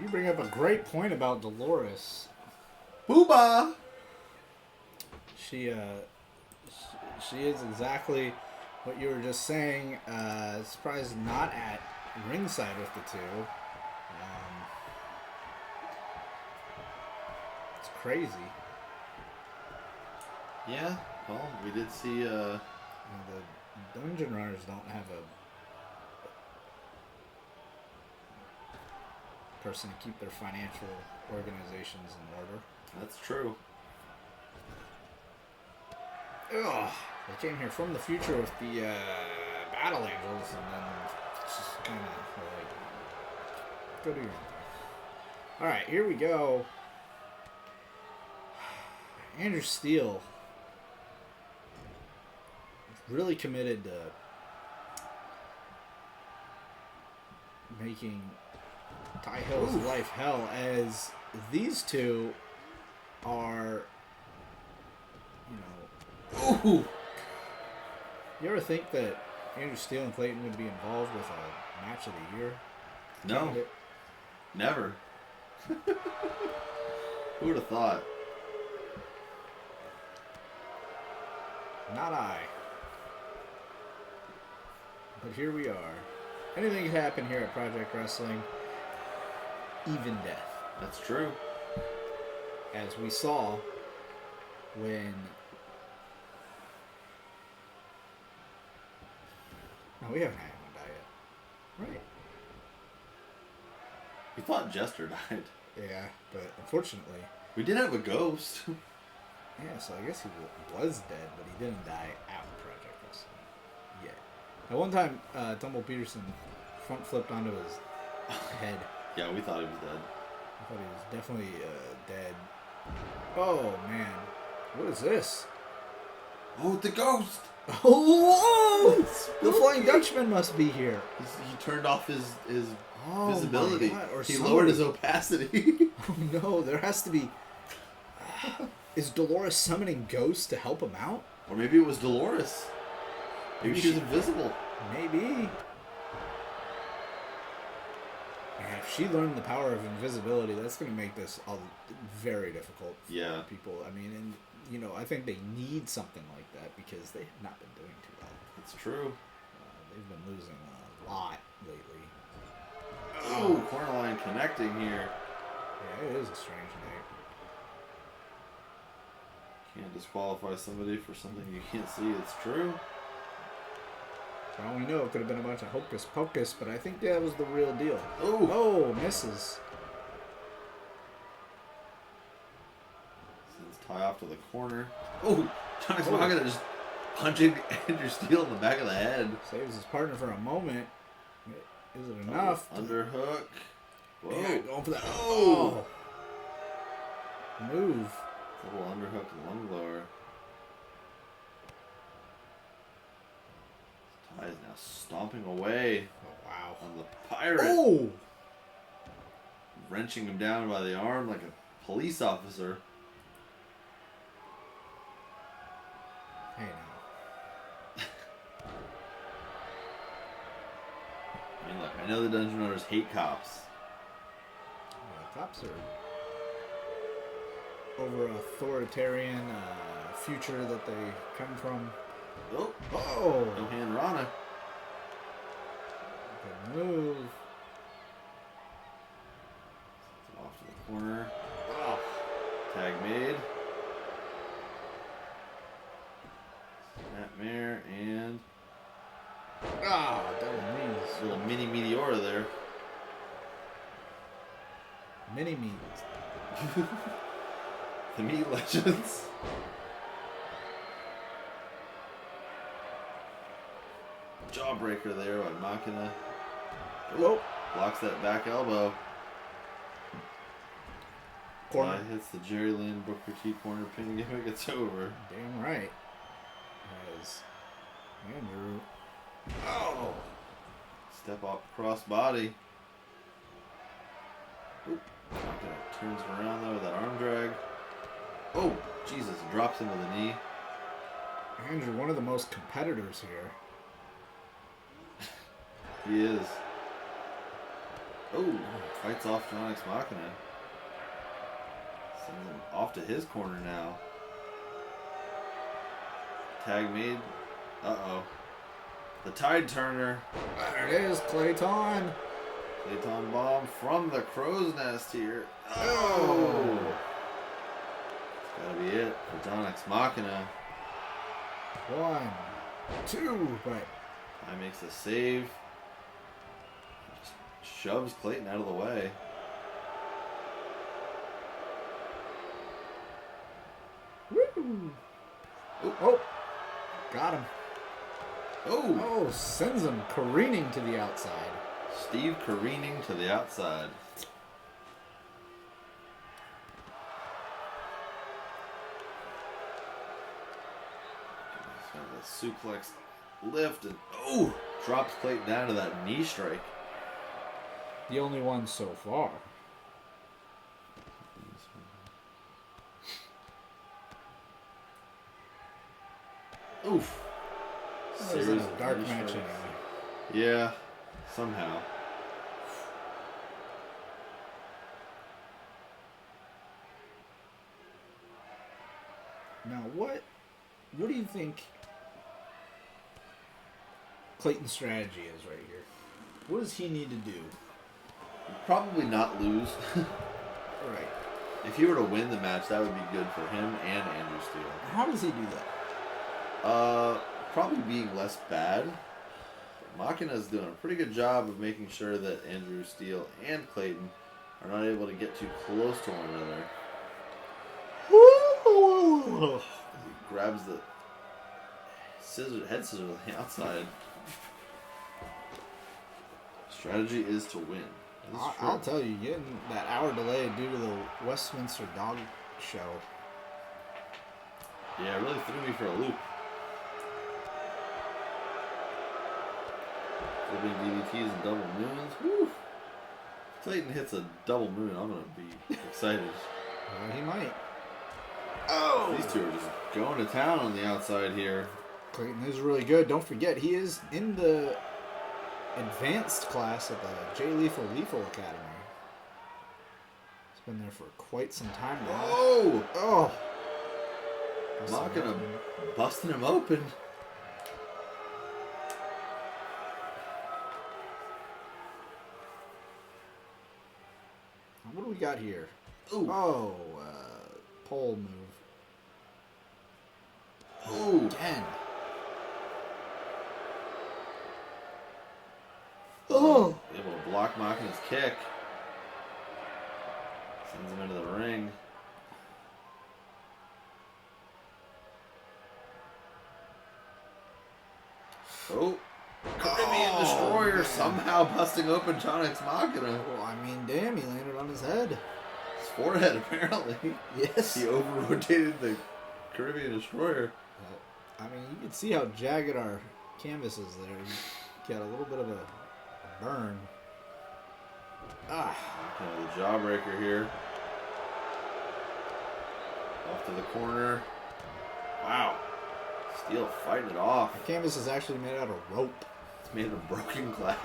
You bring up a great point about Dolores. Booba! She is exactly what you were just saying. Surprised not at ringside with the two. It's crazy. Yeah, well, we did see, The Dungeon Runners don't have a person to keep their financial organizations in order. that's true. Ugh. They came here from the future with the Battle Angels, and then it's just kind of like, go do your own thing. Alright, here we go. Andrew Steele really committed to making Ty Hill's life hell, as these two are, Ooh! You ever think that Andrew Steele and Clayton would be involved with a match of the year? No. Never. Who would have thought? Not I. But here we are. Anything could happen here at Project Wrestling. Even death. That's true. As we saw when... No, we haven't had anyone die yet. Right. We thought Jester died. Yeah, but unfortunately... We did have a ghost. Yeah, so I guess he was dead, but he didn't die at Project Wrestling yet. At one time, Tumble Peterson front flipped onto his head. Yeah, we thought he was dead. I thought he was definitely dead. Oh, man. What is this? Oh, the ghost! Oh! The Flying Dutchman must be here. He turned off his Oh, visibility. my God. Or He somebody- lowered his opacity. Oh, no. There has to be... Is Dolores summoning ghosts to help him out? Or maybe it was Dolores. Maybe she was invisible. Maybe. Man, if she learned the power of invisibility, that's going to make this very difficult for Yeah. people. I mean, and I think they need something like that because they have not been doing too well. It's true. They've been losing a lot lately. Oh, corner line connecting here. Yeah, it is a strange night. Can't disqualify somebody for something you can't see. It's true. For all we know, it could have been a bunch of hocus pocus, but I think that was the real deal. Oh. Oh, misses. Sends Ty off to the corner. Oh, Johnny Smoggett just punching Andrew Steele in the back of the head. Saves his partner for a moment. Is it enough? Underhook. Whoa. Yeah, going for that. Oh! Move. Double underhook and lung blower. Ty is now stomping away Oh, wow. on the pirate. Oh! Wrenching him down by the arm like a police officer. Hey, now. I mean, look, I know the Dungeon Runners hate cops. The cops are over authoritarian future that they come from. Oh, Oh! no hand Rana. Good move. Off to the corner. Oh. Tag made. Snapmare and Ah, double knees. a little mini Meteora there. Mini meat. The Meat Legends. Jawbreaker there by Machina. Oh. Blocks that back elbow. Corner. Hits the Jerry Lynn Booker T corner pin gimmick. It's over. Damn right. As Andrew. Oh! Step up cross body. Oop. Machina turns around though with that arm drag. Oh, Jesus. Drops him with a knee. Andrew, one of the most competitors here. He is. Oh, fights off John X Machina. Sends him off to his corner now. Tag made. Uh-oh. The Tide Turner. There it is, Clayton. Clayton bomb from the crow's nest here. Oh! That's gotta be it for John X Machina. 1, 2, but Ty makes a save. Just shoves Clayton out of the way. woo! Oh, got him. Oh! Oh, sends him careening to the outside. Steve careening to the outside. A suplex lift and drops Clayton down to that knee strike. The only one so far. Oof. This is Series a of dark knee match strikes. anyway. Yeah, somehow. Now, what do you think Clayton's strategy is right here? What does he need to do? Probably not lose. Right. If he were to win the match, that would be good for him and Andrew Steele. How does he do that? Probably being less bad. Machina's doing a pretty good job of making sure that Andrew Steele and Clayton are not able to get too close to one another. He grabs the head scissors on the outside. Strategy is to win. This is I'll true. tell you, getting that hour delay due to the Westminster Dog Show. Yeah, it really threw me for a loop. Flipping DDTs and double moons. Woo! If Clayton hits a double moon, I'm gonna be excited. Well, he might. These two are just going to town on the outside here. Clayton is really good. Don't forget, he is in the advanced class at the Jay Lethal Academy. He's been there for quite some time now. Oh! Oh! Machina busting him open. What do we got here? Ooh. Oh, pole move. Ooh. Again. Oh! Able to block Machina's kick. Sends him into the ring. Oh. Caribbean Destroyer somehow busting open John X Machina. Well, I mean, damn, he landed on his head. His forehead, apparently. Yes. He over-rotated the Caribbean Destroyer. I mean, you can see how jagged our canvas is there. You got a little bit of a burn. Ah. Kind of the jawbreaker here. Off to the corner. Wow. Steel fighting it off. The canvas is actually made out of rope. It's made of broken glass.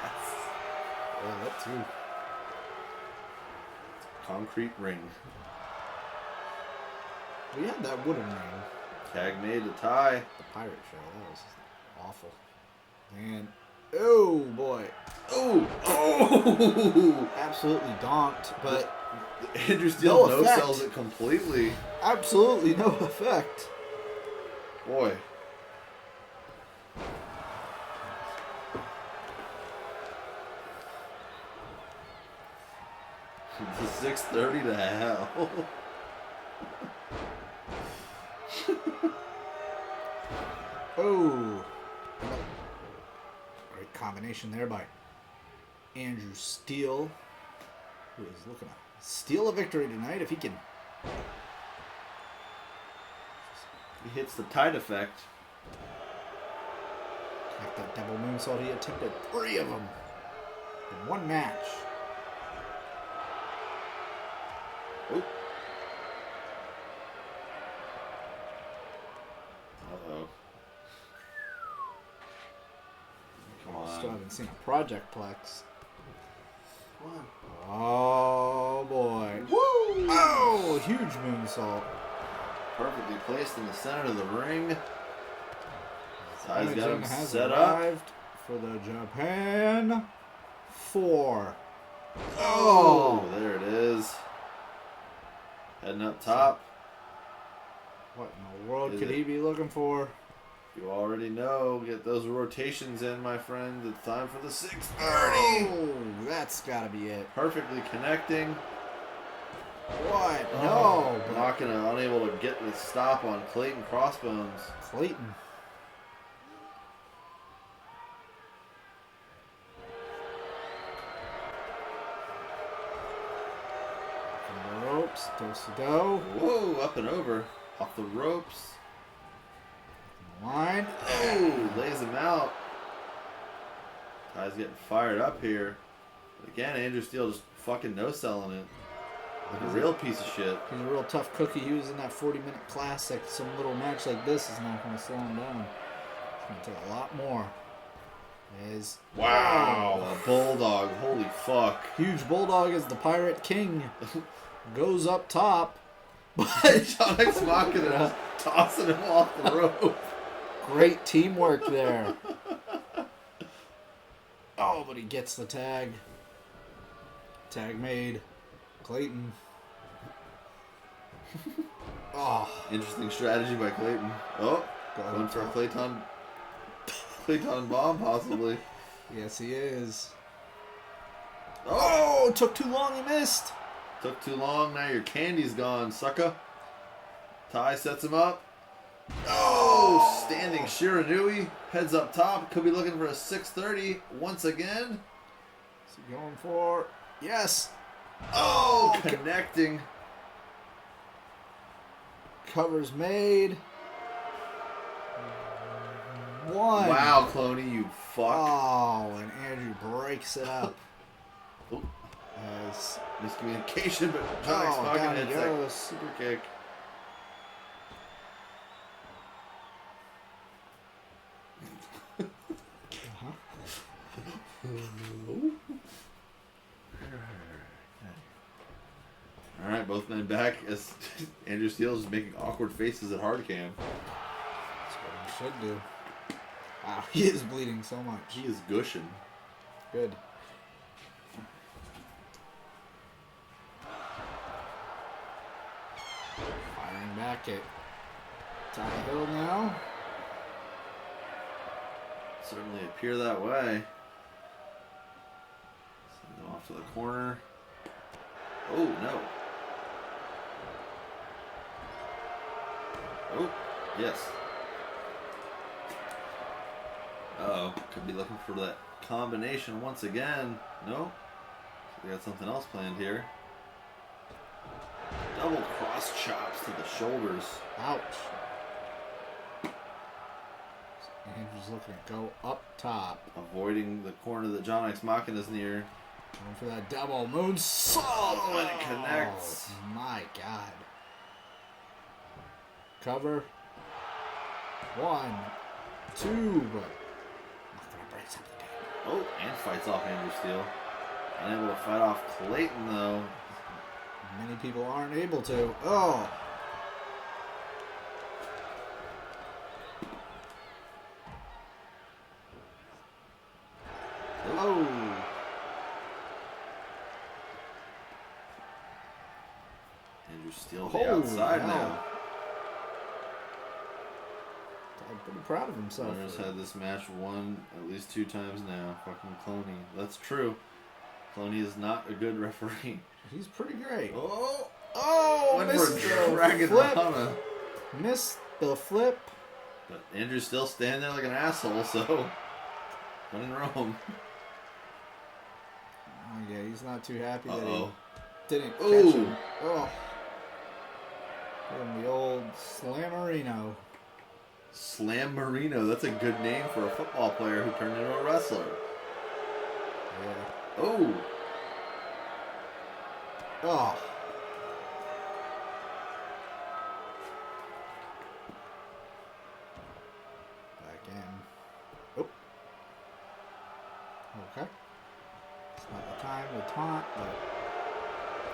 Yeah, that too. Concrete ring. We had that wooden ring. Tag made to tie. The pirate show. That was awful. And oh boy, Oh! Oh! absolutely donked, but Andrew Steele No no effect. sells it completely. absolutely no effect. Boy. The 6:30 to hell. Oh, great combination there by Andrew Steele, who is looking to steal a victory tonight if he can. He hits the tide effect. Like that double moonsault, he attempted 3 of them in one match. Oh. Uh-oh. Come Still on. haven't seen a Project Plex. One. Oh boy. Woo! Oh, huge moonsault. Perfectly placed in the center of the ring. Ty's got him Imaging has set up. arrived for the Japan 4. Oh, there it is. Heading up top. What in the world Is could it- he be looking for? You already know. Get those rotations in, my friend. It's time for the 630. Oh, that's got to be it. Perfectly connecting. What? Oh, No, but not gonna unable to get the stop on Clayton Crossbones. Clayton. From the ropes, toes to go. Whoa, up and over. Off the ropes. Line. Oh, lays him out. Ty's getting fired up here. But again, Andrew Steele just fucking no-selling it. Like a real piece of shit. He's a real tough cookie. He was in that 40-minute classic. Some little match like this is not going to slow him down. It's going to take a lot more. Is Wow, a bulldog. Holy fuck. huge bulldog is the Pirate King. Goes up top. But John X Machina tossing him off the rope. great teamwork there. Oh, but he gets the tag. Tag made. Clayton. Oh, Interesting strategy by Clayton. Oh, going for a Clayton bomb, possibly. yes, he is. Oh, Oh, took too long. He missed. took too long. Now your candy's gone, sucker. Ty sets him up. Oh, standing Shiranui. Heads up top. Could be looking for a 630 once again. Is he going for? Yes. Oh, connecting. Covers made. One. Wow, Cloney, you fuck. Oh, and Andrew breaks it up. Oh, As miscommunication, but John X down Machina he hits that goes. super kick. All right, both men back as Andrew Steele is making awkward faces at hard cam. That's what he should do. Wow, he is bleeding so much. He is gushing. Good. Firing back at Ty Hill now. Certainly appear that way. Send him off to the corner. Oh, no. Oh, yes. Uh-oh. Could be looking for that combination once again. No. We got something else planned here. Double cross chops to the shoulders. Ouch. Andrew's looking to go up top. Avoiding the corner that John X Machina is near. Going for that double moonsault. Oh, and it connects. Oh, my God. Cover. 1, 2, but not gonna break something down. Oh, and fights off Andrew Steele. Unable to fight off Clayton, though. Many people aren't able to. Oh. Oh. Andrew Steele the Oh, outside wow. now. I'm pretty proud of himself. Runner's had this match won at least 2 times now. Fucking Cloney. That's true. Cloney is not a good referee. He's pretty great. Oh! Oh, Went missed for the a Dragon flip. Rana. Missed the flip. But Andrew's still standing there like an asshole, so. When in Rome. Oh, yeah, he's not too happy that Uh-oh. he didn't catch Ooh. him. Oh. Give him the old Slammerino. Slam Marino. That's a good name for a football player who turned into a wrestler. Yeah. Oh! Oh. Back in. Oh. Okay. It's not the time to taunt, but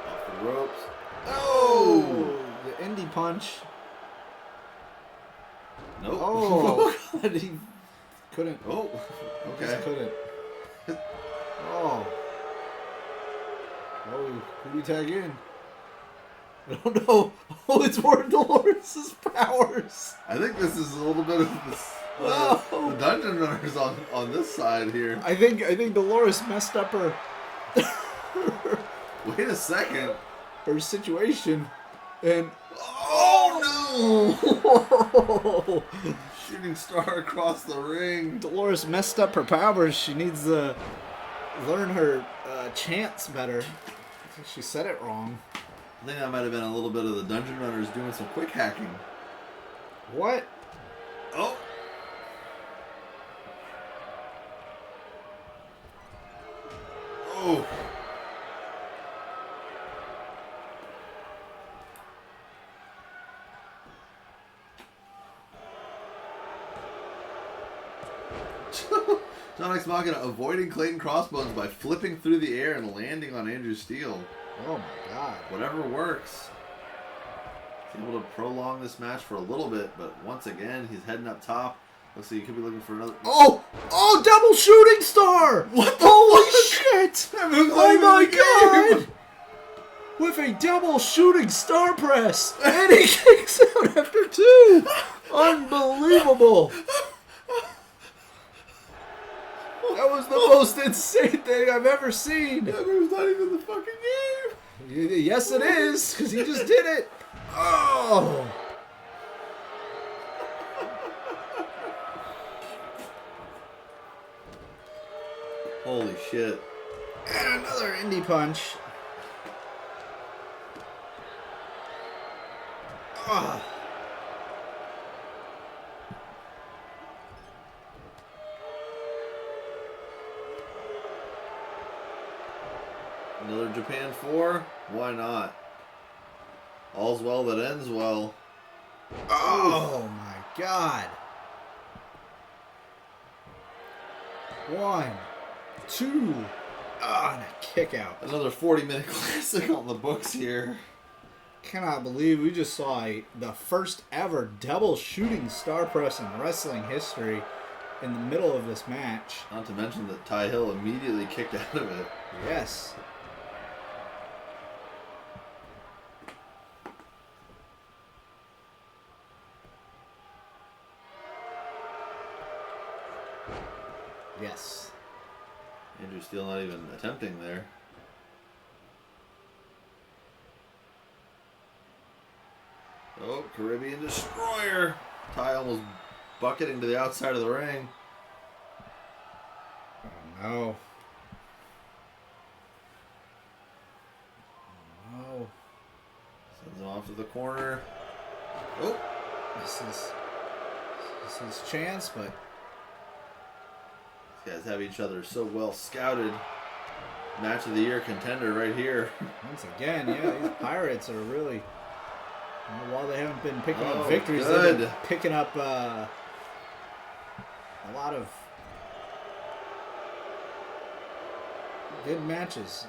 Off the ropes. oh, the indie punch. Nope. Oh, God, he couldn't. Oh. He just Okay. couldn't. Oh. Oh, who do you tag in? I don't know. Oh, it's more Dolores' powers. I think this is a little bit of this, Oh. the dungeon runners on this side here. I think Dolores messed up her Wait a second. her situation, and Oh oh, no! Shooting star across the ring. Dolores messed up her powers. She needs to learn her chants better. I think she said it wrong. I think that might have been a little bit of the dungeon runners doing some quick hacking. What? Oh! Oh! John X Machina avoiding Clayton Crossbones by flipping through the air and landing on Andrew Steele. Oh my God. Whatever works. He's able to prolong this match for a little bit, but once again, he's heading up top. Looks like he could be looking for another. Oh! Oh! Double shooting star! What the Holy fuck? shit! That move's not Oh even my in the game. God! With a double shooting star press, and he kicks out after two. Unbelievable! That was the most insane thing I've ever seen. That move's not even in the fucking game. Yes, it is, because he just did it. Oh! Holy shit. And another indie punch. Ah. Another Japan 4? Why not? All's well that ends well. Oh my God. 1, 2. Ah, and a kick out. Another 40-minute classic on the books here. Cannot believe we just saw the first ever double shooting star press in wrestling history in the middle of this match. Not to mention that Ty Hill immediately kicked out of it. Yes. Yes. Andrew Steele not even attempting there. Oh, Caribbean Destroyer. Ty almost bucketing to the outside of the ring. Oh no. Oh no. Sends him off to the corner. Oh, This is his chance, but these guys have each other so well scouted. Match of the year contender right here. once again, yeah, these Pirates are really. While they haven't been picking Oh, up victories, good. they've been picking up a lot of good matches.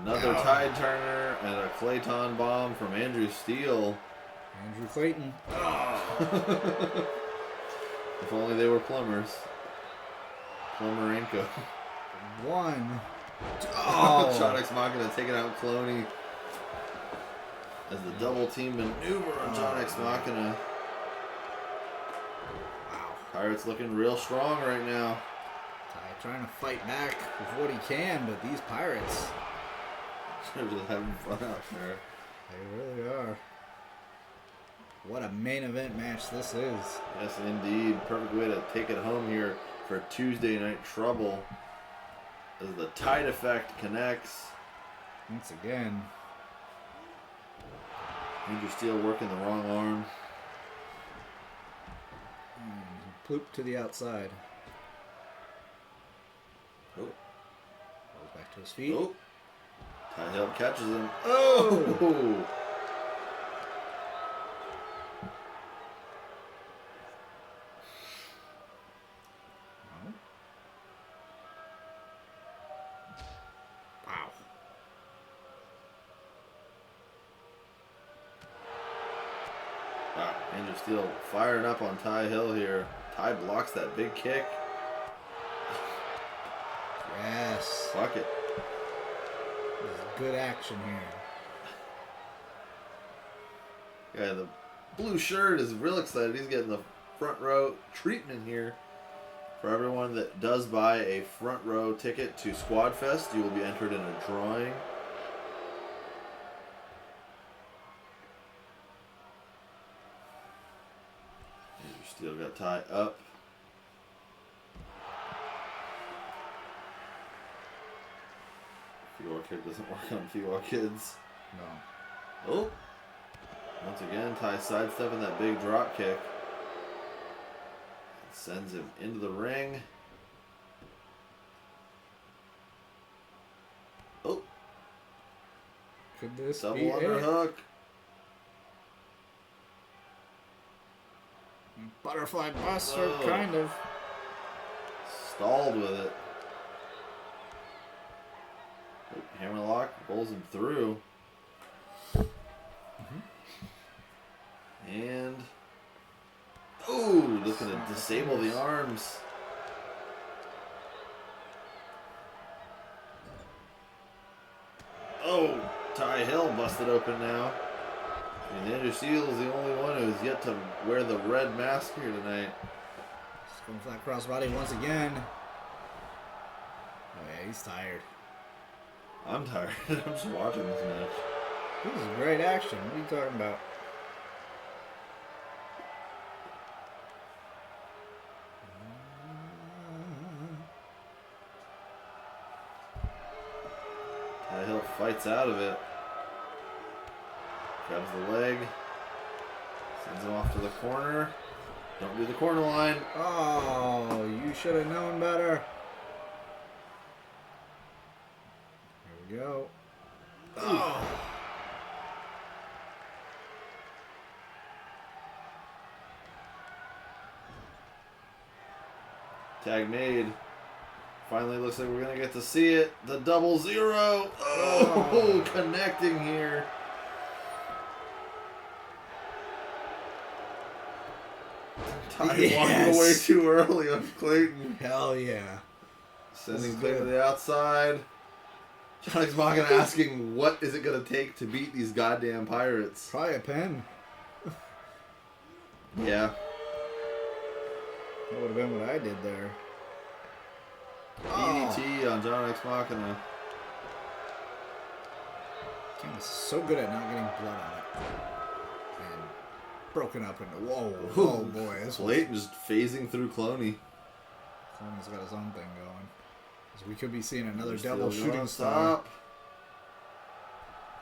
Another Oh. Tide Turner and a Clayton bomb from Andrew Steele. Andrew Clayton. If only they were plumbers. Plummerenko. 1. Oh, John X Machina taking out Cloney. As the double team maneuver on John X Machina. Wow. Pirates looking real strong right now. Ty trying to fight back with what he can, but these Pirates, They're just having fun out there. they really are. What a main event match this is. Yes, indeed. Perfect way to take it home here for Tuesday Night Trouble. As the Tide Effect connects. Once again. Andrew Steele working the wrong arm. Ploop to the outside. Oh, Goes back to his feet. oh. Ty Hill catches him. Oh! Oh! Andrew Steele firing up on Ty Hill here. Ty blocks that big kick. Yes. Fuck it. This is good action here. Yeah, the blue shirt is real excited. He's getting the front row treatment here. For everyone that does buy a front row ticket to Squad Fest, you will be entered in a drawing. Andrew Steele got Ty up. Fiwa Kid doesn't work on Fiwa Kids. No. Oh! Once again, Ty sidestepping that big drop kick. Sends him into the ring. Oh! Could this Double be it? underhook. Butterfly buster, Oh. kind of. Stalled with it. Hammerlock rolls him through. And oh, looking to disable the arms. Oh, Ty Hill busted open now. And Andrew Steele is the only one who's yet to wear the red mask here tonight. Just going for that crossbody once again. Oh yeah, he's tired. I'm tired. I'm just watching this match. This is great action. What are you talking about? Ty Hill fights out of it. Grabs the leg. Sends him off to the corner. Don't do the corner line. Oh, you should have known better. Here we go. Oh. Tag made. Finally looks like we're going to get to see it. The 0-0. Oh, connecting here. Ty walking away too early on Clayton. Hell yeah. Sending Clayton to the outside. John X Machina asking, what is it going to take to beat these goddamn pirates? Probably a pen. Yeah. That would have been what I did there. DDT on John X Machina. King is so good at not getting blood on it. And broken up into whoa. Oh boy. This was, Clayton just phasing through Cloney. Coleman's got his own thing going. 'Cause we could be seeing another Still double going shooting star. top.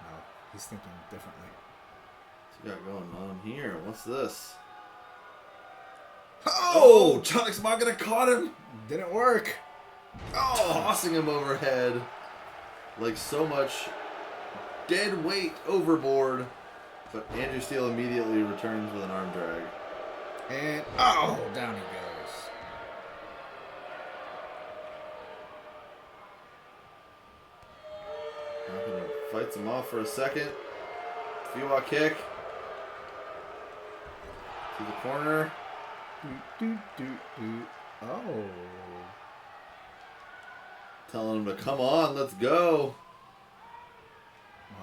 No, he's thinking differently. What's he got going on here? What's this? Oh! John X Machina caught him! Didn't work. Oh! Tossing him overhead. Like so much dead weight overboard. But Andrew Steele immediately returns with an arm drag. And oh! Down he goes. Machina fights him off for a second. Fiwa kick. To the corner. Oh. Telling him to come on, let's go.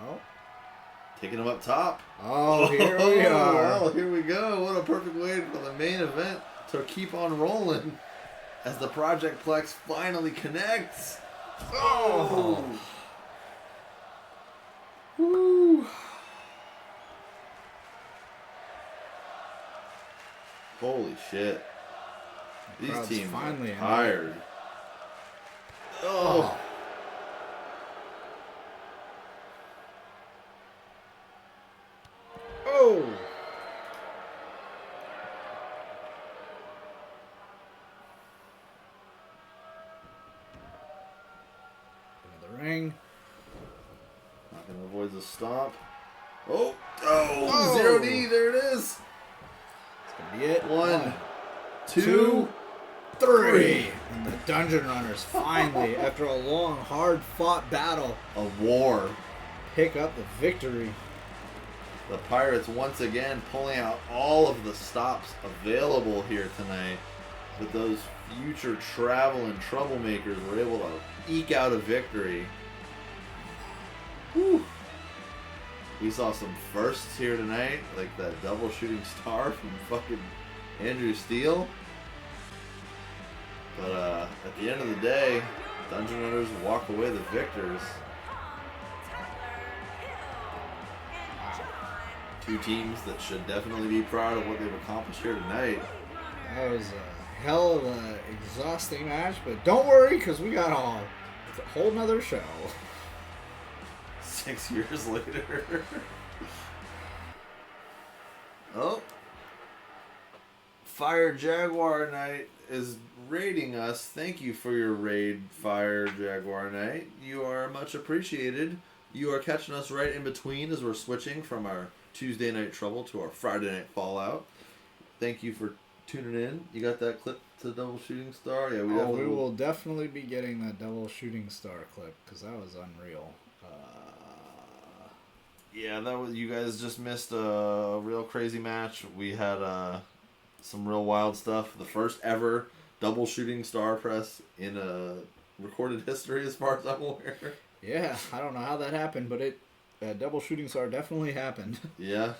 Well. Taking him up top. Oh, here we are. Well, here we go. What a perfect way for the main event to keep on rolling as the Project Plex finally connects. Oh! Woo! Holy shit. These crowd's teams finally are in. tired. Oh. Oh. Another ring. Not gonna avoid the stomp. Oh! Oh. 0D, there it is! That's gonna be it. 1, 2, 3. And the Dungeon Runners finally, after a long, hard-fought battle, a war. pick up the victory. The Pirates once again pulling out all of the stops available here tonight. But those future travel and troublemakers were able to eke out a victory. Whew. We saw some firsts here tonight, like that double shooting star from fucking Andrew Steele. But at the end of the day, Dungeon Runners walk away the victors. Two teams that should definitely be proud of what they've accomplished here tonight. That was a hell of a exhausting match, but don't worry, because we got a whole nother show. 6 years later. Oh. Fire Jaguar Knight is raiding us. Thank you for your raid, Fire Jaguar Knight. You are much appreciated. You are catching us right in between as we're switching from our Tuesday Night Trouble to our Friday Night Fallout. Thank you for tuning in. You got that clip to the double shooting star? Yeah, we will definitely be getting that double shooting star clip because that was unreal. Yeah, that was. You guys just missed a real crazy match. We had some real wild stuff. The first ever double shooting star press in recorded history, as far as I'm aware. Yeah, I don't know how that happened, but double shooting star definitely happened. Yeah,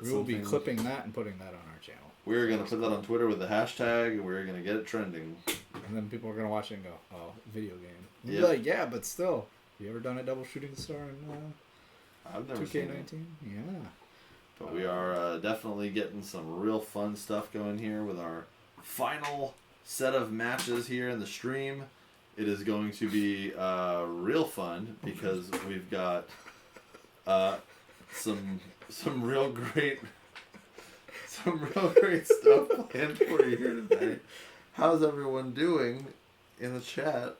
we will be clipping that and putting that on our channel. We're gonna put that on Twitter with the hashtag, and we're gonna get it trending. And then people are gonna watch it and go, "Oh, video game." Yeah. Like, yeah, but still, you ever done a double shooting star in I've never 2K19? seen it. Yeah. But we are definitely getting some real fun stuff going here with our final set of matches here in the stream. It is going to be real fun because we've got some real great stuff planned for you here today. How's everyone doing in the chat?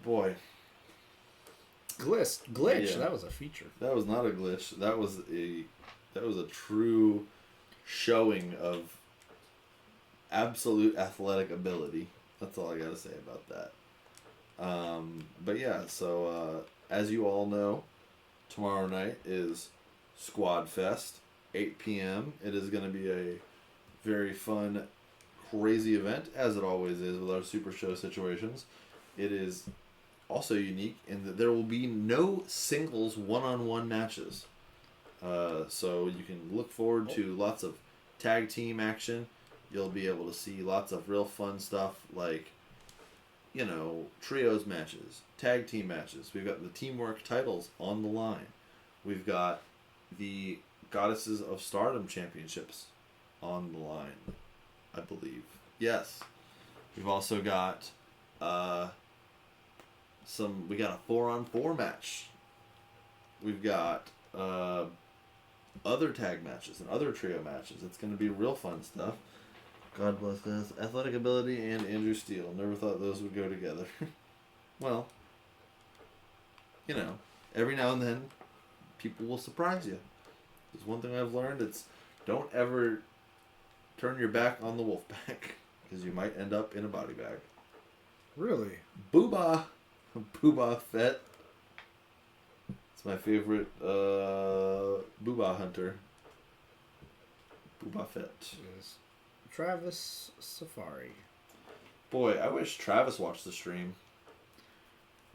Boy. Glitch. Yeah. That was a feature. That was not a glitch. That was a true showing of absolute athletic ability. That's all I gotta say about that. But yeah, so as you all know, tomorrow night is Squad Fest, 8 p.m. It is gonna be a very fun, crazy event, as it always is with our Super Show situations. It is also unique in that there will be no singles one-on-one matches. So you can look forward to lots of tag team action. You'll be able to see lots of real fun stuff like, trios matches, tag team matches. We've got the Teamwork titles on the line. We've got the Goddesses of Stardom championships on the line, I believe. Yes. We've also got we got a 4-on-4 match. We've got other tag matches and other trio matches. It's going to be real fun stuff. God bless us. Athletic ability and Andrew Steele. Never thought those would go together. Well, every now and then people will surprise you. There's one thing I've learned. It's don't ever turn your back on the Wolfpack because you might end up in a body bag. Really? Booba Fett. It's my favorite Booba hunter. Booba Fett. Yes. Travis Safari. Boy, I wish Travis watched the stream.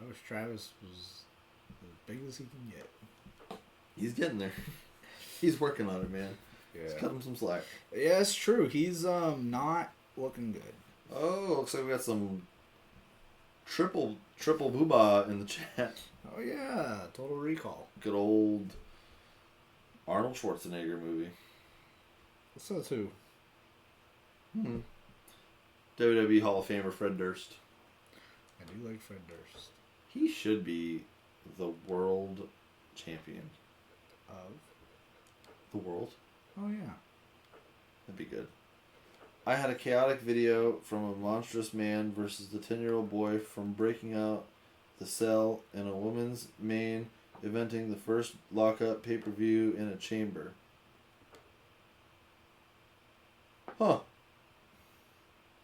I wish Travis was as big as he can get. He's getting there. He's working on it, man. Yeah. Let's cut him some slack. Yeah, it's true. He's not looking good. Oh, looks like we got some triple Booba in the chat. Oh yeah, Total Recall. Good old Arnold Schwarzenegger movie. What's that too? WWE Hall of Famer Fred Durst. I do like Fred Durst. He should be the world champion. Of? The world? Oh yeah. That'd be good. I had a chaotic video from a monstrous man versus the 10-year-old boy from breaking out the cell in a woman's main, eventing the first lockup pay-per-view in a chamber. Huh.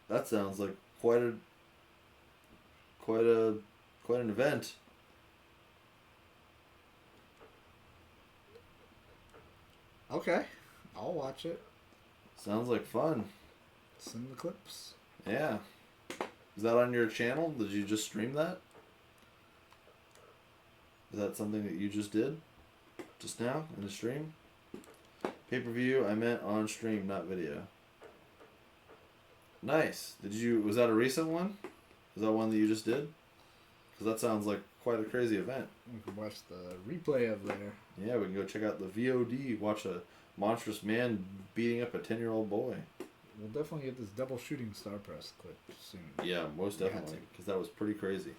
That sounds like quite an event. Okay. I'll watch it. Sounds like fun. Send the clips. Yeah. Is that on your channel? Did you just stream that? Is that something that you just did? Just now in the stream? Pay-per-view, I meant on stream, not video. Nice. Was that a recent one? Is that one that you just did? Because that sounds like quite a crazy event. You can watch the replay of there. Yeah, we can go check out the VOD, watch a monstrous man beating up a 10-year-old boy. We'll definitely get this double shooting star press clip soon. Yeah, most We had definitely, to. because that was pretty crazy.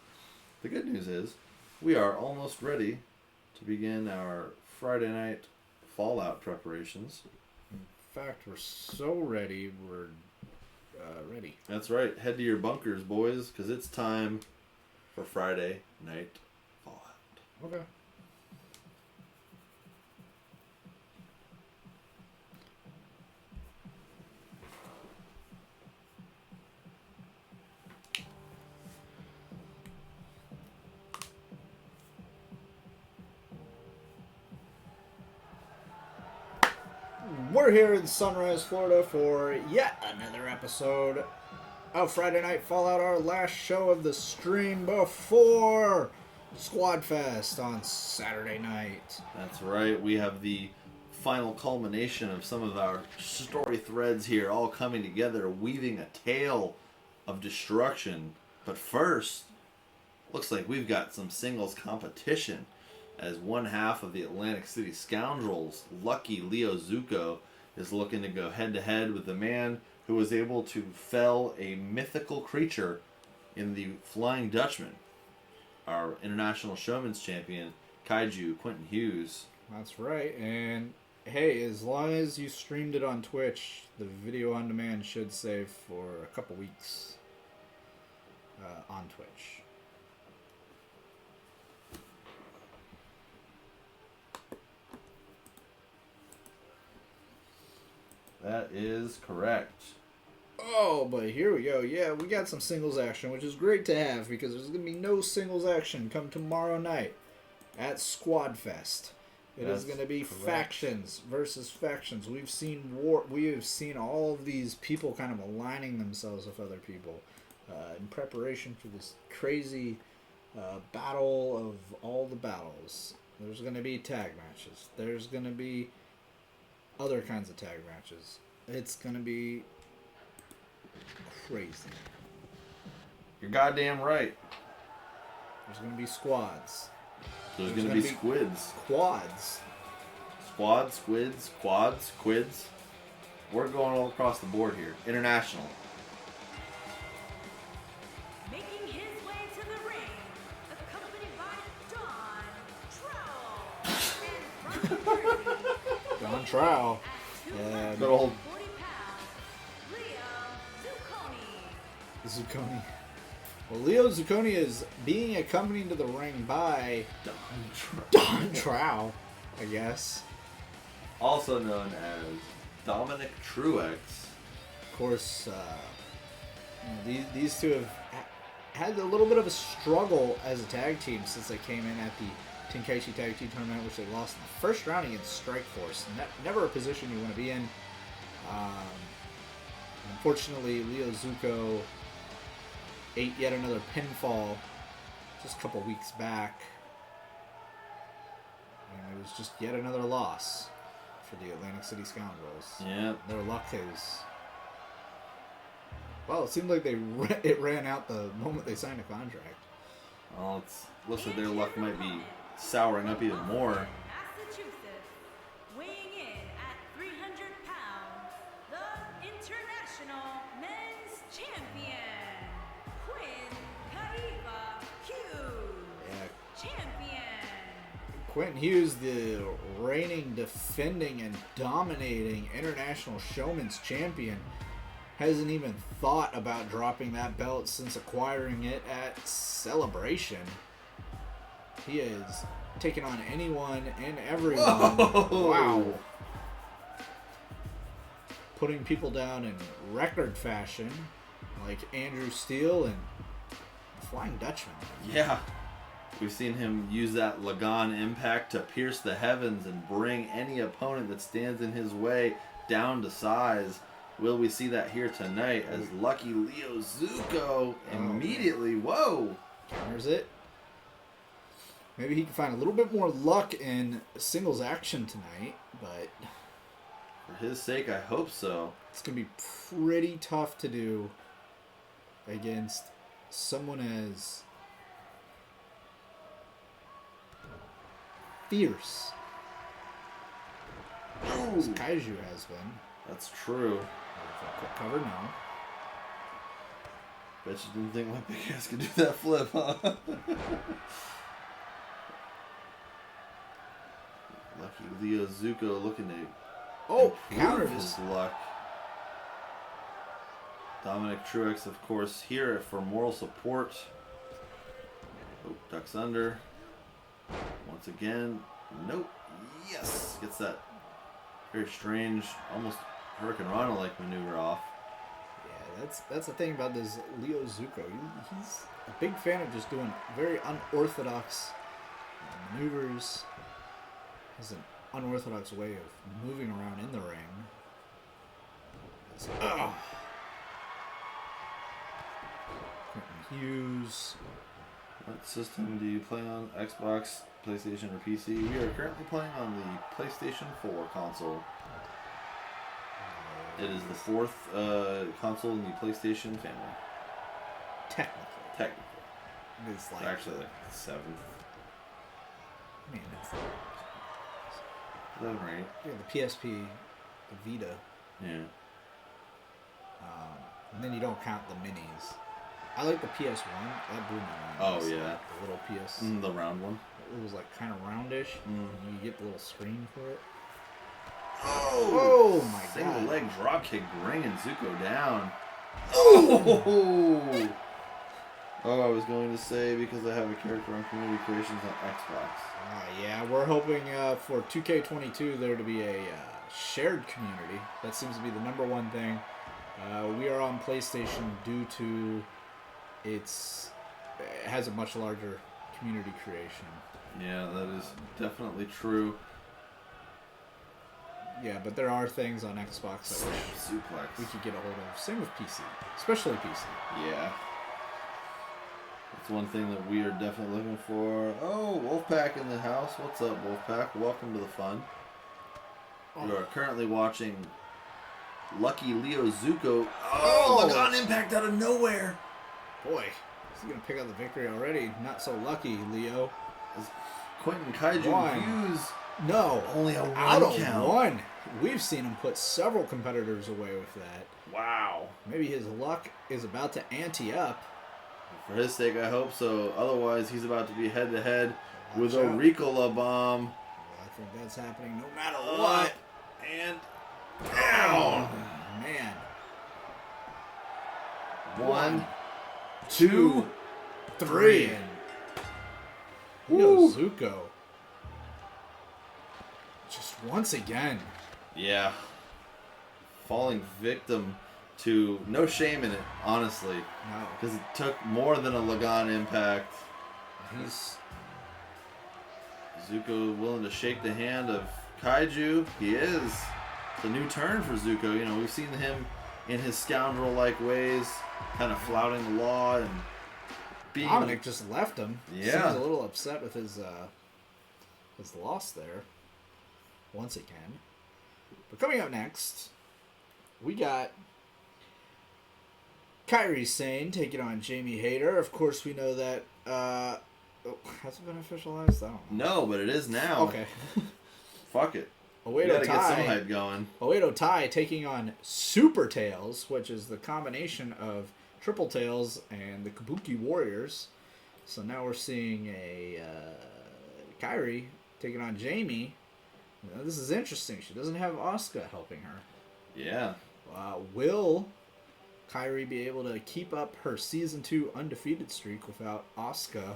The good news is, we are almost ready to begin our Friday night Fallout preparations. In fact, we're so ready, we're ready. That's right. Head to your bunkers, boys, because it's time for Friday night Fallout. Okay. We're here in Sunrise, Florida for yet another episode of Friday Night Fallout, our last show of the stream before Squad Fest on Saturday night. That's right. We have the final culmination of some of our story threads here all coming together, weaving a tale of destruction. But first, looks like we've got some singles competition as one half of the Atlantic City Scoundrels, Lucky Leo Zuko, is looking to go head-to-head with the man who was able to fell a mythical creature in the Flying Dutchman, our International Showman's Champion, Kaiju Quentin Hughes. That's right, and hey, as long as you streamed it on Twitch, the video on demand should save for a couple weeks on Twitch. That is correct. Oh, but here we go. Yeah, we got some singles action, which is great to have because there's going to be no singles action come tomorrow night at Squad Fest. It is That's going to be correct. factions versus factions. We've seen war. We have seen all of these people kind of aligning themselves with other people in preparation for this crazy battle of all the battles. There's going to be tag matches. There's going to be other kinds of tag matches. It's going to be crazy. You're goddamn right. There's going to be squads. There's There's going to gonna be be- squids. Quads. Squads, squids, quads, quids. We're going all across the board here. International. Making his way to the ring, accompanied by Don Trowell. And from New Jersey, Don Trow. at Yeah. Good old 240 pounds, Leo Zucconi. Zucconi. Well, Leo Zucconi is being accompanied to the ring by Don Trow, I guess. also known as Dominic Truex. Of course, these two have had a little bit of a struggle as a tag team since they came in at the Tenkaichi Tag Team Tournament, which they lost in the first round against Strikeforce. Never a position you want to be in. Unfortunately, Leo Zuko ate yet another pinfall just a couple weeks back. And it was just yet another loss for the Atlantic City Scoundrels. Yeah. Their luck is... Well, it seemed like it ran out the moment they signed a contract. Well, looks like their luck might be souring up even more. Massachusetts, weighing in at 300 pounds, the International Men's Champion, Quinn Kaiva Hughes. Yeah, Champion. Quentin Hughes, the reigning, defending, and dominating International Showman's Champion, hasn't even thought about dropping that belt since acquiring it at Celebration. He is taking on anyone and everyone. Whoa! Wow. Putting people down in record fashion, like Andrew Steele and the Flying Dutchman. Yeah. We've seen him use that Lagan impact to pierce the heavens and bring any opponent that stands in his way down to size. Will we see that here tonight as Lucky Leo Zuko immediately, whoa! Counters it. Maybe he can find a little bit more luck in singles action tonight, but For his sake, I hope so. it's going to be pretty tough to do against someone as fierce as Kaiju has been. That's true. Quick cover, no. Bet you didn't think my big ass could do that flip, huh? Lucky Leo Zuko looking to Oh, improve counters. his luck. Dominic Truex, of course, here for moral support. Oh, ducks under. Once again, nope. Yes, gets that very strange, almost Hurricane Rana-like maneuver off. Yeah, that's the thing about this Leo Zuko. He's a big fan of just doing very unorthodox maneuvers. Has an unorthodox way of moving around in the ring. Quentin Hughes. What system do you play on? Xbox, PlayStation, or PC? We are currently playing on the PlayStation 4 console. It is the fourth console in the PlayStation family. Technically. Technically. It's It's like, actually like the seventh. I mean, it's, 7 or 8. yeah, the PSP, the Vita, Yeah. and then you don't count the minis. I like the PS1. That blew my mind. Oh, It's yeah. like the little PS. The round one. It was like kind of roundish. And you get the little screen for it. Oh, my Single God. leg drop kick bringing Zuko down. Oh! Oh, I was going to say because I have a character on Community Creations on Xbox. Yeah, we're hoping for 2K22 there to be a shared community. That seems to be the number one thing. We are on PlayStation due to it has a much larger community creation. Yeah, that is definitely true. Yeah, but there are things on Xbox that Snap we suplex. could get a hold of. Same with PC, especially PC. Yeah. That's one thing that we are definitely looking for. Oh, Wolfpack in the house. What's up, Wolfpack? Welcome to the fun. We are currently watching Lucky Leo Zuko. Oh, look on impact out of nowhere. Boy, he's gonna pick up the victory already. Not so lucky, Leo. Quentin Kaiju One. Hughes. No, Only a out one of count. one. We've seen him put several competitors away with that. Wow. Maybe his luck is about to ante up. For his sake, I hope so. Otherwise, he's about to be head to head with a Watch out. Ricola bomb. Well, I think that's happening no matter Up what. and down. Man. 1, 2, 3. And Woo. Zuko. Just once again. Yeah. Falling victim to no shame in it, honestly. No. Because it took more than a Lagan impact. He's Zuko willing to shake the hand of Kaiju. He is. It's a new turn for Zuko. You know, we've seen him in his scoundrel-like ways, kind of flouting the law and being... Dominic just left him. Yeah. Seems a little upset with his loss there. Once again. But coming up next, we got Kairi Sane taking on Jamie Hayter. Of course, we know that. Has it been officialized? I don't know. No, but it is now. Okay. Fuck it. We Oedo gotta get some Tai. hype going. Oedo Tai taking on Super Tails, which is the combination of Triple Tails and the Kabuki Warriors. So now we're seeing a Kairi taking on Jamie. Now, this is interesting. She doesn't have Asuka helping her. Yeah. Will Kairi be able to keep up her Season 2 undefeated streak without Asuka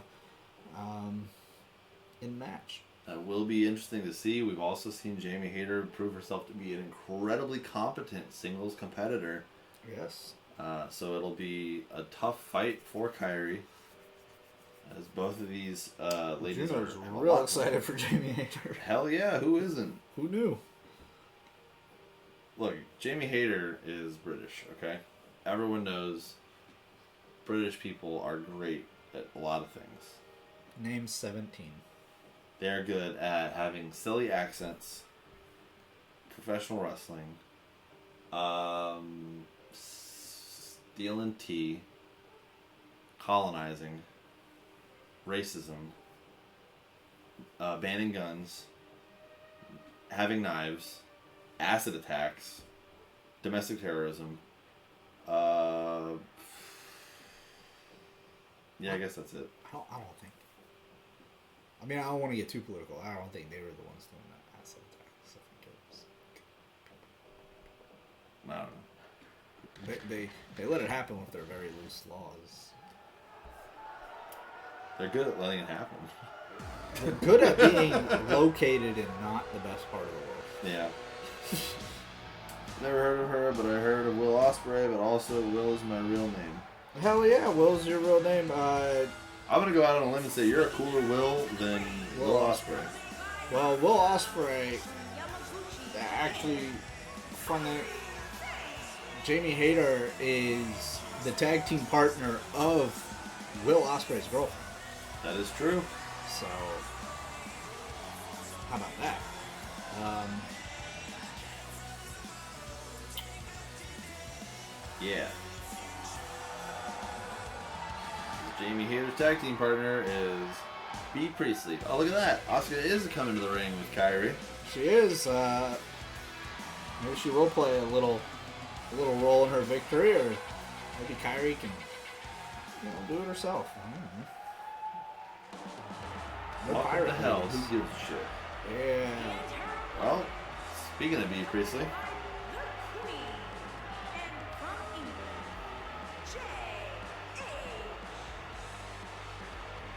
in the match? That will be interesting to see. We've also seen Jamie Hayter prove herself to be an incredibly competent singles competitor. Yes. So it'll be a tough fight for Kairi. As both of these ladies Juno's are real excited for Jamie Hayter. Hell yeah, who isn't? Who knew? Look, Jamie Hayter is British, okay? Everyone knows British people are great at a lot of things. Name 17. They're good at having silly accents, professional wrestling, stealing tea, colonizing, racism, banning guns, having knives, acid attacks, domestic terrorism. Yeah, I guess that's it. I don't think. I mean, I don't want to get too political. I don't think they were the ones doing that acid attack stuff. I don't know. They let it happen with their very loose laws. They're good at letting it happen. They're good at being located in not the best part of the world. Yeah. Never heard of her, but I heard of Will Ospreay, but also Will is my real name. Hell yeah, Will's your real name. I'm going to go out on a limb and say you're a cooler Will than Will Ospreay. Well, Will Ospreay, actually, funny, Jamie Hayter is the tag team partner of Will Ospreay's girlfriend. That is true. So, how about that? Yeah. Jamie Hayter's tag team partner is Bea Priestley. Oh, look at that. Asuka is coming to the ring with Kairi. She is. Maybe she will play a little role in her victory, or maybe Kairi can, do it herself. I don't know. No What pirate the hell? ladies. Who gives a shit? Yeah. Well, speaking of Bea Priestley, The Queen, and from England,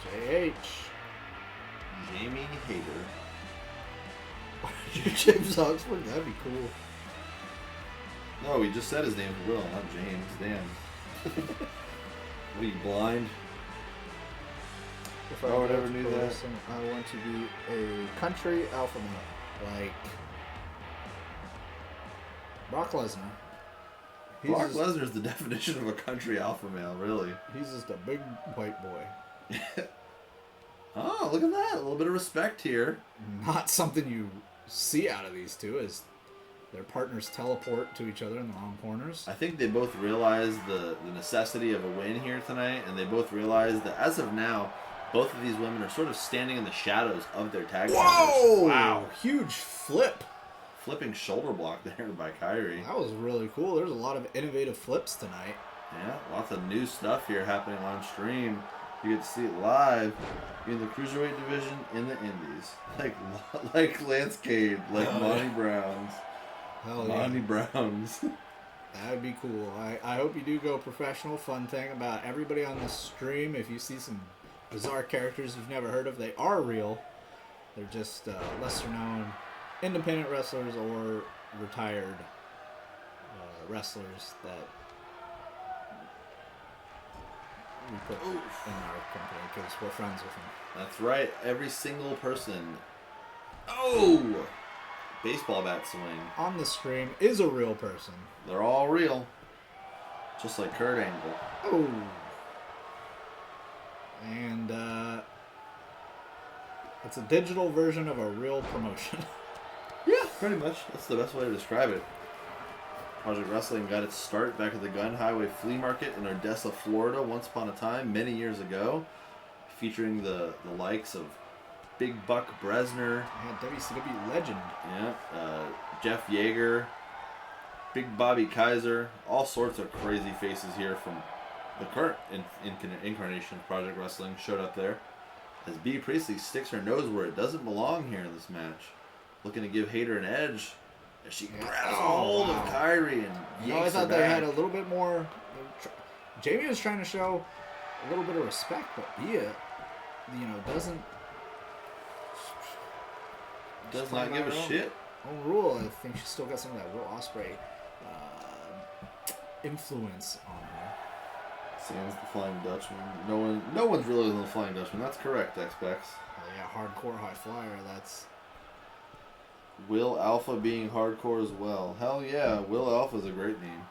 J.A. JH. Jamie Hayter. James Oxford, that'd be cool. No, we just said his name's Will, not James. Damn. What are you, blind? If I would go ever to knew pro that. wrestling, I want to be a country alpha male, like Brock Lesnar. Brock Lesnar's the definition of a country alpha male, really. He's just a big white boy. Oh, look at that. A little bit of respect here. Not something you see out of these two, as their partners teleport to each other in the wrong corners. I think they both realize the necessity of a win here tonight, and they both realize that as of now, both of these women are sort of standing in the shadows of their tag partners. Whoa! Wow. Huge flip. Flipping shoulder block there by Kairi. That was really cool. There's a lot of innovative flips tonight. Yeah, lots of new stuff here happening on stream. You get to see it live in the Cruiserweight division in the Indies. Like Lance Cade, like Oh, Monty yeah. Browns. Hell Monty yeah. Browns. That'd be cool. I hope you do go professional. Fun thing about everybody on this stream, if you see some bizarre characters you've never heard of, they are real. They're just lesser known independent wrestlers or retired wrestlers that we put in our company because we're friends with them. That's right. Every single person. Oh! Baseball bat swing. On the stream is a real person. They're all real. Just like Kurt Angle. Oh. And it's a digital version of a real promotion. Yeah, pretty much. That's the best way to describe it. Project Wrestling got its start back at the Gun Highway Flea Market in Odessa, Florida, once upon a time, many years ago, featuring the likes of Big Buck Bresner, Yeah, WCW legend. yeah, Jeff Yeager, Big Bobby Kaiser, all sorts of crazy faces here from the current incarnation of Project Wrestling showed up there. As Bea Priestley sticks her nose where it doesn't belong here in this match, looking to give Hayter an edge as she Yeah. grabs a Oh, hold wow. of Kairi and I yanks her thought they had a back. little bit more. Jamie was trying to show a little bit of respect, but Bea, doesn't. Does not give a shit. Own rule. I think she's still got some of that Will Ospreay influence on her. Sans the Flying Dutchman. No one's really on the Flying Dutchman. That's correct, X-Bex. Oh, yeah, hardcore high flyer. That's Will Alpha being hardcore as well. Hell yeah, Will Alpha's a great name.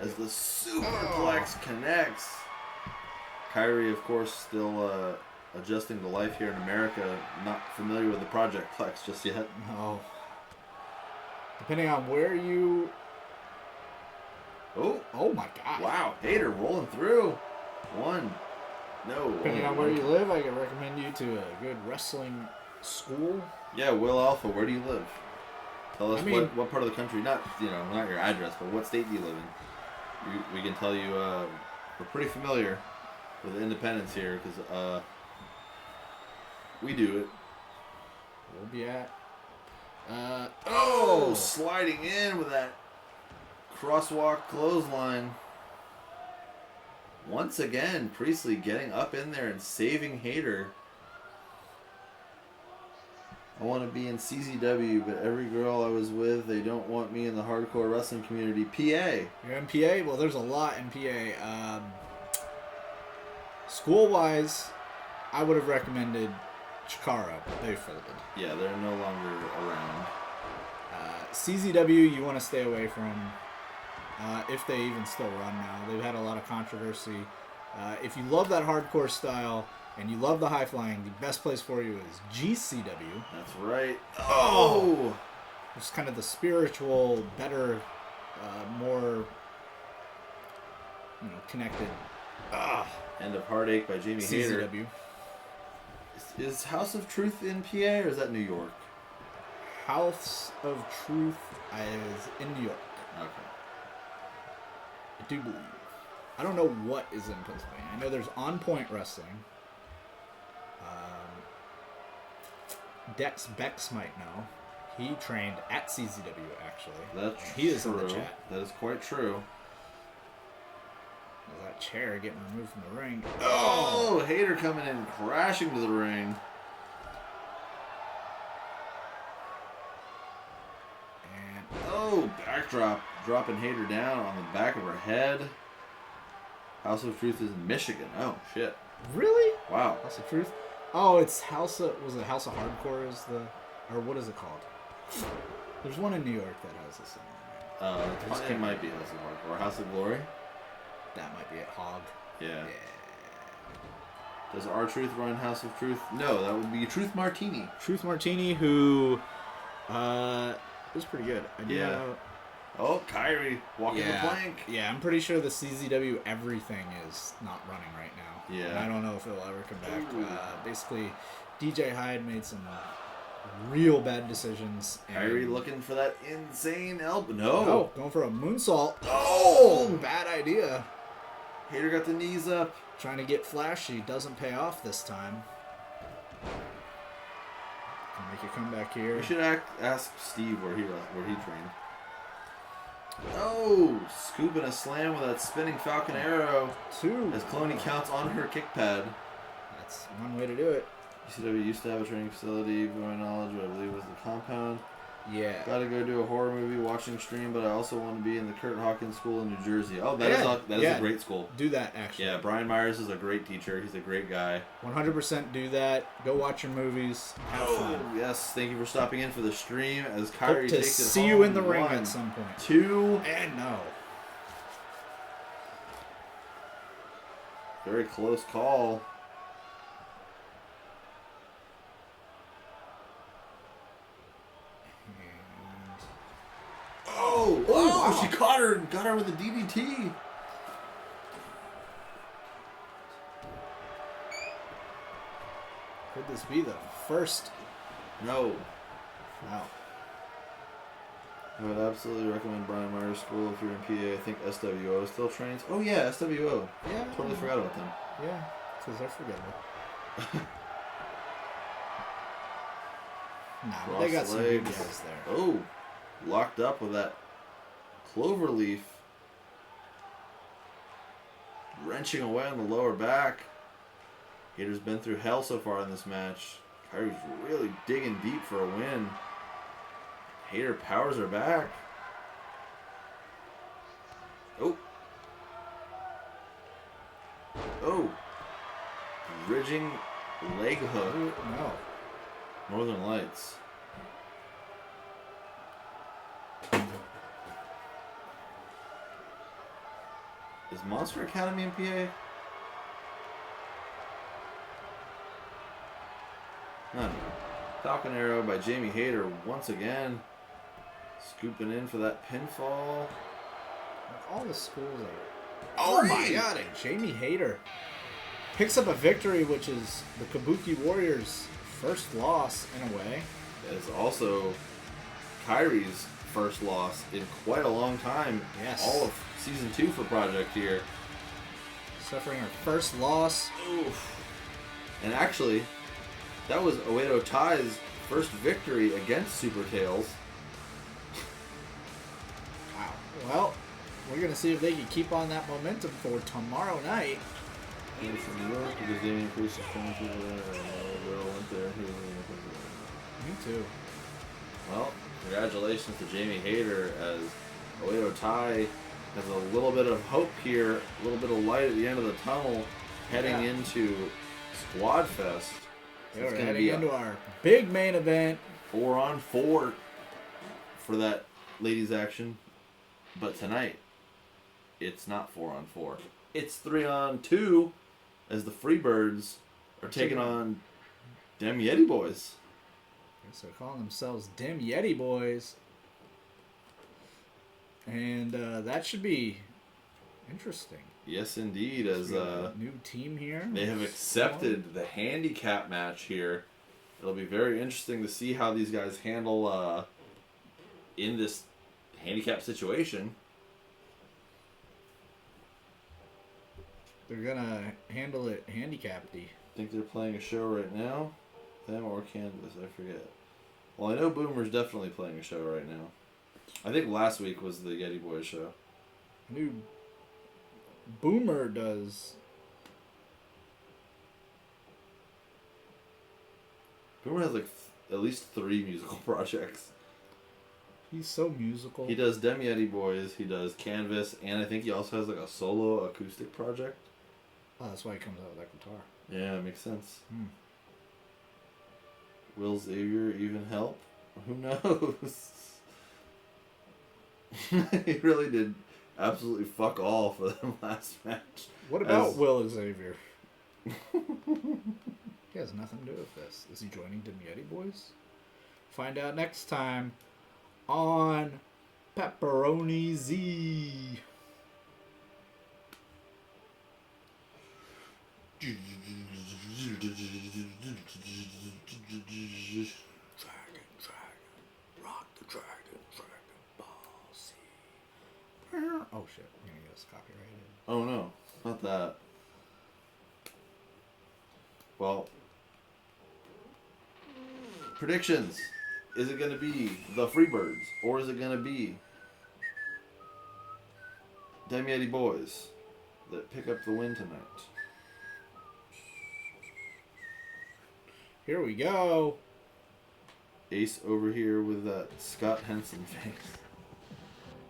As the Superplex connects. Kyrie, of course, still adjusting to life here in America. Not familiar with the Project Plex just yet. no. Depending on where you. Oh my God! Wow, Hater rolling through. One. No. Depending on where you live, I can recommend you to a good wrestling school. Yeah, Will Alpha, where do you live? Tell us I mean- what part of the country, not your address, but what state do you live in? We can tell you we're pretty familiar with Independence here because we do it. We'll be at. Sliding in with that crosswalk clothesline. Once again, Priestley getting up in there and saving Hater. I want to be in CZW, but every girl I was with, they don't want me in the hardcore wrestling community. PA. You're in PA? Well, there's a lot in PA. School-wise, I would have recommended Chikara, but they folded. Yeah, they're no longer around. CZW, you want to stay away from, if they even still run now. They've had a lot of controversy. If you love that hardcore style and you love the high flying, the best place for you is GCW. That's right. Oh! It's kind of the spiritual, better, more, connected. End of Heartache by Jamie Hayter. CZW. Is House of Truth in PA or is that New York? House of Truth is in New York. Okay. I do believe. I don't know what is in Pennsylvania. I know there's On Point Wrestling. Dex Bex might know. He trained at CZW, actually. That's He is true. in the chat. That is quite true. There's that chair getting removed from the ring. Oh! Hater coming in, crashing to the ring. And Backdrop, dropping Hater down on the back of her head. House of Truth is in Michigan. Oh, shit. really? Wow. House of Truth? Oh, it's House of... Was it House of Hardcore is the... Or what is it called? There's one in New York that has this in it. It might be House of Hardcore. House of Glory? That might be it. Hog. Yeah. Yeah. Does R-Truth run House of Truth? No, that would be Truth Martini. Truth Martini, who... was pretty good. I do Yeah. know... Oh, Kyrie walking the plank. Yeah, I'm pretty sure the CZW everything is not running right now. Yeah. And I don't know if it'll ever come back. Ooh. Basically, DJ Hyde made some real bad decisions. And Kyrie looking for that insane elbow. No. Oh, going for a moonsault. Oh! Bad idea. Hater got the knees up. Trying to get flashy. Doesn't pay off this time. Can make a comeback here. We should ask Steve where he trained. Oh, scooping a slam with that spinning Falcon Arrow Two. as Cloney counts on her kick pad. That's one way to do it. ECW used to have a training facility, from my knowledge, but I believe it was the compound. Yeah. Gotta go do a horror movie watching stream, but I also want to be in the Kurt Hawkins School in New Jersey. Oh, that is a great school. Do that, actually. Yeah, Brian Myers is a great teacher. He's a great guy. 100% do that. Go watch your movies. Have fun. Yes, thank you for stopping in for the stream as Kyrie Hope to takes it see home. you in the ring 1, at some point. 2. And no. Very close call. And Oh, she caught her and got her with a DDT. could this be the first? No. Wow. I would absolutely recommend Brian Myers School if you're in PA. I think SWO still trains. Oh yeah, SWO. Yeah. Totally forgot about them. Yeah, because they're forgettable. Nah, but they got Cross some good legs. guys there. Oh, locked up with that cloverleaf. Wrenching away on the lower back. Hater's been through hell so far in this match. Kyrie's really digging deep for a win. Hater powers her back. Oh. Oh. Bridging leg hook. No. Northern Lights. Is Monster Academy in PA? I don't know. Falcon Arrow by Jamie Hayter once again. Scooping in for that pinfall. All the schools are. Oh Oh my god, and Jamie Hayter picks up a victory, which is the Kabuki Warriors' first loss in a way. It's also Kyrie's first loss in quite a long time. Yes. All of season 2 for Project here. Suffering her first loss. Oof. And actually, that was Oedo Tai's first victory against Super Tails. Wow. Well, we're going to see if they can keep on that momentum for tomorrow night. Me too. Well, congratulations to Jamie Hayter as Oedo Tai has a little bit of hope here, a little bit of light at the end of the tunnel heading into Squad Fest. We're It's gonna heading be into our big main event. 4-on-4 for that ladies action. But tonight, it's not 4-on-4. It's 3-on-2 as the Freebirds are taking on Dem Yeti Boys. So they're calling themselves Dim Yeti Boys. And that should be interesting. Yes, indeed, as We got a new team here. they have accepted the handicap match here. It'll be very interesting to see how these guys handle in this handicap situation. They're gonna handle it handicapped-y. I think they're playing a show right now. Them or Canvas, I forget. Well, I know Boomer's definitely playing a show right now. I think last week was the Yeti Boys show. New Boomer does. Boomer has like at least 3 musical projects. He's so musical. He does Dem Yeti Boys, he does Canvas, and I think he also has like a solo acoustic project. Oh, that's why he comes out with that guitar. Yeah, it makes sense. Hmm. Will Xavier even help? Who knows? He really did absolutely fuck all for them last match. What about As- Will Xavier? He has nothing to do with this. Is he joining Dim Yeti Boys? Find out next time on Pepperoni Z. Rock the dragon, ball Z. Oh shit, I'm gonna get us copyrighted. Oh no, not that. Well, predictions. Is it going to be the Freebirds or is it going to be Dem Yeti Boys that pick up the win tonight? Here we go. Ace over here with that Scott Henson face.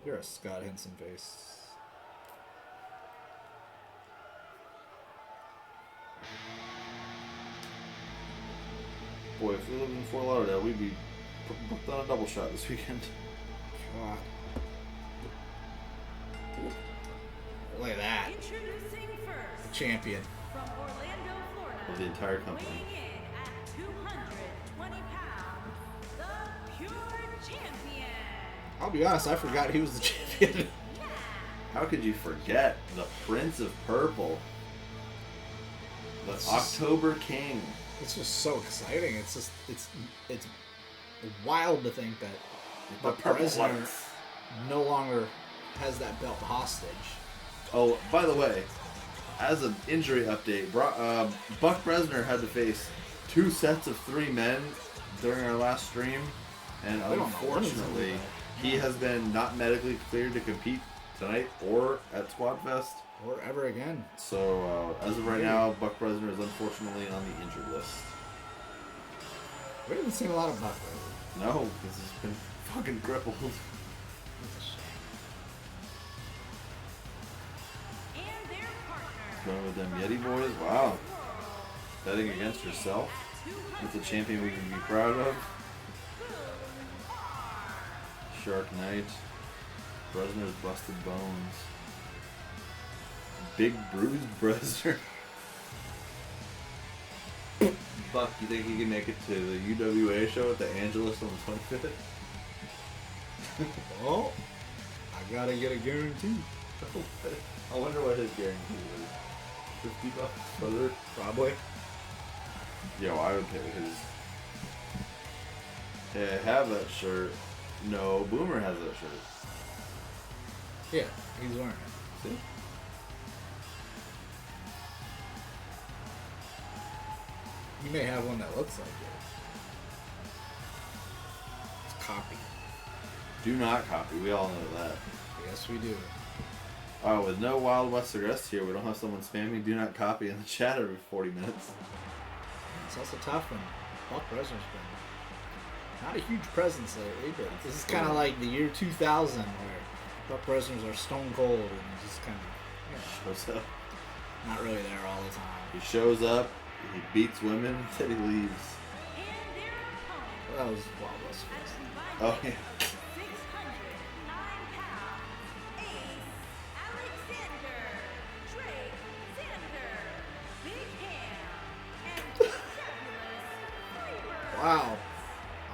You're a Scott Henson face. Boy, if we lived in Fort Lauderdale, we'd be booked on a double shot this weekend. God. Look at that. Introducing first Champion. from Orlando, Florida. Of the entire company. Weighing in at 220 pounds, the Pure Champion. I'll be honest, I forgot he was the champion. How could you forget the Prince of Purple? The October King. It's just so exciting. It's just it's wild to think that The the Purple prisoner Lights. no longer has that belt hostage. Oh, by the way, as an injury update, Buck Bresner had to face 2 sets of 3 men during our last stream, and I don't know what he's unfortunately, doing. he has been not medically cleared to compete tonight or at Squad Fest. Or ever again. So, as of right now, Buck Bresner is unfortunately on the injured list. We haven't seen a lot of Buck lately. No, because he's been fucking crippled. And their partner Going with them Yeti boys. Wow. Betting against yourself. That's a champion we can be proud of. Shark Knight. Bresner's Busted Bones. Big Bruised Bresner. Buck, you think he can make it to the UWA show at the Angelus on the 25th? Well, I gotta get a guarantee. I wonder what his guarantee is. $50 brother? Probably. Yo, I would pay his. Hey, I have that shirt. No, Boomer has that shirt. Yeah, he's wearing it. See? You may have one that looks like it. It's copy. Do not copy. We all know that. Yes, we do. With no Wild West arrest here, we don't have someone spamming do not copy in the chat every 40 minutes. It's also tough when Buck Bresner's been not a huge presence lately, but this is kind of like the year 2000 where Buck Bresner's are stone cold and he's just kind of Shows up. not really there all the time. He shows up, he beats women, then he leaves. And their opponent, Well, that was Wild West. at Oh, combined yeah. 609 pounds, Ace Alexander, Drake Xander, Big Ham, and Fabulous Freebird. Wow.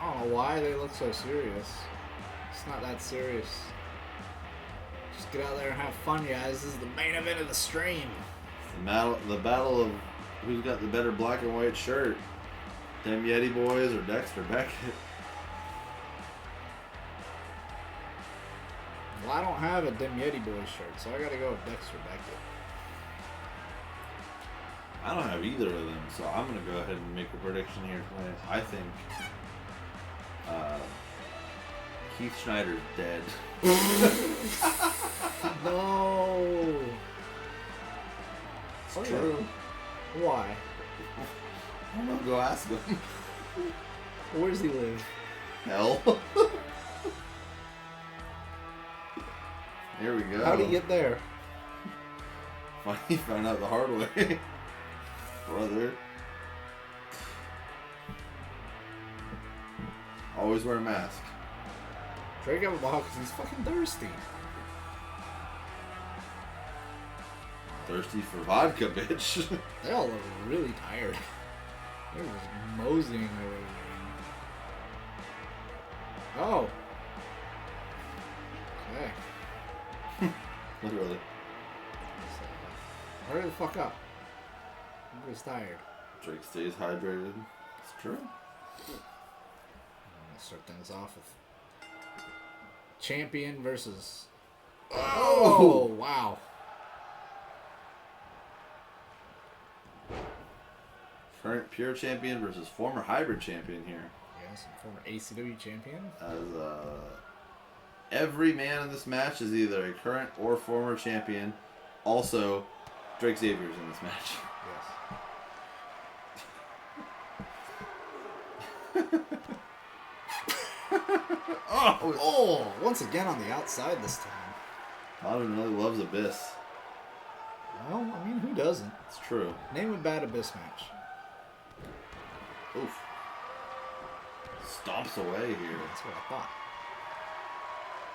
I don't know why they look so serious. It's not that serious. Just get out there and have fun, guys. This is the main event of the stream. The battle of who's got the better black and white shirt. Them Yeti boys or Dexter Beckett. Well, I don't have a Dim Yeti Boys shirt, so I gotta go with Dexter Beckett. I don't have either of them, so I'm going to go ahead and make a prediction here tonight. I think Keith Schneider's dead. No. It's Okay. true. Why? I don't know, go ask him. Where does he live? Hell. Here we go. How did he get there? He found out the hard way. Brother. Always wear a mask. Drake have a ball because he's fucking thirsty. Thirsty for vodka, bitch. They all look really tired. They're just moseying over the ring. Oh. Okay. Literally. So, hurry the fuck up. Everybody's tired. Drake stays hydrated. It's true. I'm gonna start things off with champion versus. Oh wow! Current pure champion versus former hybrid champion here. Yes, former ACW champion. As every man in this match is either a current or former champion. Also, Drake Xavier's in this match. Oh! Once again on the outside this time. Donovan really loves Abyss. Well, I mean, who doesn't? It's true. Name a bad Abyss match. Oof. Stomps away here. That's what I thought.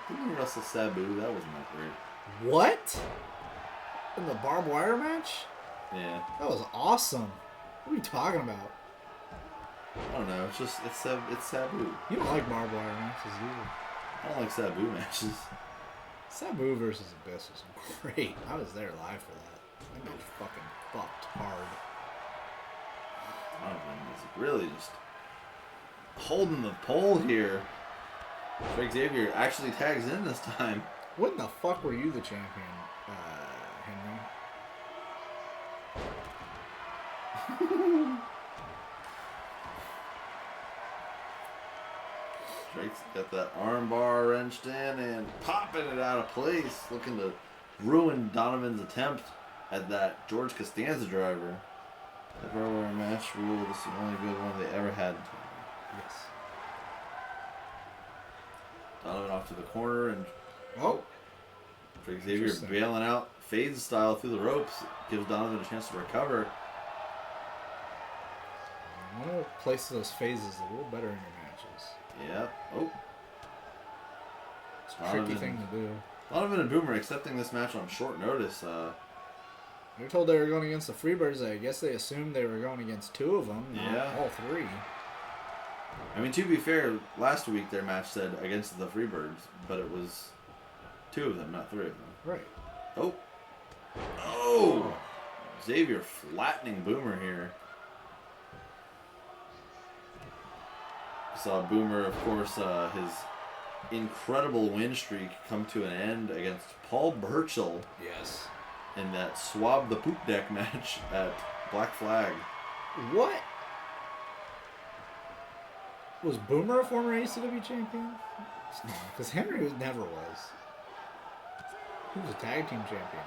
Didn't he wrestle Sabu? That wasn't that great. What? In the barbed wire match? Yeah. That was awesome. What are you talking about? I don't know. It's Sabu. You don't like barbed wire matches, do you? I don't like Sabu matches. Sabu versus Abyss was great. I was there live for that. That match fucking fucked hard. Donovan is really just holding the pole here. Drake Xavier actually tags in this time. When the fuck were you the champion, Henry? Drake's got that armbar wrenched in and popping it out of place, looking to ruin Donovan's attempt at that George Costanza driver. The barbed match rule is the only good one they ever had. Yes. Donovan off to the corner and Oh. Drake Xavier Interesting. bailing out phase style through the ropes. Gives Donovan a chance to recover. I want to place those phases a little better in your matches. Yep. Oh. It's a tricky thing to do. Donovan and Boomer accepting this match on short notice. They were told they were going against the Freebirds. I guess they assumed they were going against two of them, not Yeah. all three. I mean, to be fair, last week their match said against the Freebirds, but it was two of them, not three of them. Right. Oh. Oh! Xavier flattening Boomer here. Saw Boomer, of course, his incredible win streak come to an end against Paul Burchill Yes. in that Swab the Poop Deck match at Black Flag. What? Was Boomer a former ACW champion? Because Henry never was. He was a tag team champion.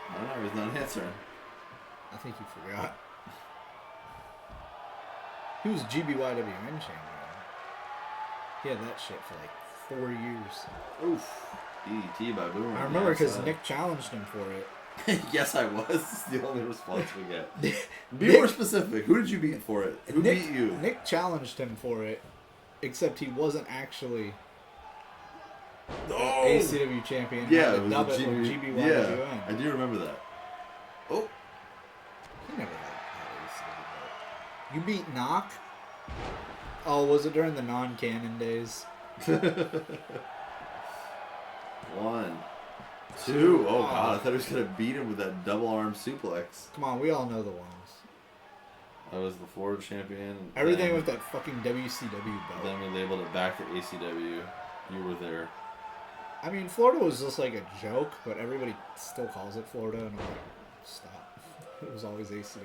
I don't know, he's not answering. I think you forgot. He was GBYWN champion. He had that shit for like 4 years. Oof. DDT by Boomer. I remember because Outside. Nick challenged him for it. Yes, I was. It's the only response we get. Be Nick- more specific. Who did you beat for it? Who beat you? Nick challenged him for it, except he wasn't actually Oh! ACW champion. Yeah, Had it to was dub the it with GB. GBYWN. Yeah, I do remember that. Oh, He never had ACW belt. You beat Knock? Oh, was it during the non-canon days? 1, 2. Oh god, I thought he was gonna beat him with that double arm suplex. Come on, we all know the ones. I was the Florida champion. Everything then, with that fucking WCW belt. Then we labeled it back to ACW. You were there. I mean, Florida was just like a joke, but everybody still calls it Florida, and I'm like, stop. It was always ACW.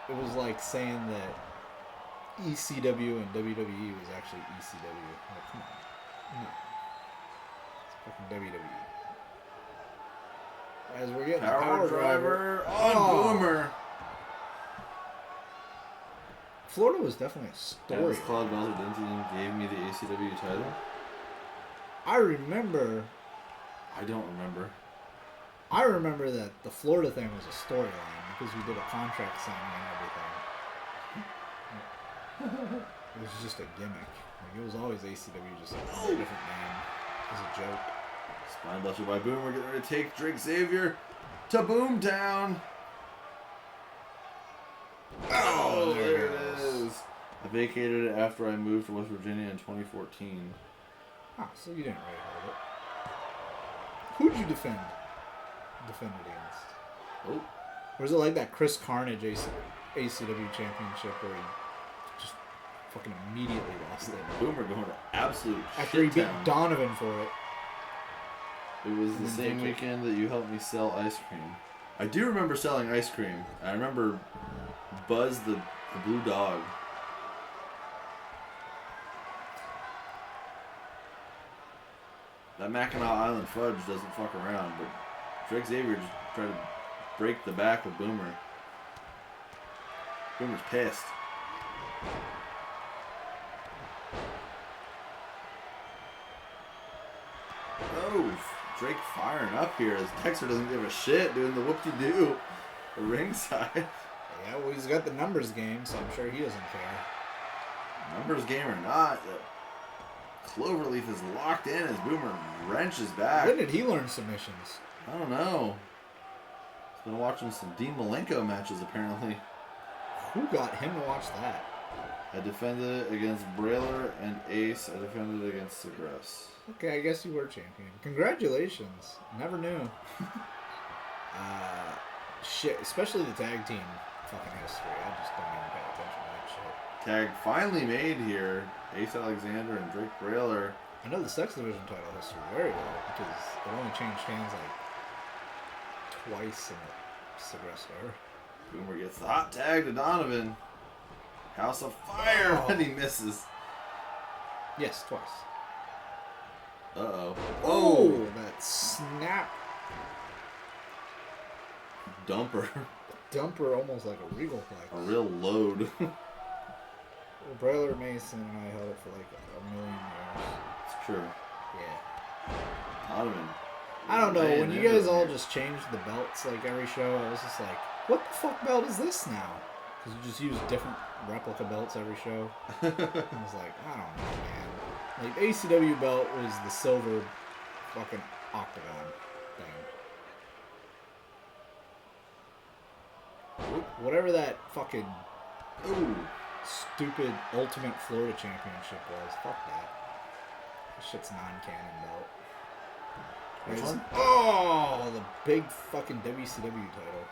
It was like saying that ECW and WWE was actually ECW. Like, come on. No. It's fucking WWE. As we're getting Power driver on Oh. Boomer. Florida was definitely a story. Dennis Claude Valentine gave me the ACW title. I remember I don't remember. that the Florida thing was a storyline because we did a contract signing and everything. It was just a gimmick. Like, it was always ACW, just a different name. It was a joke. Spine buster by Boomer. Getting ready to take Drake Xavier to Boomtown. Oh, there it is. I vacated it after I moved to West Virginia in 2014. Ah, so you didn't really hold it. Who'd you defend against? Oh, Or was it like that Chris Carnage ACW championship where he just fucking immediately lost it? Boomer going to absolute After he beat shit-town. Donovan for it. It was the And same then weekend that you helped me sell ice cream. I do remember selling ice cream. I remember Buzz the blue dog. That Mackinac Island fudge doesn't fuck around, but Drake Xavier just tried to break the back of Boomer. Boomer's pissed. Oh, Drake firing up here as Dexter doesn't give a shit doing the whoop-de-doo ringside. Yeah, well, he's got the numbers game, so I'm sure he doesn't care. Numbers game or not, Cloverleaf is locked in as Boomer wrenches back. When did he learn submissions? I don't know. He's been watching some Dean Malenko matches apparently. Who got him to watch that? I defended it against Brailer and Ace. I defended it against Segress. Okay, I guess you were champion. Congratulations. Never knew. Shit, especially the tag team fucking history. I just don't even pay attention to that shit. Tag finally made here. Ace Alexander and Drake Brailer. I know the sex division title history very well because it only changed hands like twice in the Segress era. Boomer gets the hot tag to Donovan. House of Fire when he misses. Yes, twice. Uh-oh. Oh, that snap Dumper. dumper almost like a regal A flex. real load. Well, Broiler Mason and I held it for like a million years. It's true. Yeah. Donovan. I don't know. Man, When you they're guys all here. just changed the belts like every show, I was just like, what the fuck belt is this now? Because you just use different replica belts every show. I was like, I don't know, man. Like, the ACW belt was the silver fucking octagon thing. Whatever that fucking Ooh. stupid Ultimate Florida Championship was, fuck that. This shit's non-canon belt. Which There's- one? Oh, the big fucking WCW title.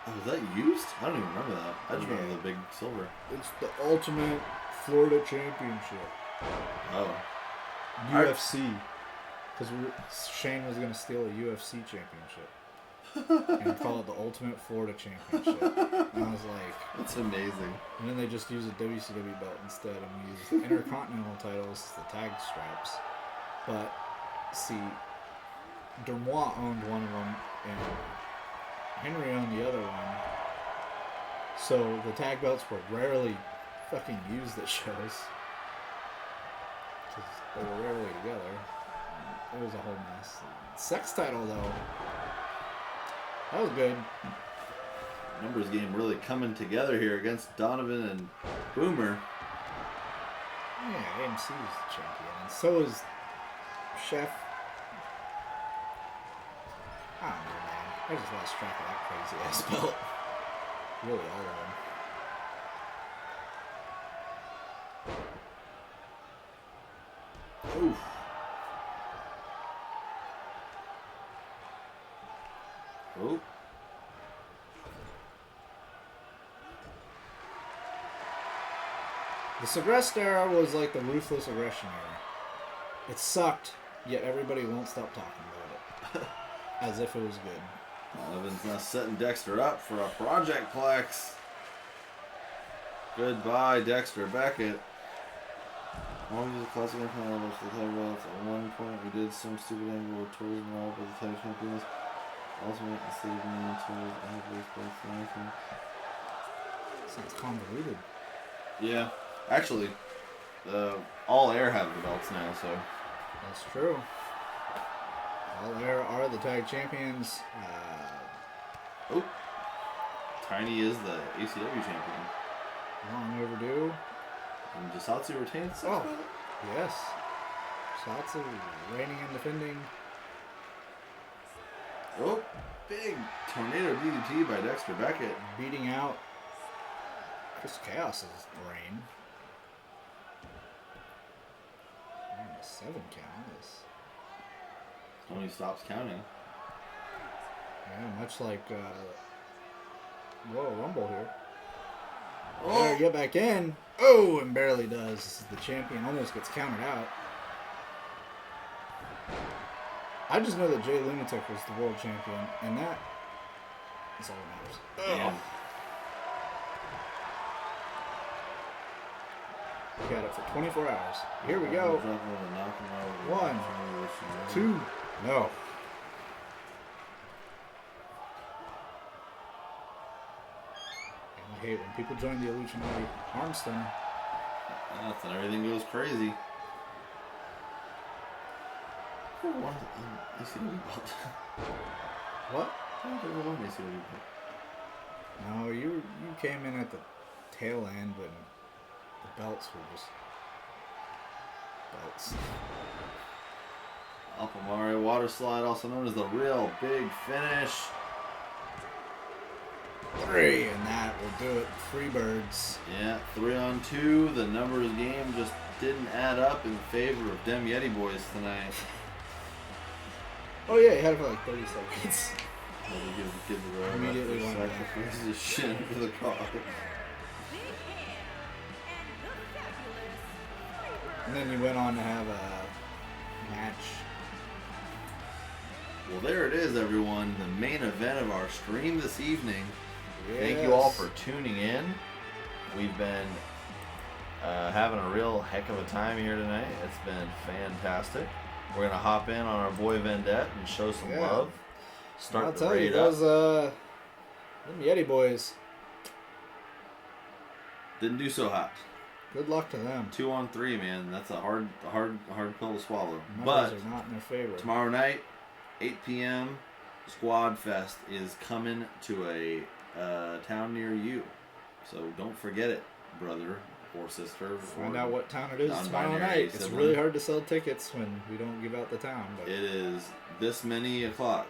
Oh, was that used? I don't even remember that. I just Yeah. remember the big silver. It's the Ultimate Florida Championship. Oh. UFC. Because Shane was going to steal a UFC championship. And call it the Ultimate Florida Championship. And I was like... That's amazing. And then they just use a WCW belt instead. And we use the Intercontinental titles, the tag straps. But, see, Dermois owned one of them, and Henry owned the other one. So the tag belts were rarely fucking used at shows. Because they were rarely together. It was a whole mess. Sex title, though. That was good. Numbers game really coming together here against Donovan and Boomer. Yeah, AMC is the champion. And so is Chef. I don't know, man. I just lost track of that crazy ass belt. Really, all of them. Oof. Oh. The Segrest era was like the ruthless aggression era. It sucked, yet everybody won't stop talking about it. As if it was good. Donovan's now setting Dexter up for a Project Plex. Goodbye, Dexter Beckett. One of the classic Intercontinental levels for the title belts. At one point, we did some stupid angle where Torres and Rob were the title champions. Ultimate instead of being Torres, I have those belts and everything. Sounds convoluted. Yeah, actually, All Air have the belts now, so. That's true. All Air are the tag champions. Oh, Tiny is the ACW champion. Long overdue. And Jisatsu retains. Oh, yes. Satsu reigning and defending. Oh, big tornado DDT by Dexter Beckett. Beating out Chris Chaos's reign. Man, a 7 count is... Tony stops counting. Yeah, much like Royal Rumble here. Oh. Better get back in. Oh, and barely does. The champion almost gets counted out. I just know that Jay Lunatic was the world champion, and that is all that matters. Yeah. We got it for 24 hours. Here we go. 1, 2, no. I hate when people join the Illusionati Armstrong. That's and everything goes crazy. Who won the ACW belt? What? I don't think we won the ACW belt. No, you came in at the tail end when the belts were just belts. Alpamare water slide, also known as the real big finish. 3, and that will do it. Freebirds. Yeah, 3-on-2. The numbers game just didn't add up in favor of Dem Yeti boys tonight. Oh yeah, you had it for like 30 seconds. Give the road Immediately won it. sacrifices his shin for the cause. Big Hand and the fabulous And then you went on to have a match. Well, there it is, everyone. The main event of our stream this evening. Thank you all for tuning in. We've been having a real heck of a time here tonight. It's been fantastic. We're going to hop in on our boy Vendette and show some Yeah. love. Start I'll the tell you, raid up. those them Yeti boys. Didn't do so hot. Good luck to them. 2-on-3, man. That's a hard pill to swallow. Numbers But are not in their favor. tomorrow night, 8 p.m., Squad Fest is coming to a town near you. So don't forget it, brother or sister. Find out what town it is tomorrow non-binary night. It's sibling. really hard to sell tickets when we don't give out the town. But It is this many o'clock.